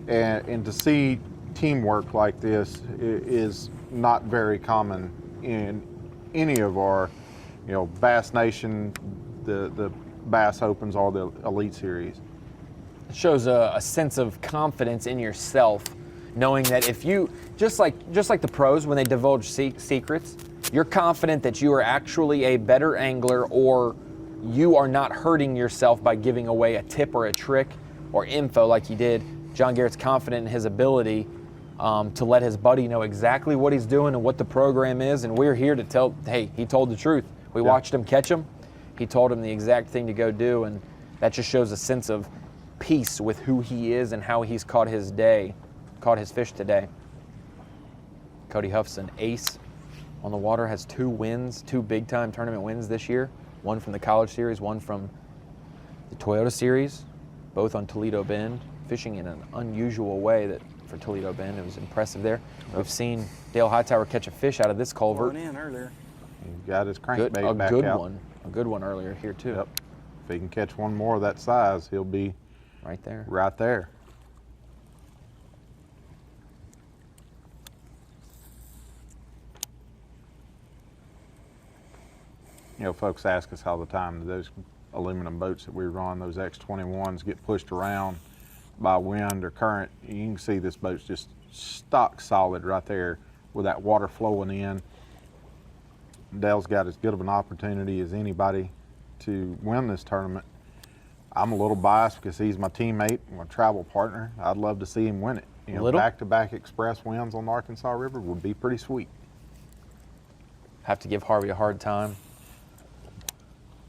And to see teamwork like this is not very common in any of our, Bass Nation, the Bass Opens, or the Elite Series. It shows a sense of confidence in yourself, knowing that if you, just like the pros when they divulge secrets, you're confident that you are actually a better angler, or you are not hurting yourself by giving away a tip or a trick or info like you did. John Garrett's confident in his ability to let his buddy know exactly what he's doing and what the program is, and we're here to tell, hey, he told the truth. We watched him catch him. He told him the exact thing to go do, and that just shows a sense of peace with who he is and how he's caught his fish today. Cody Huff's an ace on the water, has 2 wins, 2 big-time tournament wins this year, one from the College Series, one from the Toyota Series, both on Toledo Bend, fishing in an unusual way that for Toledo Bend. It was impressive there. We've seen Dale Hightower catch a fish out of this culvert. Going in earlier. He got his crankbait back out. A good one earlier here too. Yep. If he can catch one more of that size, he'll be right there. Right there. Folks ask us all the time, do those aluminum boats that we run, those X21s, get pushed around by wind or current? You can see this boat's just stock solid right there with that water flowing in. Dale's got as good of an opportunity as anybody to win this tournament. I'm a little biased because he's my teammate, my travel partner. I'd love to see him win it. Back-to-back express wins on the Arkansas River would be pretty sweet. Have to give Harvey a hard time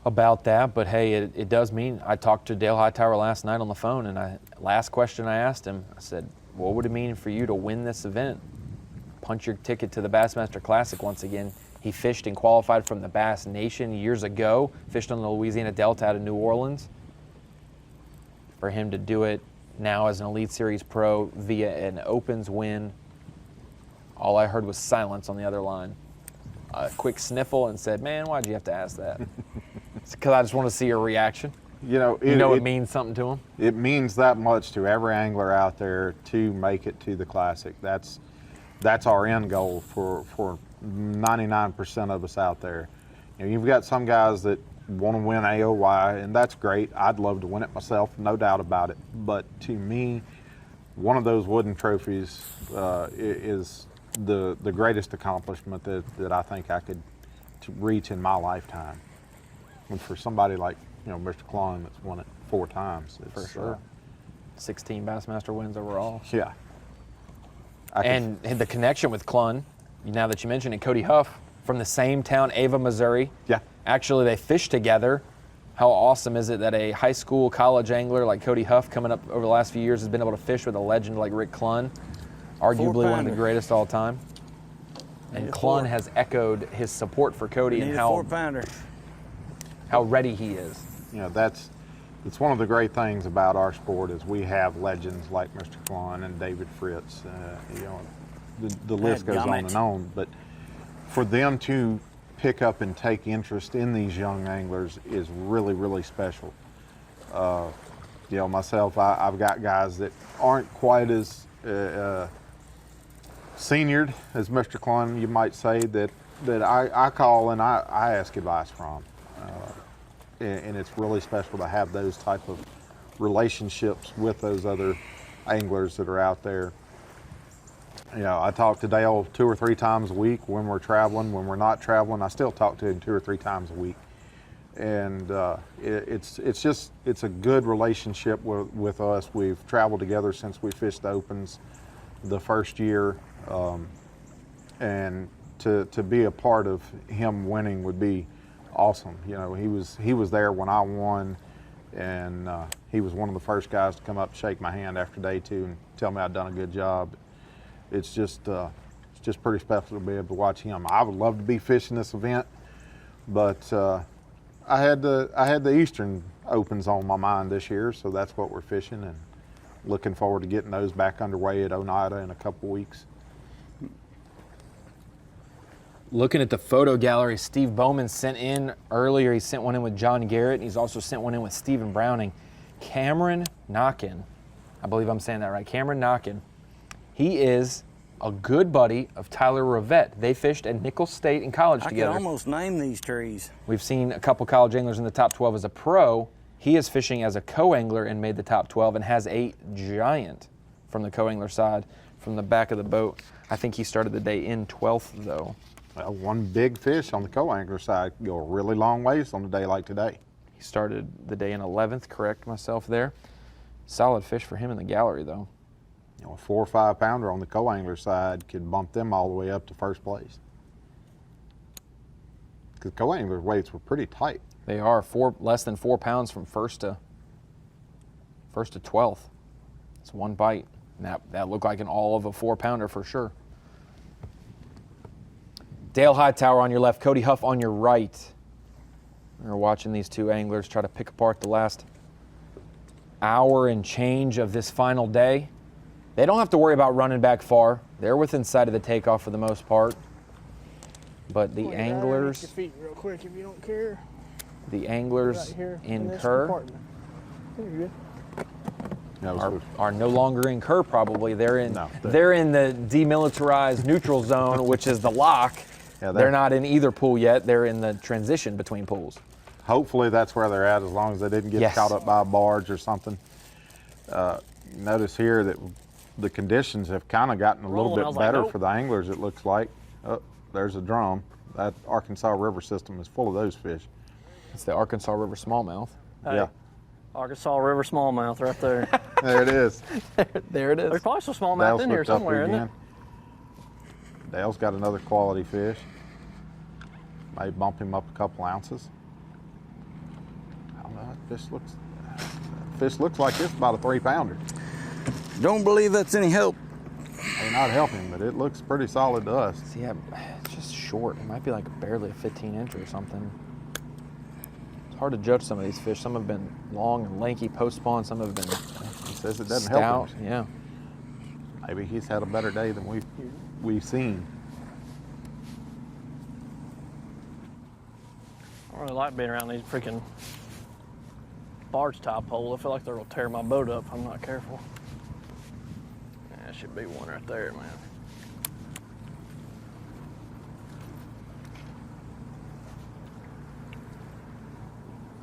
about that, but hey, it does mean, I talked to Dale Hightower last night on the phone, and last question I asked him, I said, what would it mean for you to win this event? Punch your ticket to the Bassmaster Classic once again. He fished and qualified from the Bass Nation years ago, fished on the Louisiana Delta out of New Orleans. For him to do it now as an Elite Series pro via an Opens win, all I heard was silence on the other line. A quick sniffle and said, man, why'd you have to ask that? It's because I just want to see your reaction. It means something to him. It means that much to every angler out there to make it to the Classic. That's our end goal for 99% of us out there. You've got some guys that want to win AOY, and that's great. I'd love to win it myself, no doubt about it. But to me, one of those wooden trophies is the greatest accomplishment that I think I could reach in my lifetime. And for somebody like Mr. Klon that's won it 4 times, it's, for sure. 16 Bassmaster wins overall. Yeah. And the connection with Klon, now that you mention it, Cody Huff from the same town, Ava, Missouri. Yeah. Actually, they fished together. How awesome is it that a high school, college angler like Cody Huff coming up over the last few years has been able to fish with a legend like Rick Klon, arguably one of the greatest all time. And Klon has echoed his support for Cody and how ready he is. It's one of the great things about our sport is we have legends like Mr. Klon and David Fritz. The list goes on and on. But for them to pick up and take interest in these young anglers is really, really special. Myself, I've got guys that aren't quite as seniored as Mr. Klon, you might say, that I call and I ask advice from. And it's really special to have those type of relationships with those other anglers that are out there. I talk to Dale 2 or 3 times a week when we're traveling. When we're not traveling, I still talk to him 2 or 3 times a week. And it's a good relationship with us. We've traveled together since we fished the Opens the first year. And to be a part of him winning would be awesome. He was there when I won, and he was one of the first guys to come up and shake my hand after day 2 and tell me I'd done a good job. It's just pretty special to be able to watch him. I would love to be fishing this event, but I had the Eastern Opens on my mind this year, so that's what we're fishing, and looking forward to getting those back underway at Oneida in a couple weeks. Looking at the photo gallery, Steve Bowman sent in earlier. He sent one in with John Garrett, and he's also sent one in with Stephen Browning. Cameron Knockin, I believe I'm saying that right. Cameron Knockin, he is a good buddy of Tyler Rivette. They fished at Nicholls State in college together. I can almost name these trees. We've seen a couple college anglers in the top 12 as a pro. He is fishing as a co-angler and made the top 12 and has a giant from the co-angler side from the back of the boat. I think he started the day in 12th though. Well, one big fish on the co-angler side can go a really long ways on a day like today. He started the day in 11th, correct myself there. Solid fish for him in the gallery though. You know, a 4 or 5 pounder on the co-angler side could bump them all the way up to first place. Because co-angler weights were pretty tight. They are less than 4 pounds from first to 12th. It's one bite. And that looked like an all of a 4 pounder for sure. Dale Hightower on your left, Cody Huff on your right. We're watching these two anglers try to pick apart the last hour and change of this final day. They don't have to worry about running back far. They're within sight of the takeoff for the most part. But the anglers, your feet real quick if you don't care. The anglers right incur in are no longer incur probably. They're in the demilitarized neutral zone, which is the lock. Yeah, they're not in either pool yet. They're in the transition between pools. Hopefully that's where they're at, as long as they didn't get caught up by a barge or something. Notice here that the conditions have kind of gotten a little bit better for the anglers, it looks like. Oh, there's a drum. That Arkansas River system is full of those fish. It's the Arkansas River smallmouth. Hey, yeah. Arkansas River smallmouth right there. There it is. There it is. There's probably some smallmouth in here somewhere, isn't it? Dale's got another quality fish. May bump him up a couple ounces. I don't know. Fish looks like it's about a 3 pounder. Don't believe that's any help. May not helping, but it looks pretty solid to us. See, yeah, it's just short. It might be like barely a 15-incher or something. It's hard to judge some of these fish. Some have been long and lanky post-spawn. Some have been He says it doesn't stout. help him. Yeah. Maybe he's had a better day than we've seen. I don't really like being around these freaking barge top poles. I feel like they're gonna tear my boat up if I'm not careful. Yeah, there should be one right there, man.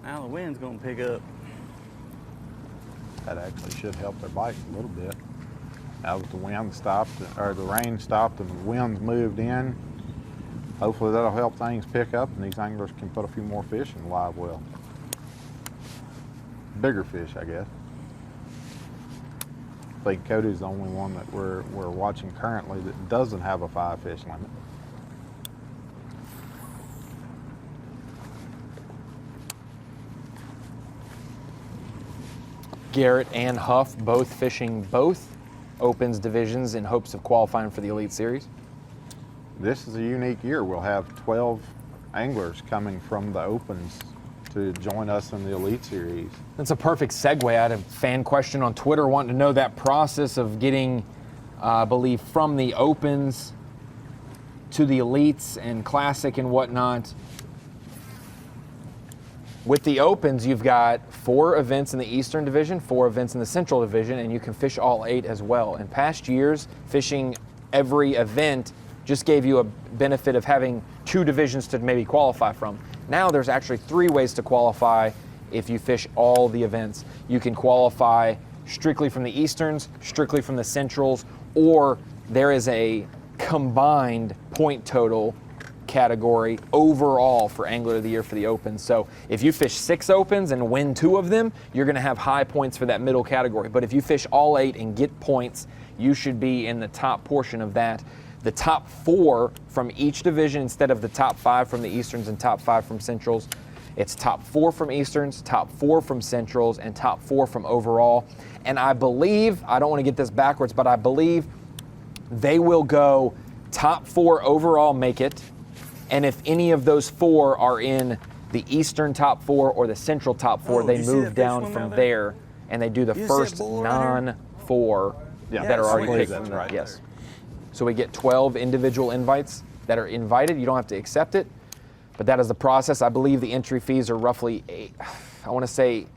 Now the wind's gonna pick up. That actually should help their bite a little bit. Now that the wind stopped, or the rain stopped and the winds moved in, hopefully that'll help things pick up and these anglers can put a few more fish in the live well. Bigger fish, I guess. I think Cody's the only one that we're watching currently that doesn't have a 5 fish limit. Garrett and Huff both fishing both Opens divisions in hopes of qualifying for the Elite Series. This is a unique year. We'll have 12 anglers coming from the Opens to join us in the Elite Series. That's a perfect segue. I had a fan question on Twitter wanting to know that process of getting, I believe, from the Opens to the Elites and Classic and whatnot. With the Opens, you've got 4 events in the Eastern Division, 4 events in the Central Division, and you can fish all 8 as well. In past years, fishing every event just gave you a benefit of having 2 divisions to maybe qualify from. Now there's actually 3 ways to qualify if you fish all the events. You can qualify strictly from the Easterns, strictly from the Centrals, or there is a combined point total category overall for Angler of the Year for the Opens. So if you fish 6 Opens and win 2 of them, you're going to have high points for that middle category. But if you fish all 8 and get points, you should be in the top portion of that. The top 4 from each division instead of the top 5 from the Easterns and top 5 from Centrals. It's top 4 from Easterns, top 4 from Centrals, and top 4 from overall. And I believe, I don't want to get this backwards, but I believe they will go top 4 overall make it. And if any of those 4 are in the Eastern top 4 or the Central top 4, they move down from there and they do the first non-4 that are already picked. That's right. Yes. So we get 12 individual invites that are invited. You don't have to accept it, but that is the process. I believe the entry fees are roughly, I want to say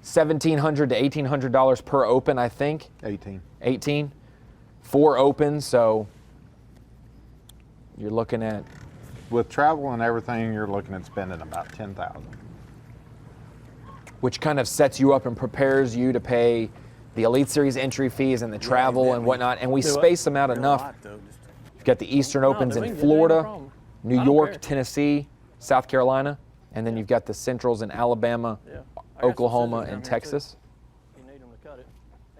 $1,700 to $1,800 per open, I think. 18. 4 opens, so you're looking at, with travel and everything, you're looking at spending about $10,000. which kind of sets you up and prepares you to pay the Elite Series entry fees and the travel and whatnot, and we space them out enough. You've got the Eastern Opens in Florida, New York, Tennessee, South Carolina, and then you've got the Centrals in Alabama, Oklahoma, and Texas.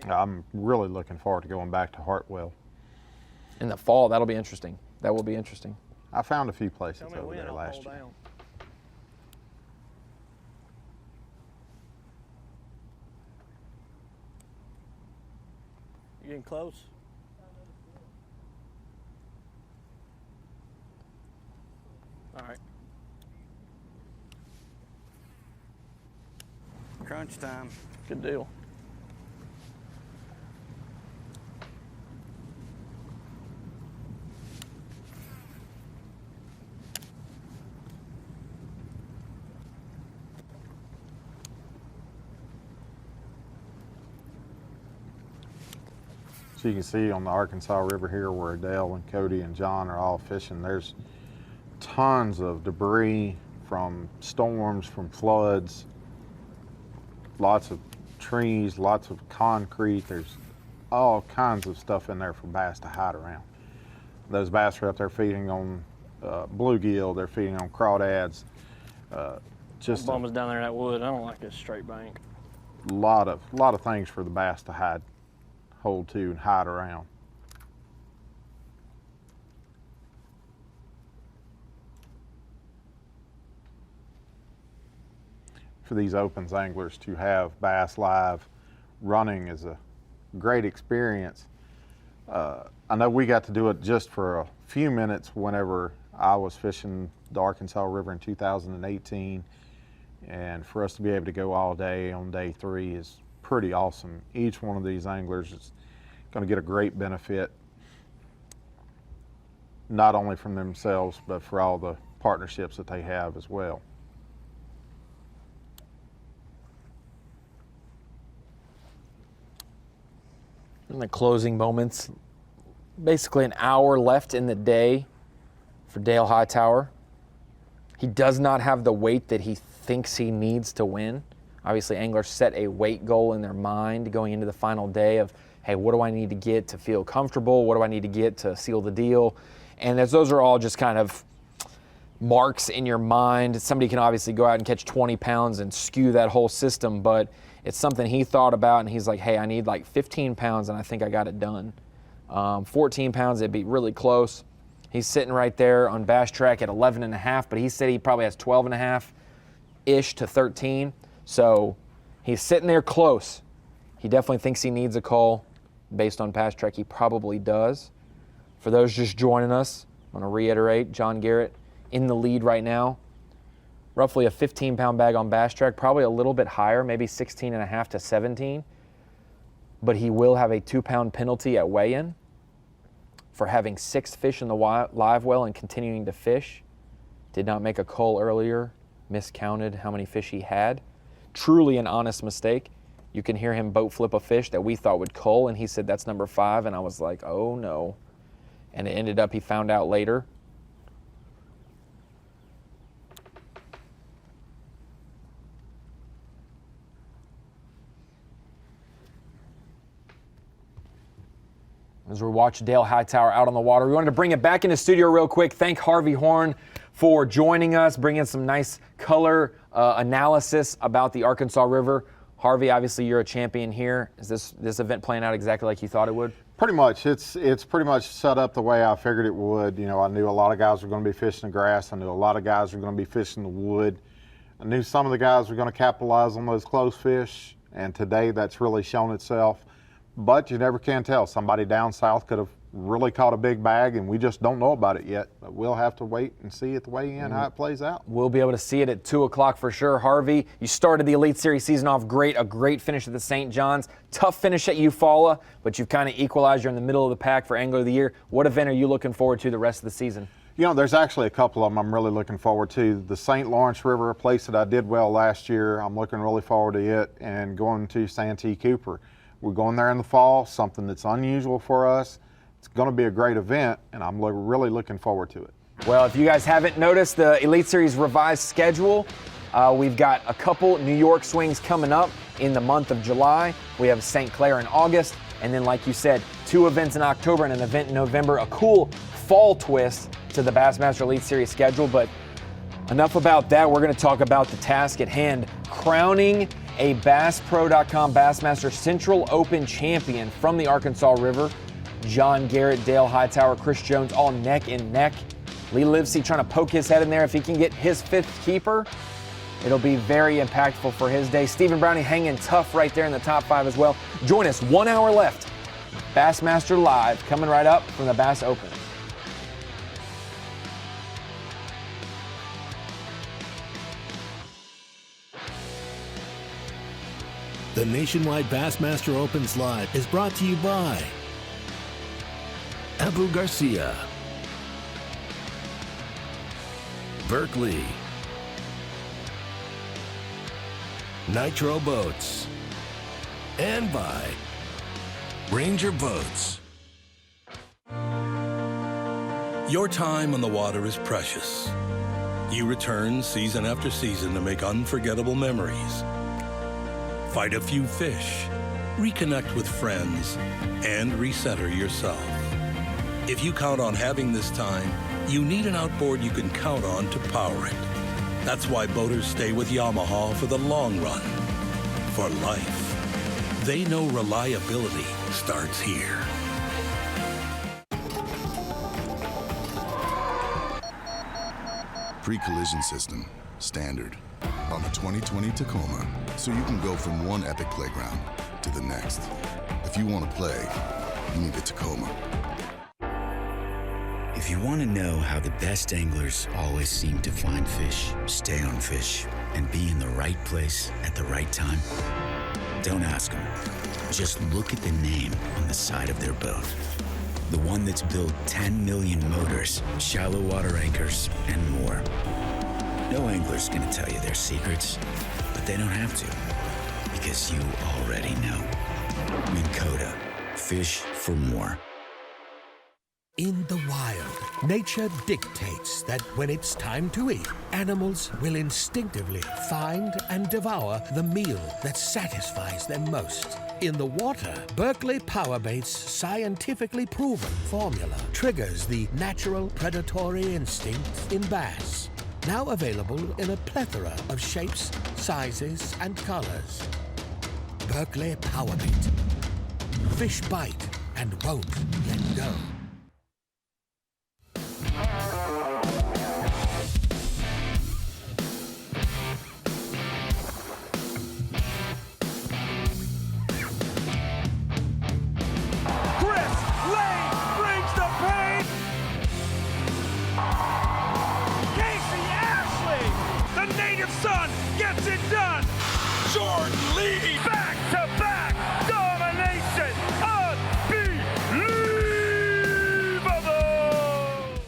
I'm really looking forward to going back to Hartwell. In the fall, that'll be interesting. That will be interesting. I found a few places over there last year. You getting close? All right. Crunch time. Good deal. So you can see on the Arkansas River here where Dale and Cody and John are all fishing, there's tons of debris from storms, from floods, lots of trees, lots of concrete. There's all kinds of stuff in there for bass to hide around. Those bass are out there feeding on bluegill, they're feeding on crawdads. Just Bum's down there in that wood. I don't like this straight bank. a lot of things for the bass to hold to and hide around. For these opens anglers to have bass live running is a great experience. I know we got to do it just for a few minutes whenever I was fishing the Arkansas River in 2018, and for us to be able to go all day on day 3 is pretty awesome. Each one of these anglers is going to get a great benefit, not only from themselves, but for all the partnerships that they have as well. In the closing moments, basically an hour left in the day for Dale Hightower. He does not have the weight that he thinks he needs to win. Obviously, anglers set a weight goal in their mind going into the final day of, hey, what do I need to get to feel comfortable? What do I need to get to seal the deal? And as those are all just kind of marks in your mind, somebody can obviously go out and catch 20 pounds and skew that whole system, but it's something he thought about, and he's like, hey, I need like 15 pounds, and I think I got it done. 14 pounds, it'd be really close. He's sitting right there on Bass Track at 11.5, but he said he probably has 12.5-ish to 13. So he's sitting there close. He definitely thinks he needs a call. Based on Bass Track, he probably does. For those just joining us, I want to reiterate, John Garrett in the lead right now. Roughly a 15-pound bag on Bass Track, probably a little bit higher, maybe 16.5 to 17. But he will have a 2-pound penalty at weigh-in for having 6 fish in the live well and continuing to fish. Did not make a cull earlier, miscounted how many fish he had. Truly an honest mistake. You can hear him boat flip a fish that we thought would cull, and he said that's number 5, and I was like, oh no. And it ended up, he found out later. As we watch Dale Hightower out on the water, we wanted to bring it back into studio real quick. Thank Harvey Horn for joining us, bringing some nice color analysis about the Arkansas River. Harvey, obviously you're a champion here. Is this event playing out exactly like you thought it would? Pretty much. It's pretty much set up the way I figured it would. You know, I knew a lot of guys were going to be fishing the grass. I knew a lot of guys were going to be fishing the wood. I knew some of the guys were going to capitalize on those close fish, and today that's really shown itself. But you never can tell. Somebody down south could have really caught a big bag, and we just don't know about it yet. But we'll have to wait and see at the weigh-in how it plays out. We'll be able to see it at 2 o'clock for sure. Harvey, you started the Elite Series season off great, a great finish at the St. John's. Tough finish at Eufaula, but you've kind of equalized. You're in the middle of the pack for Angler of the Year. What event are you looking forward to the rest of the season? You know, there's actually a couple of them I'm really looking forward to. The St. Lawrence River, a place that I did well last year. I'm looking really forward to it, and going to Santee Cooper. We're going there in the fall, something that's unusual for us. It's going to be a great event, and I'm really looking forward to it. Well, if you guys haven't noticed the Elite Series revised schedule, we've got a couple New York swings coming up in the month of July. We have St. Clair in August, and then like you said, 2 events in October and an event in November, a cool fall twist to the Bassmaster Elite Series schedule. But enough about that. We're going to talk about the task at hand, crowning a BassPro.com Bassmaster Central Open champion from the Arkansas River. John Garrett, Dale Hightower, Chris Jones, all neck and neck. Lee Livesey trying to poke his head in there. If he can get his 5th keeper, it'll be very impactful for his day. Stephen Browning hanging tough right there in the top 5 as well. Join us, 1 hour left. Bassmaster Live coming right up from the Bass Open. The Nationwide Bassmaster Opens Live is brought to you by Abu Garcia, Berkeley, Nitro Boats, and by Ranger Boats. Your time on the water is precious. You return season after season to make unforgettable memories. Fight a few fish, reconnect with friends, and recenter yourself. If you count on having this time, you need an outboard you can count on to power it. That's why boaters stay with Yamaha for the long run, for life. They know reliability starts here. Pre-collision system, standard, on the 2020 Tacoma, so you can go from one epic playground to the next. If you want to play, you need a Tacoma. If you want to know how the best anglers always seem to find fish, stay on fish, and be in the right place at the right time, don't ask them. Just look at the name on the side of their boat. The one that's built 10 million motors, shallow water anchors, and more. No angler's gonna tell you their secrets, but they don't have to, because you already know. Minn Kota, fish for more. In the wild, nature dictates that when it's time to eat, animals will instinctively find and devour the meal that satisfies them most. In the water, Berkeley Powerbait's scientifically proven formula triggers the natural predatory instinct in bass. Now available in a plethora of shapes, sizes, and colors. Berkeley Powerbait. Fish bite and won't let go. Son gets it done. Jordan Lee, back-to-back domination, unbelievable.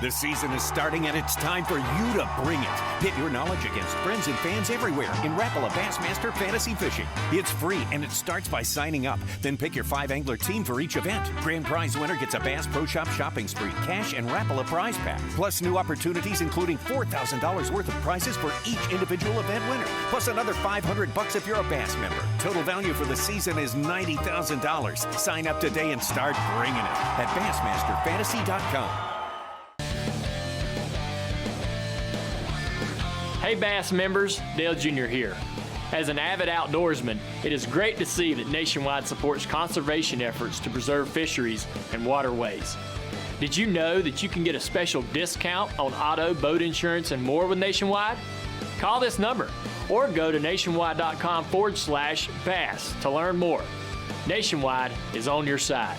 The season is starting and it's time for you to bring it. Pit your knowledge against friends and fans everywhere in Rapala Bassmaster Fantasy Fishing. It's free and it starts by signing up. Then pick your 5-angler team for each event. Grand prize winner gets a Bass Pro Shop shopping spree, cash, and Rapala prize pack. Plus new opportunities including $4,000 worth of prizes for each individual event winner. Plus another $500 if you're a Bass member. Total value for the season is $90,000. Sign up today and start bringing it at BassmasterFantasy.com. Hey Bass members, Dale Jr. here. As an avid outdoorsman, it is great to see that Nationwide supports conservation efforts to preserve fisheries and waterways. Did you know that you can get a special discount on auto, boat insurance, and more with Nationwide? Call this number or go to nationwide.com/bass to learn more. Nationwide is on your side.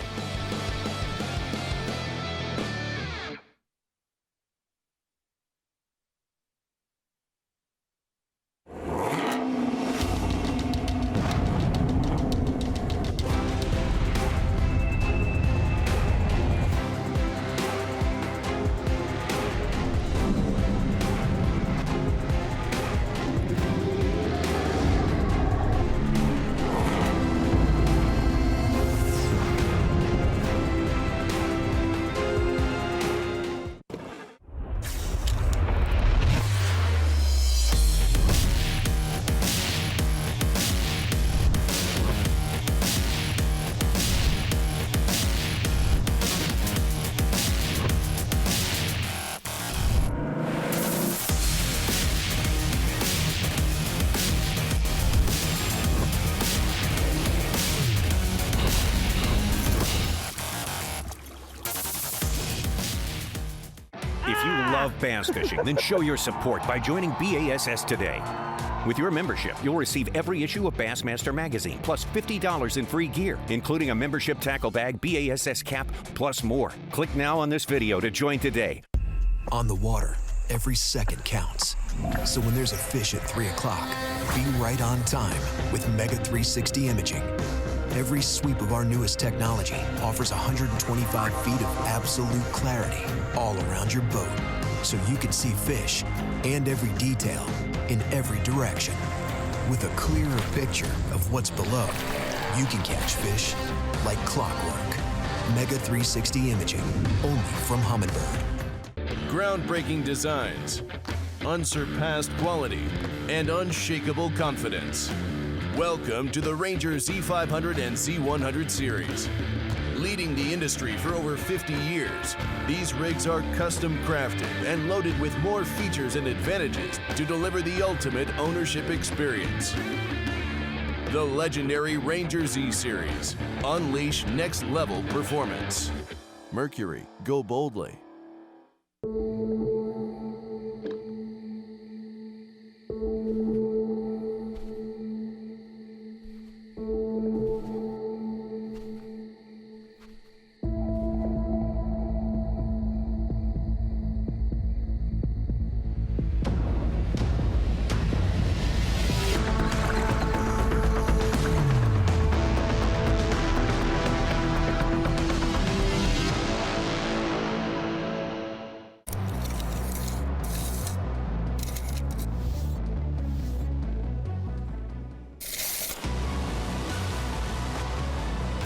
love bass fishing? Then show your support by joining B.A.S.S today. With your membership, you'll receive every issue of Bassmaster magazine, plus $50 in free gear, including a membership tackle bag, B.A.S.S cap, plus more. Click now on this video to join today. On the water, every second counts. So when there's a fish at 3 o'clock, be right on time with Mega 360 imaging. Every sweep of our newest technology offers 125 feet of absolute clarity all around your boat, so you can see fish and every detail in every direction. With a clearer picture of what's below, you can catch fish like clockwork. Mega 360 imaging, only from Humminbird. Groundbreaking designs, unsurpassed quality, and unshakable confidence. Welcome to the Ranger Z500 and Z100 series. Leading the industry for over 50 years, these rigs are custom crafted and loaded with more features and advantages to deliver the ultimate ownership experience. The legendary Ranger Z series. Unleash next level performance. Mercury, go boldly.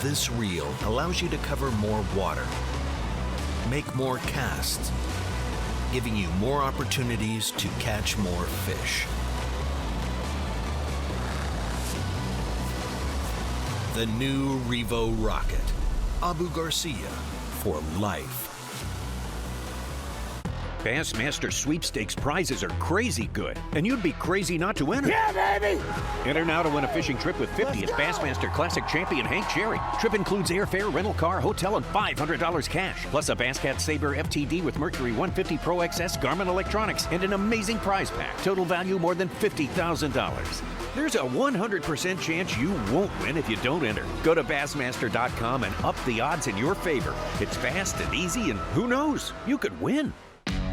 This reel allows you to cover more water, make more casts, giving you more opportunities to catch more fish. The new Revo Rocket, Abu Garcia for life. Bassmaster Sweepstakes prizes are crazy good, and you'd be crazy not to enter. Yeah, baby! Enter now to win a fishing trip with 50th Bassmaster Classic champion Hank Cherry. Trip includes airfare, rental car, hotel, and $500 cash, plus a Basscat Saber FTD with Mercury 150 Pro XS Garmin electronics, and an amazing prize pack. Total value more than $50,000. There's a 100% chance you won't win if you don't enter. Go to Bassmaster.com and up the odds in your favor. It's fast and easy, and who knows, you could win.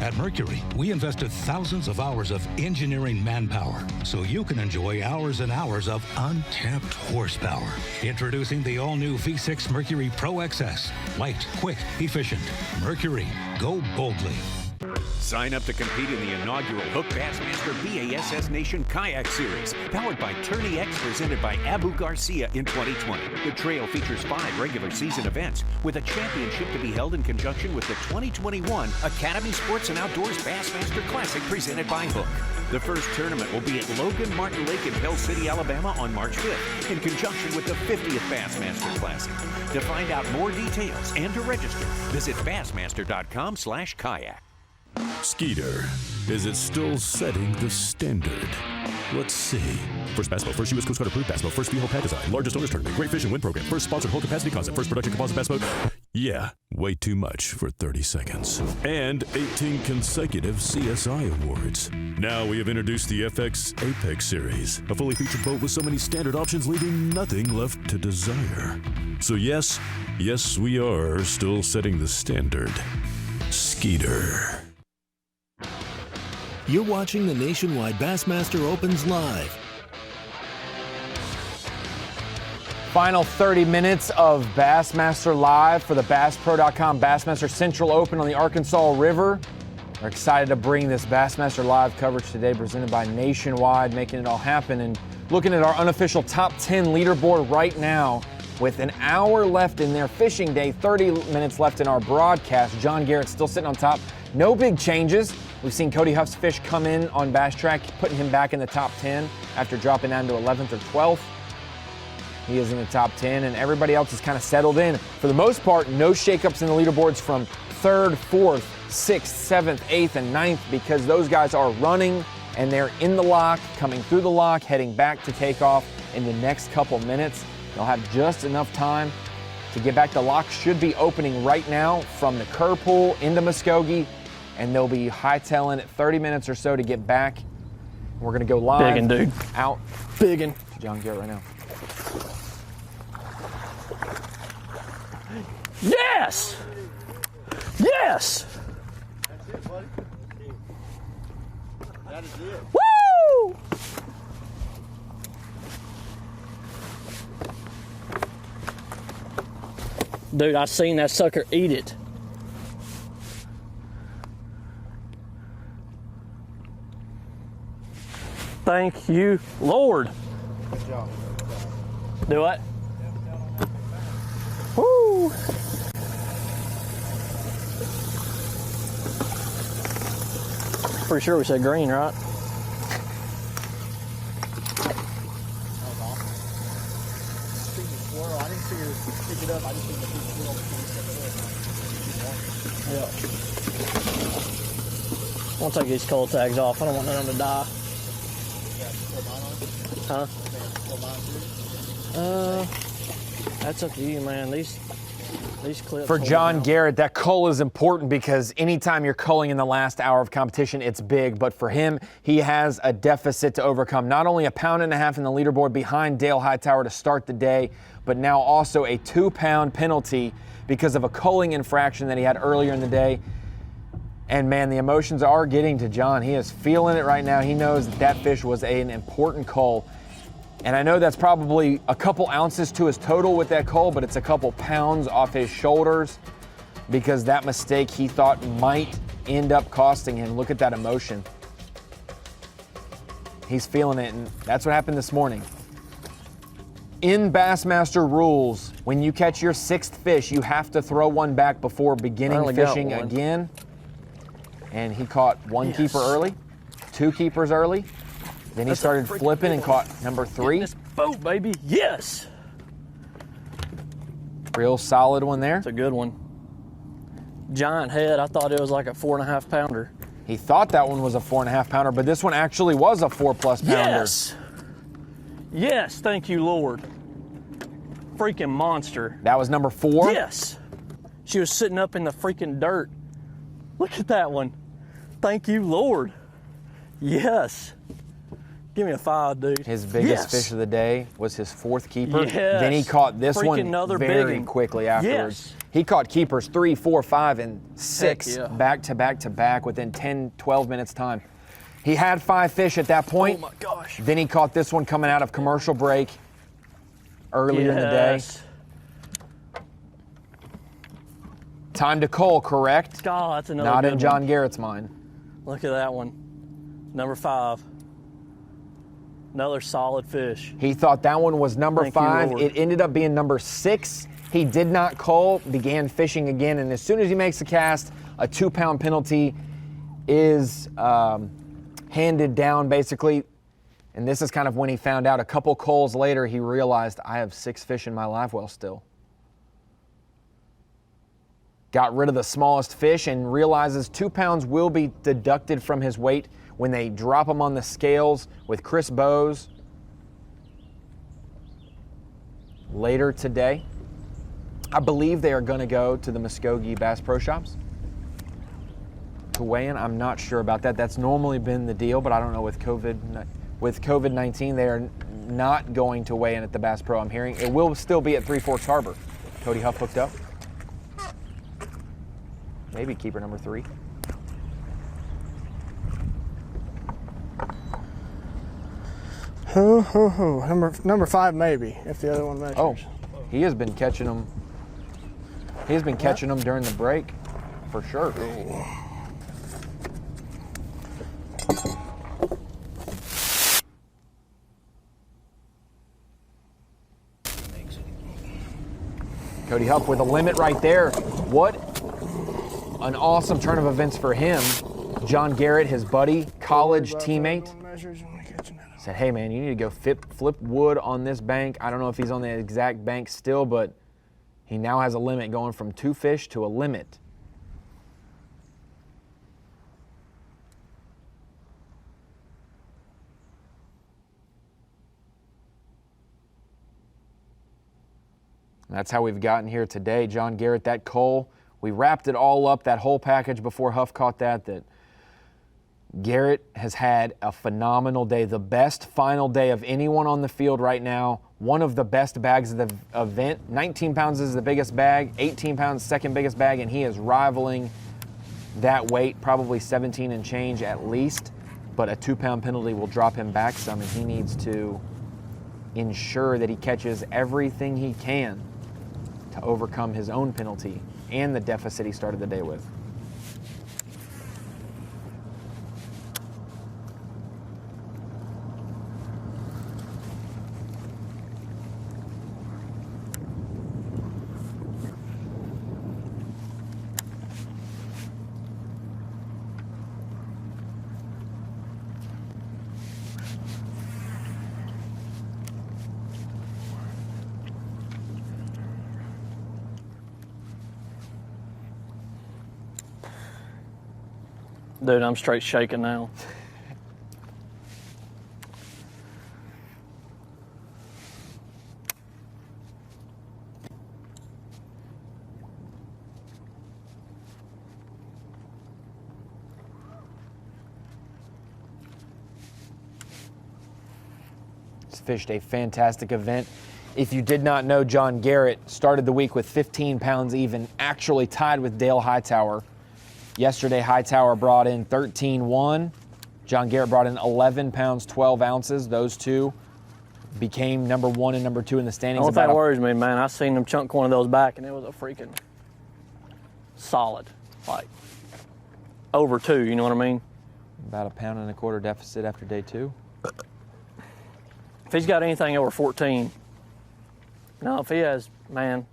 At Mercury, we invested thousands of hours of engineering manpower so you can enjoy hours and hours of untapped horsepower. Introducing the all-new V6 Mercury Pro XS. Light, quick, efficient. Mercury, go boldly. Sign up to compete in the inaugural Hook Bassmaster B.A.S.S Nation Kayak Series, powered by Tourney X, presented by Abu Garcia in 2020. The trail features 5 regular season events, with a championship to be held in conjunction with the 2021 Academy Sports and Outdoors Bassmaster Classic, presented by Hook. The first tournament will be at Logan Martin Lake in Pell City, Alabama on March 5th, in conjunction with the 50th Bassmaster Classic. To find out more details and to register, visit Bassmaster.com/kayak. Skeeter, is it still setting the standard? Let's see. First Bass Boat, first U.S. Coast Guard approved Bass Boat, first V-hull pad design, largest owners tournament, great fish and win program, first sponsored whole capacity concept, first production composite bass boat. Yeah, way too much for 30 seconds. And 18 consecutive CSI awards. Now we have introduced the FX Apex series, a fully featured boat with so many standard options, leaving nothing left to desire. So yes, we are still setting the standard. Skeeter. You're watching the Nationwide Bassmaster Opens live. Final 30 minutes of Bassmaster Live for the BassPro.com Bassmaster Central Open on the Arkansas River. We're excited to bring this Bassmaster Live coverage today, presented by Nationwide, making it all happen. And looking at our unofficial top 10 leaderboard right now, with an hour left in their fishing day, 30 minutes left in our broadcast. John Garrett still sitting on top. No big changes. We've seen Cody Huff's fish come in on Bass Track, putting him back in the top 10 after dropping down to 11th or 12th. He is in the top 10, and everybody else is kind of settled in. For the most part, no shakeups in the leaderboards from 3rd, 4th, 6th, 7th, 8th, and 9th, because those guys are running and they're in the lock, coming through the lock, heading back to takeoff in the next couple minutes. They'll have just enough time to get back. The lock should be opening right now from the Kerr Pool into Muskogee and they'll be hightailing it 30 minutes or so to get back. We're going to go live. Biggin', dude. Out. Biggin'. To John Garrett right now. Yes! Yes! That's it, buddy. That is it. Woo! Dude, I seen that sucker eat it. Thank you, Lord. Good job. Do what? Woo! Pretty sure we said green, right? I didn't figure pick it up. I just think the big Yeah. I'll take these cold tags off. I don't want them to die. Huh? That's up to you, man. These clips. For John Garrett, that cull is important because anytime you're culling in the last hour of competition, it's big. But for him, he has a deficit to overcome. Not only a 1.5 pounds in the leaderboard behind Dale Hightower to start the day, but now also a 2-pound penalty because of a culling infraction that he had earlier in the day. And man, the emotions are getting to John. He is feeling it right now. He knows that that fish was an important cull. And I know that's probably a couple ounces to his total with that cull, but it's a couple pounds off his shoulders because that mistake he thought might end up costing him. Look at that emotion. He's feeling it, and that's what happened this morning. In Bassmaster rules, when you catch your 6th fish, you have to throw one back before beginning fishing again. And he caught one keeper early, 2 keepers early. Then he started flipping and caught number 3. This boat, baby. Yes. Real solid one there. It's a good one. Giant head. I thought it was like a 4.5 pounder. He thought that one was a 4.5 pounder, but this one actually was a 4+ pounder. Yes. Yes. Thank you, Lord. Freaking monster. That was number 4? Yes. She was sitting up in the freaking dirt. Look at that one. Thank you, Lord. Yes. Give me a 5, dude. His biggest fish of the day was his 4th keeper. Yes. Then he caught this Freaking one very quickly afterwards. Yes. He caught keepers 3, 4, 5, and 6 back to back to back within 10, 12 minutes time. He had 5 fish at that point. Oh my gosh. Then he caught this one coming out of commercial break early in the day. Time to cull, correct? God, that's another Not good in John one. Garrett's mind. Look at that one. Number 5. Another solid fish. He thought that one was number Thank you, 5. Lord. It ended up being number 6. He did not cull, began fishing again, and as soon as he makes a cast, a 2-pound penalty is handed down, basically. And this is kind of when he found out. A couple culls later, he realized, I have 6 fish in my live well still. Got rid of the smallest fish and realizes 2 pounds will be deducted from his weight when they drop him on the scales with Chris Bowes later today. I believe they are going to go to the Muskogee Bass Pro Shops to weigh in. I'm not sure about that. That's normally been the deal, but I don't know with COVID-19, they are not going to weigh in at the Bass Pro. I'm hearing it will still be at Three Forks Harbor. Cody Huff hooked up. Maybe keeper number 3. Number 5 maybe, if the other one measures. Oh, he has been catching them. He's been catching them during the break, for sure. Cody Huff with a limit right there. What an awesome turn of events for him. John Garrett, his buddy, college teammate, said, hey man, you need to go flip wood on this bank. I don't know if he's on the exact bank still, but he now has a limit going from 2 fish to a limit. That's how we've gotten here today. John Garrett, that cull we wrapped it all up, that whole package before Huff caught that Garrett has had a phenomenal day, the best final day of anyone on the field right now, one of the best bags of the event. 19 pounds is the biggest bag, 18 pounds second biggest bag, and he is rivaling that weight, probably 17 and change at least, but a 2-pound penalty will drop him back some, and he needs to ensure that he catches everything he can to overcome his own penalty and the deficit he started the day with. Dude, I'm straight shaking now. He's fished a fantastic event. If you did not know, John Garrett started the week with 15 pounds even, actually tied with Dale Hightower. Yesterday, Hightower brought in 13-1. John Garrett brought in 11 pounds, 12 ounces. Those two became number 1 and number 2 in the standings. The only thing worries me, man, I seen them chunk one of those back, and it was a freaking solid, like, over 2, you know what I mean? About 1.25 pound deficit after day 2. If he's got anything over 14, no, if he has, man,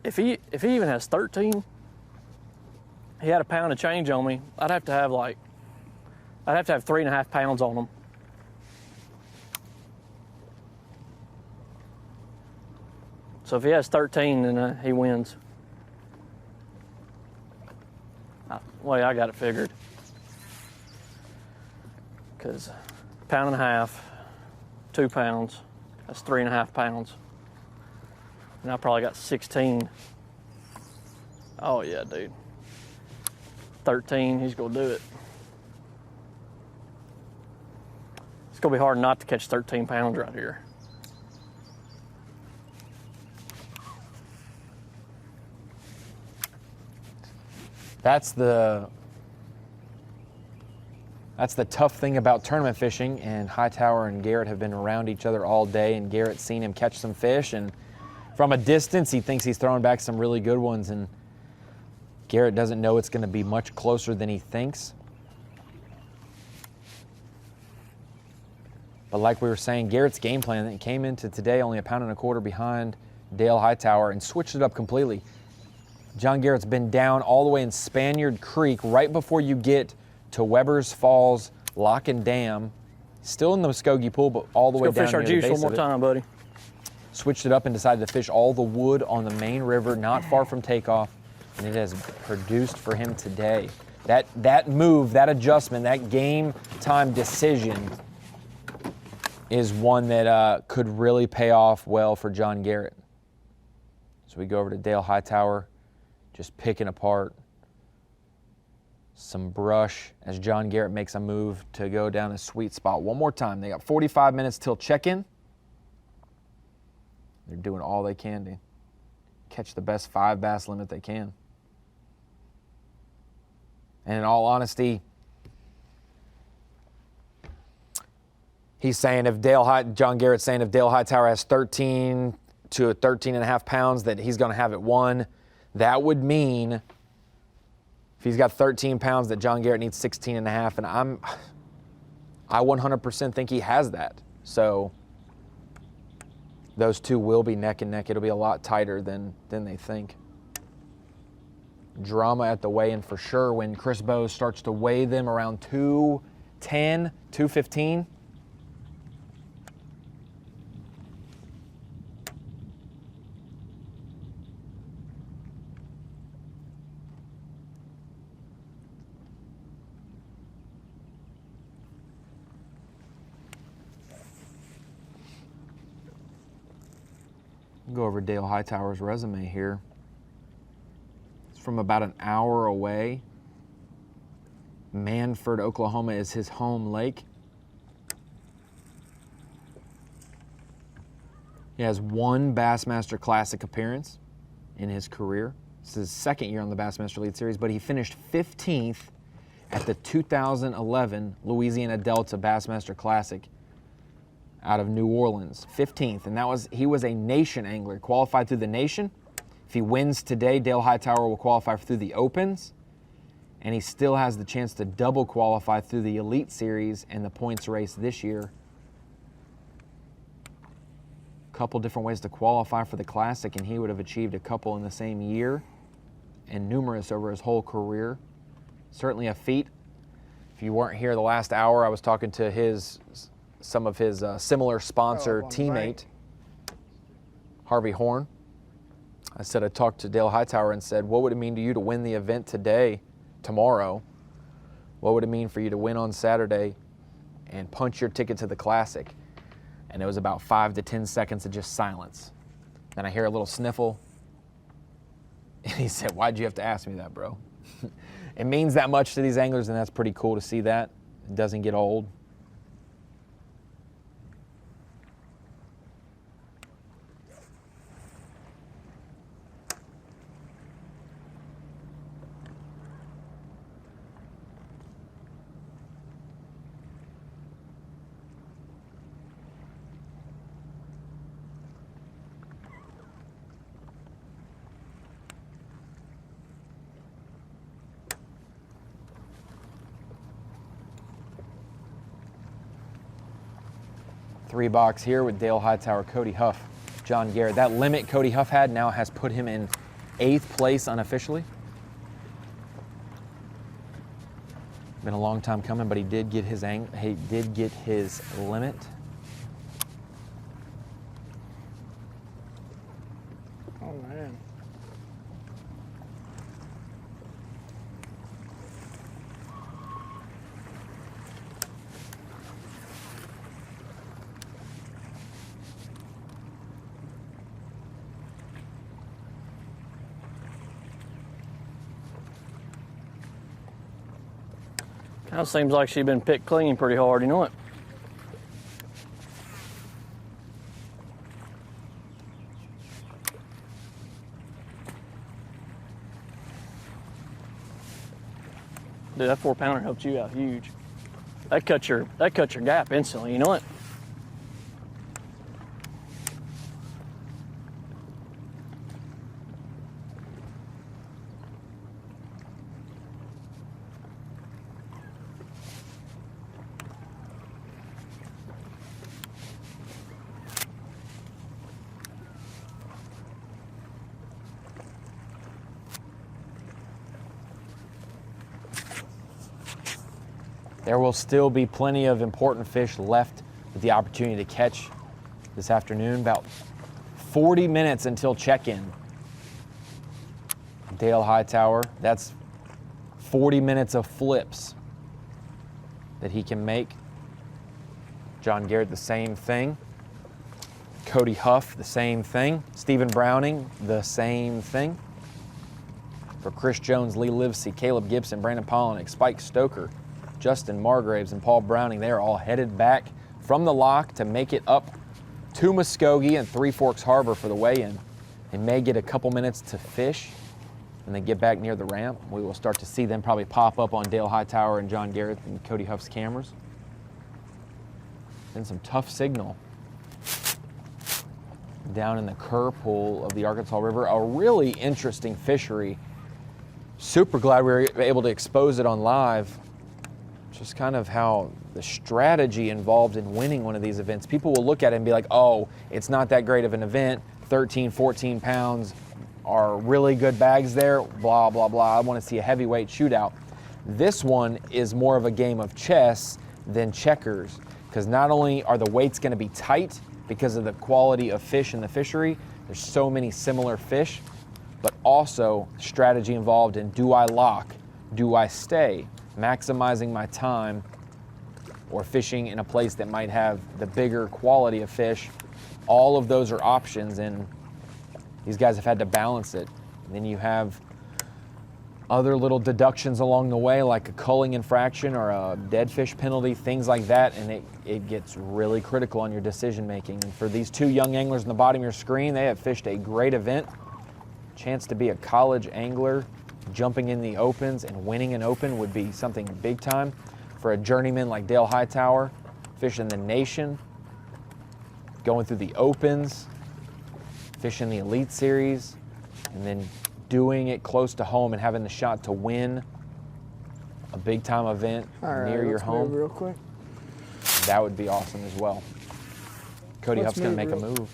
if he even has 13, he had 1 pound of change on me, I'd have to have 3.5 pounds on him. So if he has 13, then he wins. Well, I got it figured. Because 1.5 pounds, 2 pounds, that's 3.5 pounds. And I probably got 16. Oh yeah, dude. 13, he's gonna do it. It's gonna be hard not to catch 13 pounds right here. That's the tough thing about tournament fishing, and Hightower and Garrett have been around each other all day, and Garrett's seen him catch some fish, and from a distance he thinks he's throwing back some really good ones, and Garrett doesn't know it's going to be much closer than he thinks. But like we were saying, Garrett's game plan came into today only 1.25 pounds behind Dale Hightower and switched it up completely. John Garrett's been down all the way in Spaniard Creek right before you get to Weber's Falls, Lock and Dam. Still in the Muskogee pool, but all the way down Let's go fish our juice one more time, buddy. Switched it up and decided to fish all the wood on the main river, not far from takeoff, and it has produced for him today. That move, that adjustment, that game time decision is one that could really pay off well for John Garrett. So we go over to Dale Hightower, just picking apart some brush as John Garrett makes a move to go down a sweet spot one more time. They got 45 minutes till check-in. They're doing all they can to catch the best 5 bass limit they can. And in all honesty, he's saying John Garrett's saying if Dale Hightower has 13 to 13.5 pounds, that he's going to have it 1. That would mean if he's got 13 pounds, that John Garrett needs 16.5, and I 100% think he has that. So those two will be neck and neck. It'll be a lot tighter than they think. Drama at the weigh-in for sure when Chris Bowes starts to weigh them around 210, 215. Go over Dale Hightower's resume here. from about an hour away. Manford, Oklahoma is his home lake. He has one Bassmaster Classic appearance in his career. This is his second year on the Bassmaster Lead Series, but he finished 15th at the 2011 Louisiana Delta Bassmaster Classic out of New Orleans, 15th, and he was a nation angler, qualified through the nation. If he wins today, Dale Hightower will qualify through the Opens, and he still has the chance to double qualify through the Elite Series and the points race this year. A couple different ways to qualify for the Classic, and he would have achieved a couple in the same year and numerous over his whole career. Certainly a feat. If you weren't here the last hour, I was talking to some of his similar sponsor teammate, Harvey Horn. I said I talked to Dale Hightower and said, what would it mean to you to win the event tomorrow? What would it mean for you to win on Saturday and punch your ticket to the Classic? And it was about 5 to 10 seconds of just silence. Then I hear a little sniffle. And he said, why'd you have to ask me that, bro? It means that much to these anglers, and that's pretty cool to see that. It doesn't get old. Three box here with Dale Hightower, Cody Huff, John Garrett. That limit Cody Huff had now has put him in 8th place unofficially. Been a long time coming, but he did get his limit. Oh man. Kind of seems like she's been picked clean pretty hard, you know it? Dude, that 4-pounder helped you out huge. That cut your gap instantly, you know it? There will still be plenty of important fish left with the opportunity to catch this afternoon. About 40 minutes until check-in. Dale Hightower, that's 40 minutes of flips that he can make. John Garrett, the same thing. Cody Huff, the same thing. Stephen Browning, the same thing. For Chris Jones, Lee Livesey, Caleb Gibson, Brandon Polinick, Spike Stoker, Justin Margraves, and Paul Browning, they are all headed back from the lock to make it up to Muskogee and Three Forks Harbor for the weigh-in. They may get a couple minutes to fish when they get back near the ramp. We will start to see them probably pop up on Dale Hightower and John Garrett and Cody Huff's cameras. Then some tough signal down in the Kerr Pool of the Arkansas River. A really interesting fishery. Super glad we were able to expose it on live. Just kind of how the strategy involved in winning one of these events. People will look at it and be like, oh, it's not that great of an event. 13, 14 pounds are really good bags there, blah, blah, blah. I want to see a heavyweight shootout. This one is more of a game of chess than checkers, because not only are the weights going to be tight because of the quality of fish in the fishery, there's so many similar fish, but also strategy involved in, do I lock? Do I stay? Maximizing my time, or fishing in a place that might have the bigger quality of fish. All of those are options, and these guys have had to balance it. And then you have other little deductions along the way, like a culling infraction or a dead fish penalty, things like that, and it gets really critical on your decision making. And for these two young anglers on the bottom of your screen, they have fished a great event. Chance to be a college angler, jumping in the opens and winning an open would be something big time. For a journeyman like Dale Hightower, fishing the nation, going through the opens, fishing the Elite Series, and then doing it close to home and having the shot to win a big time event near your home. Real quick. That would be awesome as well. Cody Let's Huff's going to move make a move.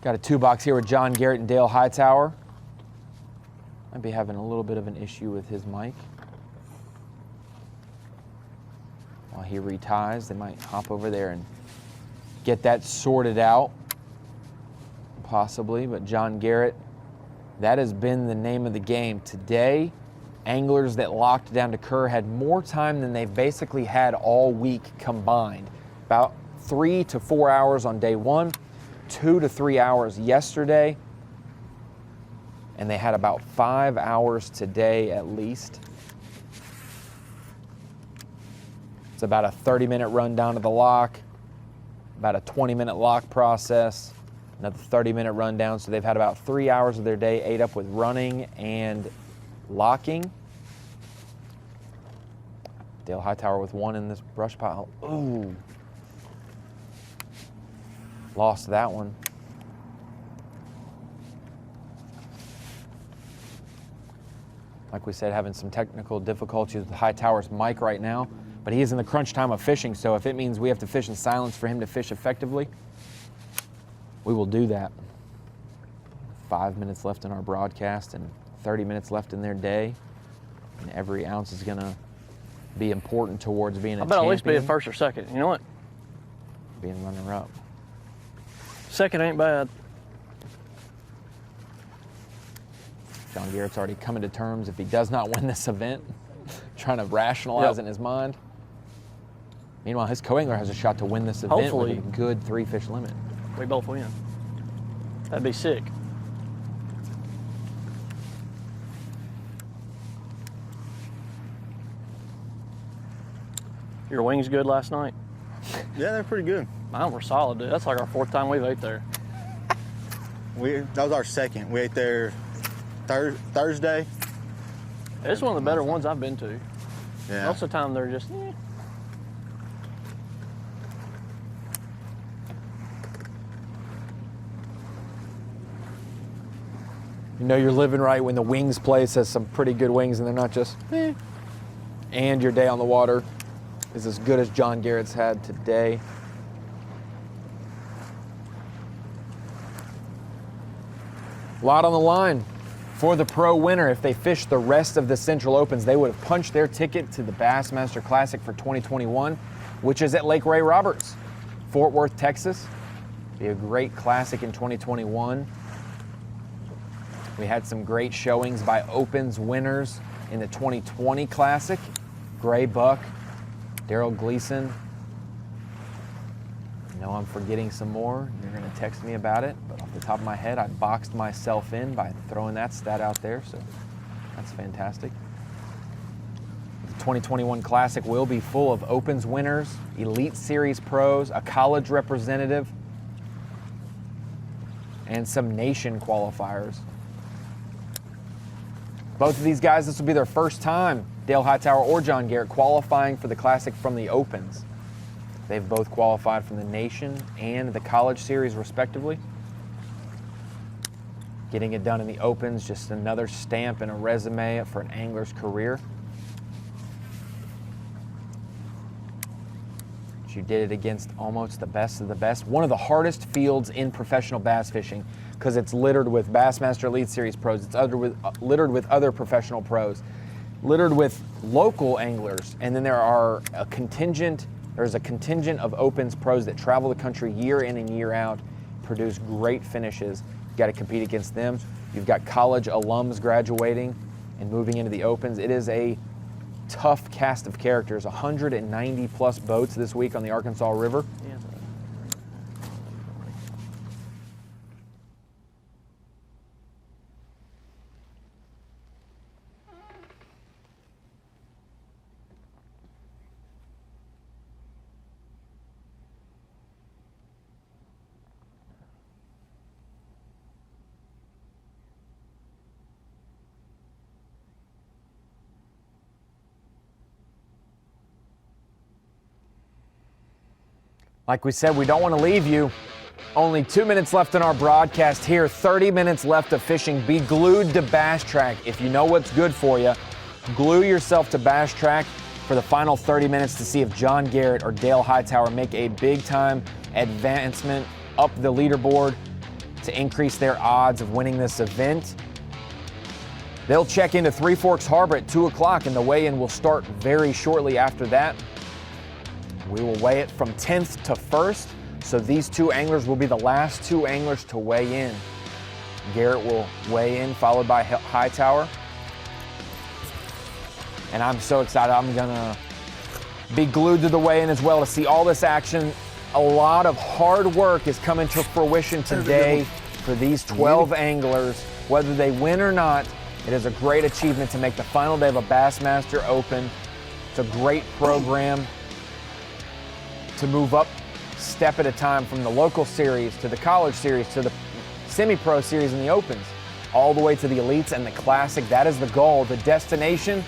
Got a 2-box here with John Garrett and Dale Hightower. Might be having a little bit of an issue with his mic. While he reties, they might hop over there and get that sorted out, possibly. But John Garrett, that has been the name of the game. Today, anglers that locked down to Kerr had more time than they've basically had all week combined. About 3 to 4 hours on day one, 2 to 3 hours yesterday, and they had about 5 hours today at least. It's about a 30-minute run down to the lock, about a 20-minute lock process, another 30-minute run down. So they've had about 3 hours of their day ate up with running and locking. Dale Hightower with one in this brush pile. Ooh. Lost that one. Like we said, having some technical difficulties with Hightower's mic right now, but he is in the crunch time of fishing, so if it means we have to fish in silence for him to fish effectively, we will do that. 5 minutes left in our broadcast and 30 minutes left in their day, and every ounce is going to be important towards being a champion. I bet at least be a first or second. You know what? Being runner-up. Second ain't bad. John Garrett's already coming to terms if he does not win this event, trying to rationalize it in his mind. Meanwhile, his co-angler has a shot to win this event. Hopefully, with a good 3-fish limit. We both win. That'd be sick. Your wings good last night? Yeah, they're pretty good. Mine were solid, dude. That's like our 4th time we've ate there. That was our second. We ate there Thursday. It's one of the better ones I've been to. Yeah. Most of the time they're just, eh. You know you're living right when the wings place has some pretty good wings and they're not just, eh. And your day on the water is as good as John Garrett's had today. A lot on the line for the pro winner. If they fished the rest of the Central Opens, they would have punched their ticket to the Bassmaster Classic for 2021, which is at Lake Ray Roberts, Fort Worth, Texas. Be a great classic in 2021. We had some great showings by Opens winners in the 2020 Classic. Gray Buck, Daryl Gleason. I know I'm forgetting some more. You're going to text me about it, but off the top of my head, I boxed myself in by throwing that stat out there, so that's fantastic. The 2021 Classic will be full of Opens winners, Elite Series pros, a college representative, and some nation qualifiers. Both of these guys, this will be their first time, Dale Hightower or John Garrett, qualifying for the Classic from the Opens. They've both qualified from the Nation and the College Series, respectively. Getting it done in the Opens, just another stamp and a resume for an angler's career. You did it against almost the best of the best. One of the hardest fields in professional bass fishing because it's littered with Bassmaster Elite Series pros. It's littered with other professional pros, littered with local anglers, and then there's a contingent of Opens pros that travel the country year in and year out, produce great finishes. You've got to compete against them. You've got college alums graduating and moving into the Opens. It is a tough cast of characters. 190 plus boats this week on the Arkansas River. Like we said, we don't want to leave you. Only 2 minutes left in our broadcast here. 30 minutes left of fishing. Be glued to Bass Track. If you know what's good for you, glue yourself to Bass Track for the final 30 minutes to see if John Garrett or Dale Hightower make a big-time advancement up the leaderboard to increase their odds of winning this event. They'll check into Three Forks Harbor at 2 o'clock, and the weigh-in will start very shortly after that. We will weigh it from 10th to 1st, so these two anglers will be the last two anglers to weigh in. Garrett will weigh in, followed by Hightower. And I'm so excited. I'm gonna be glued to the weigh-in as well to see all this action. A lot of hard work is coming to fruition today for these 12 anglers. Whether they win or not, it is a great achievement to make the final day of a Bassmaster Open. It's a great program to move up step at a time from the local series to the college series to the semi-pro series and the Opens, all the way to the Elites and the Classic. That is the goal, the destination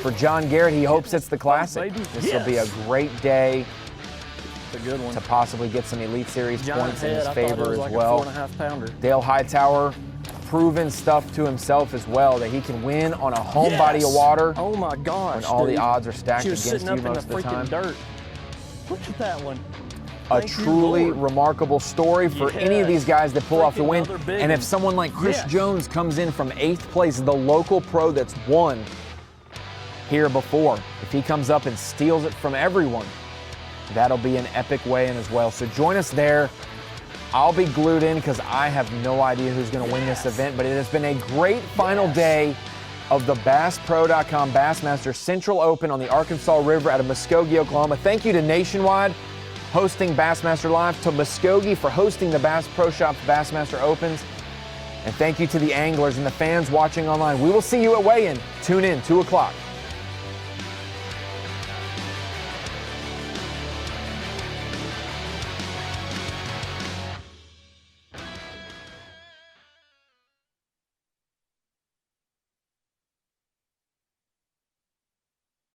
for John Garrett. He hopes it's the Classic. This will be a great day to possibly get some Elite Series points in his favor as well. 4.5 pounder. Dale Hightower, proven stuff to himself as well, that he can win on a home body of water. Oh my gosh, when all the odds are stacked she was against sitting you up most in of the time. Dirt. Look at that one. A truly remarkable story for any of these guys that pull off the win. And if someone like Chris Jones comes in from 8th place, the local pro that's won here before, if he comes up and steals it from everyone, that'll be an epic weigh-in as well. So join us there. I'll be glued in because I have no idea who's going to win this event, but it has been a great final day of the BassPro.com Bassmaster Central Open on the Arkansas River out of Muskogee, Oklahoma. Thank you to Nationwide hosting Bassmaster Live, to Muskogee for hosting the Bass Pro Shop's Bassmaster Opens, and thank you to the anglers and the fans watching online. We will see you at weigh-in. Tune in, 2 o'clock.